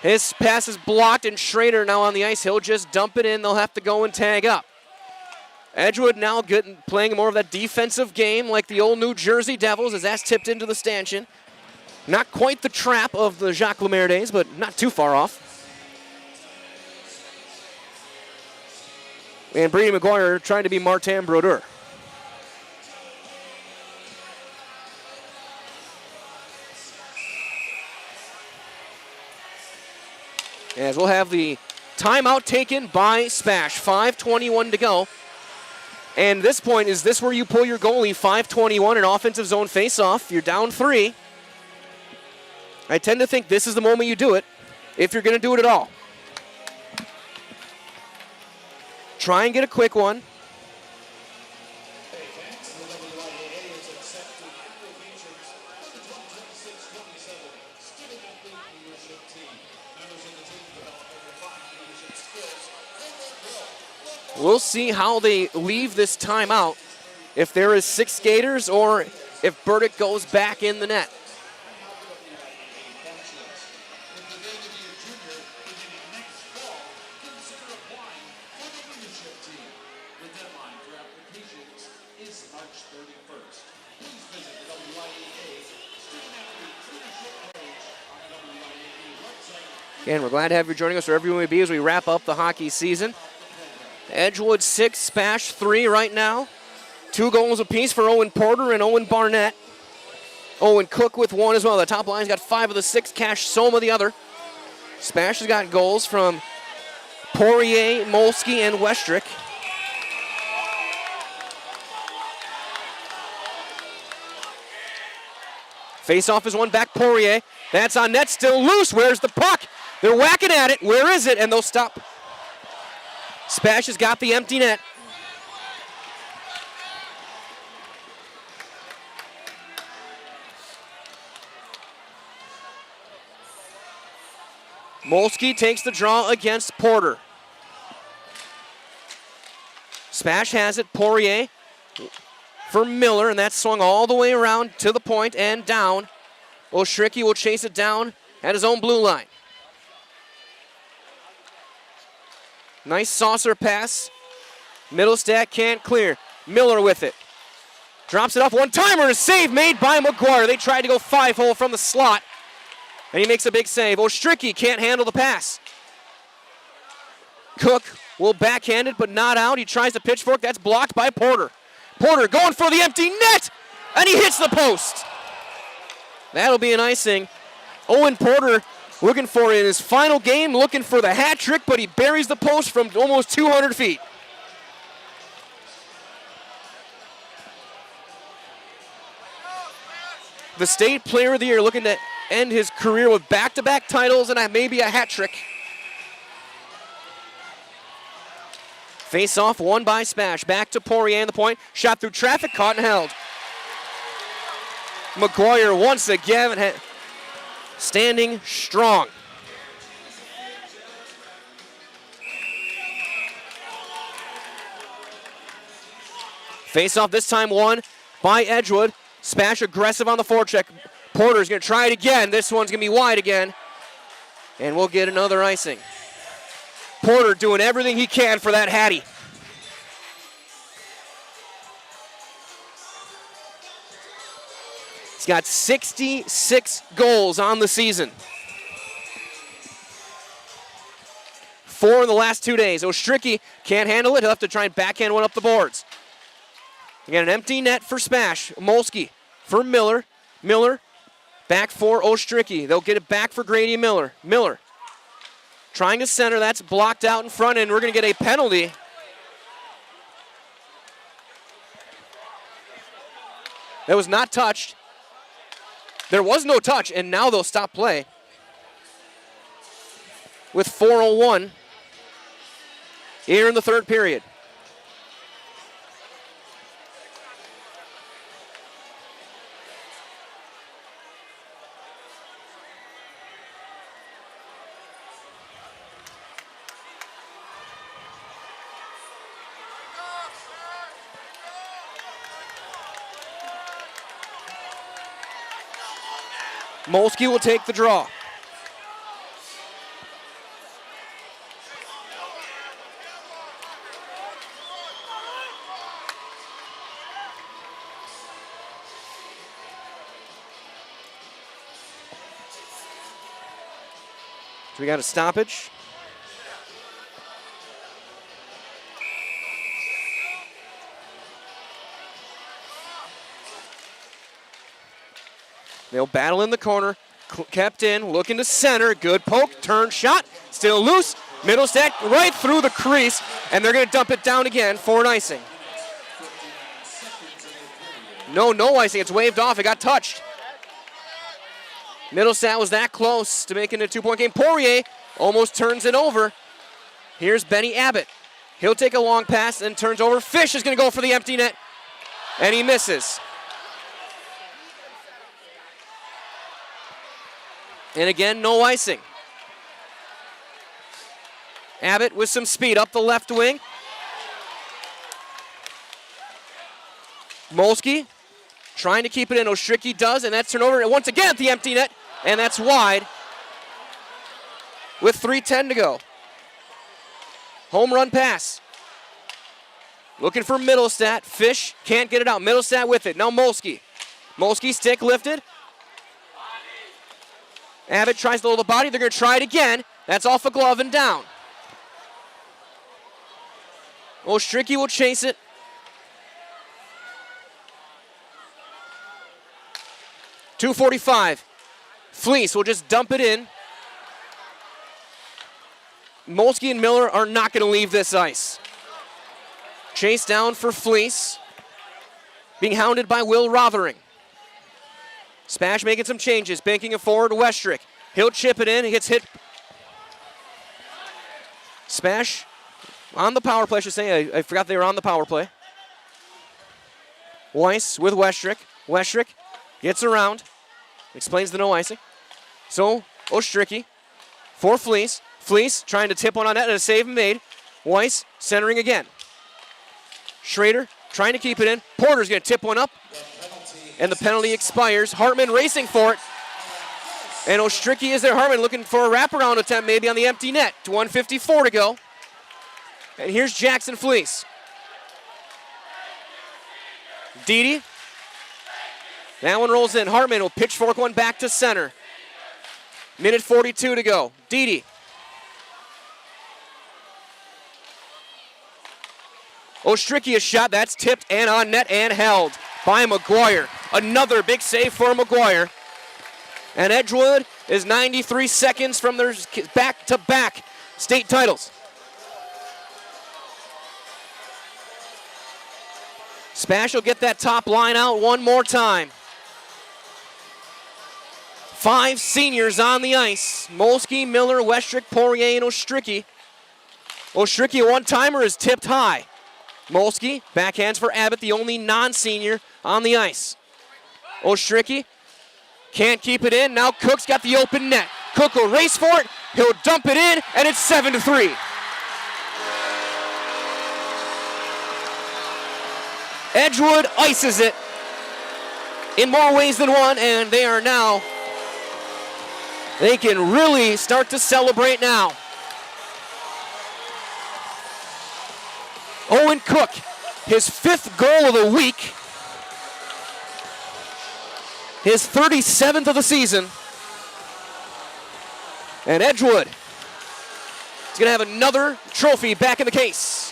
his pass is blocked, and Schrader now on the ice. He'll just dump it in. They'll have to go and tag up. Edgewood now playing more of that defensive game like the old New Jersey Devils as that's tipped into the stanchion. Not quite the trap of the Jacques Lemaire days, but not too far off. And Brady McGuire trying to be Martin Brodeur. As we'll have the timeout taken by SPASH. 5:21 to go. And this point, is this where you pull your goalie? 5:21, an offensive zone face-off. You're down 3. I tend to think this is the moment you do it, if you're going to do it at all. Try and get a quick one. We'll see how they leave this timeout, if there is 6 skaters or if Burdick goes back in the net. Again, we're glad to have you joining us wherever you may be as we wrap up the hockey season. Edgewood 6, SPASH 3 right now. 2 goals apiece for Owen Porter and Owen Barnett. Owen Cook with 1 as well. The top line's got 5 of the 6. Cash Soma the other. SPASH has got goals from Poirier, Molsky, and Westrick. Face-off is one back, Poirier. That's on net, still loose. Where's the puck? They're whacking at it. Where is it? And they'll stop. SPASH has got the empty net. Molsky takes the draw against Porter. SPASH has it, Poirier for Miller, and that's swung all the way around to the point and down. Oshricky will chase it down at his own blue line. Nice saucer pass. Middlestat can't clear. Miller with it. Drops it off one-timer, a save made by McGuire. They tried to go 5-hole from the slot, and he makes a big save. Ostricky can't handle the pass. Cook will backhand it, but not out. He tries to pitchfork. That's blocked by Porter. Porter going for the empty net, and he hits the post. That'll be an icing. Owen Porter looking for in his final game, looking for the hat trick, but he buries the post from almost 200 feet. The state player of the year looking to end his career with back-to-back titles and maybe a hat trick. Face-off won by SPASH. Back to Poirier in the point. Shot through traffic, caught and held. McGuire once again standing strong. Face-off this time won by Edgewood. SPASH aggressive on the forecheck. Porter's going to try it again. This one's going to be wide again. And we'll get another icing. Porter doing everything he can for that Hattie. He's got 66 goals on the season. 4 in the last 2 days. Ostricky can't handle it. He'll have to try and backhand one up the boards. Again, an empty net for SPASH. Molsky for Miller. Miller back for Ostricky. They'll get it back for Grady Miller. Miller trying to center. That's blocked out in front, and we're going to get a penalty. That was not touched. There was no touch, and now they'll stop play with 4:01 here in the third period. Molsky will take the draw. So we got a stoppage. They'll battle in the corner. Kept in, looking to center. Good poke, turn shot. Still loose. Middlestat right through the crease. And they're going to dump it down again for an icing. No icing. It's waved off. It got touched. Middlestat was that close to making it a 2-point game. Poirier almost turns it over. Here's Benny Abbott. He'll take a long pass and turns over. Fish is going to go for the empty net. And he misses. And again, no icing. Abbott with some speed up the left wing. Molsky trying to keep it in. Ostricki does, and that's turned over once again at the empty net, and that's wide with 3:10 to go. Home run pass. Looking for Middlestat. Fish can't get it out. Middlestat with it. Now Molsky. Molsky stick lifted. Abbott tries to hold the body. They're going to try it again. That's off a glove and down. Ostricki will chase it. .245. Fleece will just dump it in. Molsky and Miller are not going to leave this ice. Chase down for Fleece. Being hounded by Will Rothering. SPASH making some changes, banking it forward to Westrick. He'll chip it in, he gets hit. SPASH on the power play, I should say. I forgot they were on the power play. Weiss with Westrick. Westrick gets around, explains the no icing. So, Ostricki for Fleece. Fleece trying to tip one on net and a save made. Weiss centering again. Schrader trying to keep it in. Porter's going to tip one up. And the penalty expires. Hartman racing for it. And Ostricki is there. Hartman looking for a wraparound attempt maybe on the empty net. 1:54 to go. And here's Jackson Fleece. Dede. That one rolls in. Hartman will pitchfork one back to center. Minute 42 to go. Dede. Ostricki a shot. That's tipped and on net and held by McGuire. Another big save for McGuire. And Edgewood is 93 seconds from their back-to-back state titles. SPASH will get that top line out one more time. 5 seniors on the ice. Molsky, Miller, Westrick, Poirier, and Ostricki. Ostricki, a one-timer, is tipped high. Molsky, backhands for Abbott, the only non-senior on the ice. Ostricki can't keep it in. Now Cook's got the open net. Cook will race for it. He'll dump it in, and it's 7-3. Edgewood ices it in more ways than one, and they can really start to celebrate now. Owen Cook, his 5th goal of the week. His 37th of the season. And Edgewood is going to have another trophy back in the case.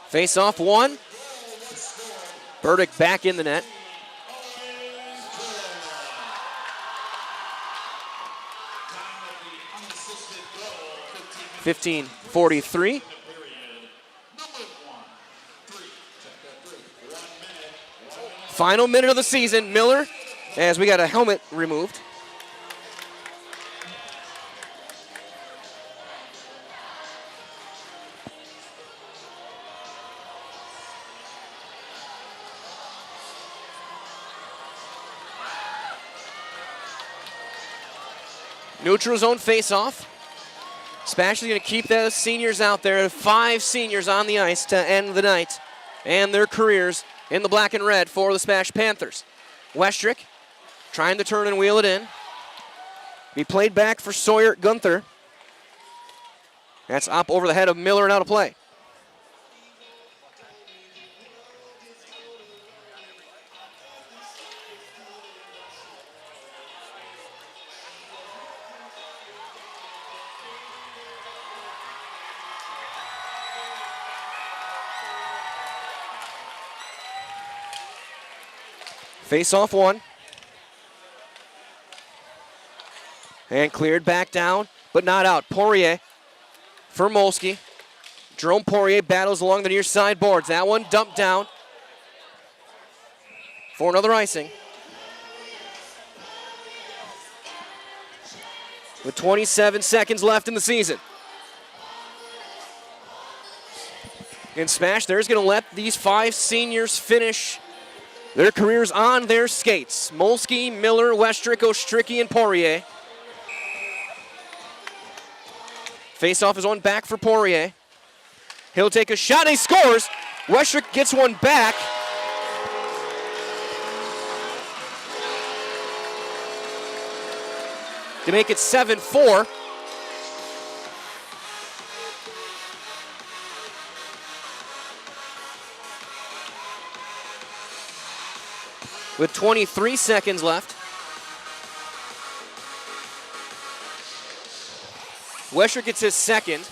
Face-off one. Burdick back in the net. .15:43. Final minute of the season. Miller, as we got a helmet removed. Neutral zone face-off. SPASH is going to keep those seniors out there. 5 seniors on the ice to end the night and their careers in the black and red for the SPASH Panthers. Westrick trying to turn and wheel it in. Be played back for Sawyer Gunther. That's up over the head of Miller and out of play. Face off one. And cleared back down, but not out. Poirier for Molsky. Jerome Poirier battles along the near side boards. That one dumped down for another icing. With 27 seconds left in the season. And SPASH, there's going to let these 5 seniors finish their careers on their skates. Molsky, Miller, Westrick, Ostricki, and Poirier. Face-off is on back for Poirier. He'll take a shot and he scores. Westrick gets one back. To make it 7-4. With 23 seconds left. Westrick gets his second.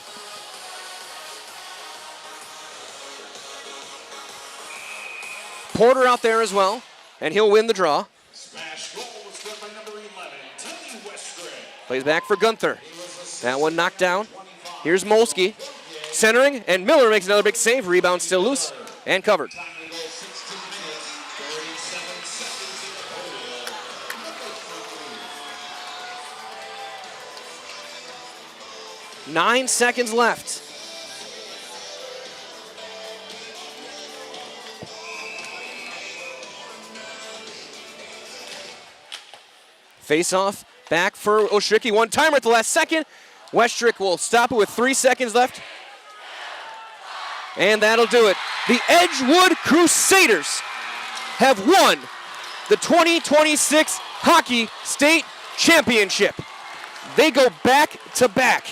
Porter out there as well, and he'll win the draw. Plays back for Gunther. That one knocked down. Here's Molsky. Centering, and Miller makes another big save. Rebound still loose and covered. Nine seconds left. Face off, back for Ostricki. One timer at the last second. Westrick will stop it with 3 seconds left. And that'll do it. The Edgewood Crusaders have won the 2026 Hockey State Championship. They go back to back.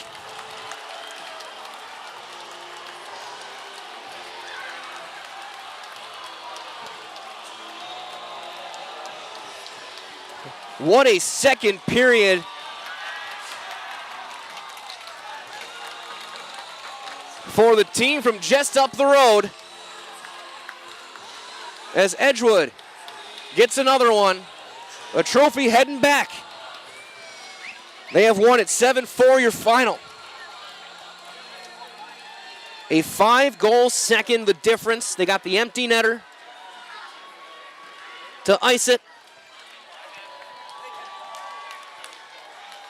What a second period for the team from just up the road as Edgewood gets another one. A trophy heading back. They have won it 7-4 your final. A 5-goal second, the difference. They got the empty netter to ice it.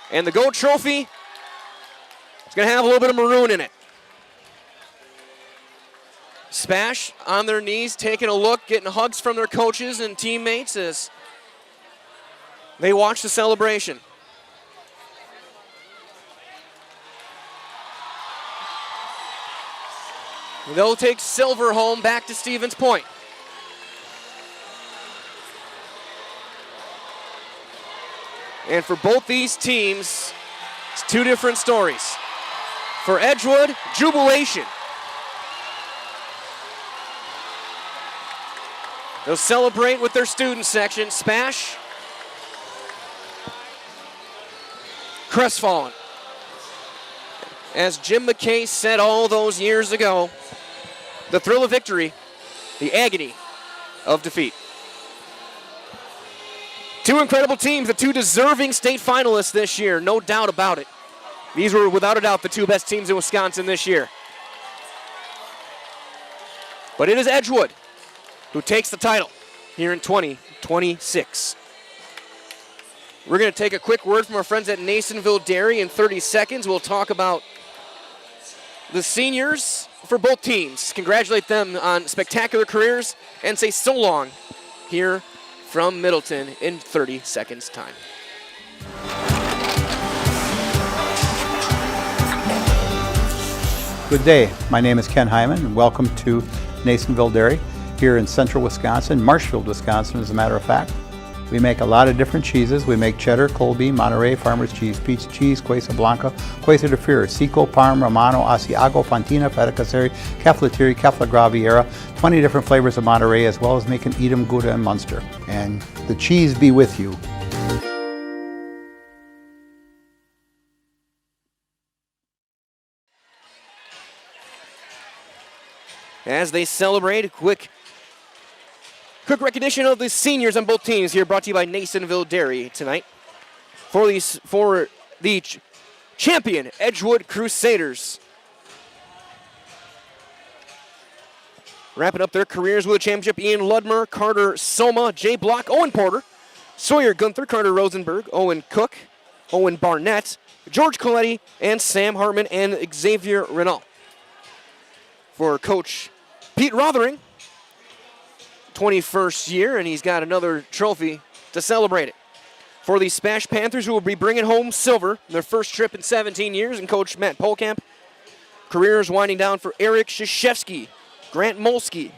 And the gold trophy is going to have a little bit of maroon in it. SPASH on their knees, taking a look, getting hugs from their coaches and teammates as they watch the celebration. They'll take silver home back to Stevens Point. And for both these teams, it's two different stories. For Edgewood, jubilation. They'll celebrate with their student section. SPASH, crestfallen. As Jim McKay said all those years ago, the thrill of victory, the agony of defeat. Two incredible teams, the two deserving state finalists this year, no doubt about it. These were without a doubt the two best teams in Wisconsin this year. But it is Edgewood who takes the title here in 2026. We're going to take a quick word from our friends at Nasonville Dairy. In 30 seconds, we'll talk about the seniors for both teams. Congratulate them on spectacular careers and say so long here from Middleton in 30 seconds time. Good day. My name is Ken Hyman, and welcome to Nasonville Dairy here in central Wisconsin, Marshfield, Wisconsin, as a matter of fact. We make a lot of different cheeses. We make cheddar, Colby, Monterey, Farmer's Cheese, Peach Cheese, Quesa Blanca, Quesa de Fury, Seco, Parm, Romano, Asiago, Fontina, Feta Caseri, Caflatiri, Cafla Graviera, 20 different flavors of Monterey, as well as making Edam, Gouda, and Munster. And the cheese be with you. As they celebrate, a quick Quick recognition of the seniors on both teams here, brought to you by Nasonville Dairy tonight. For the champion Edgewood Crusaders. Wrapping up their careers with a championship, Ian Ludmer, Carter Soma, Jay Block, Owen Porter, Sawyer Gunther, Carter Rosenberg, Owen Cook, Owen Barnett, George Coletti, and Sam Hartman and Xavier Renault. For Coach Pete Rothering, 21st year, and he's got another trophy to celebrate it. For the SPASH Panthers, who will be bringing home silver in their first trip in 17 years, and Coach Matt Polkamp, careers winding down for Eric Krzyzewski, Grant Molsky,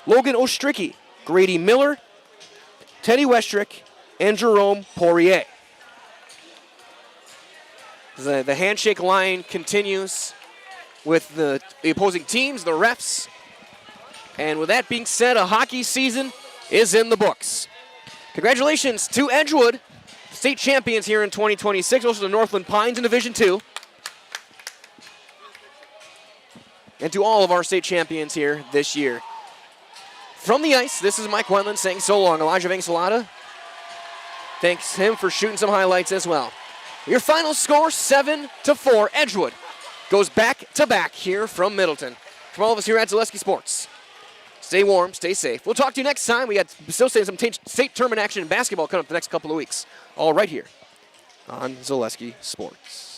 Logan Ostricki, Grady Miller, Teddy Westrick, and Jerome Poirier. The handshake line continues with the opposing teams, the refs. And with that being said, a hockey season is in the books. Congratulations to Edgewood, state champions here in 2026, also the Northland Pines in Division II. And to all of our state champions here this year. From the ice, this is Mike Wendland saying so long. Elijah Vangsalata, thanks him for shooting some highlights as well. Your final score, 7-4. Edgewood goes back-to-back here from Middleton. From all of us here at Zaleski Sports, stay warm, stay safe. We'll talk to you next time. We got still some state tournament action in basketball coming up the next couple of weeks. All right here on Zaleski Sports.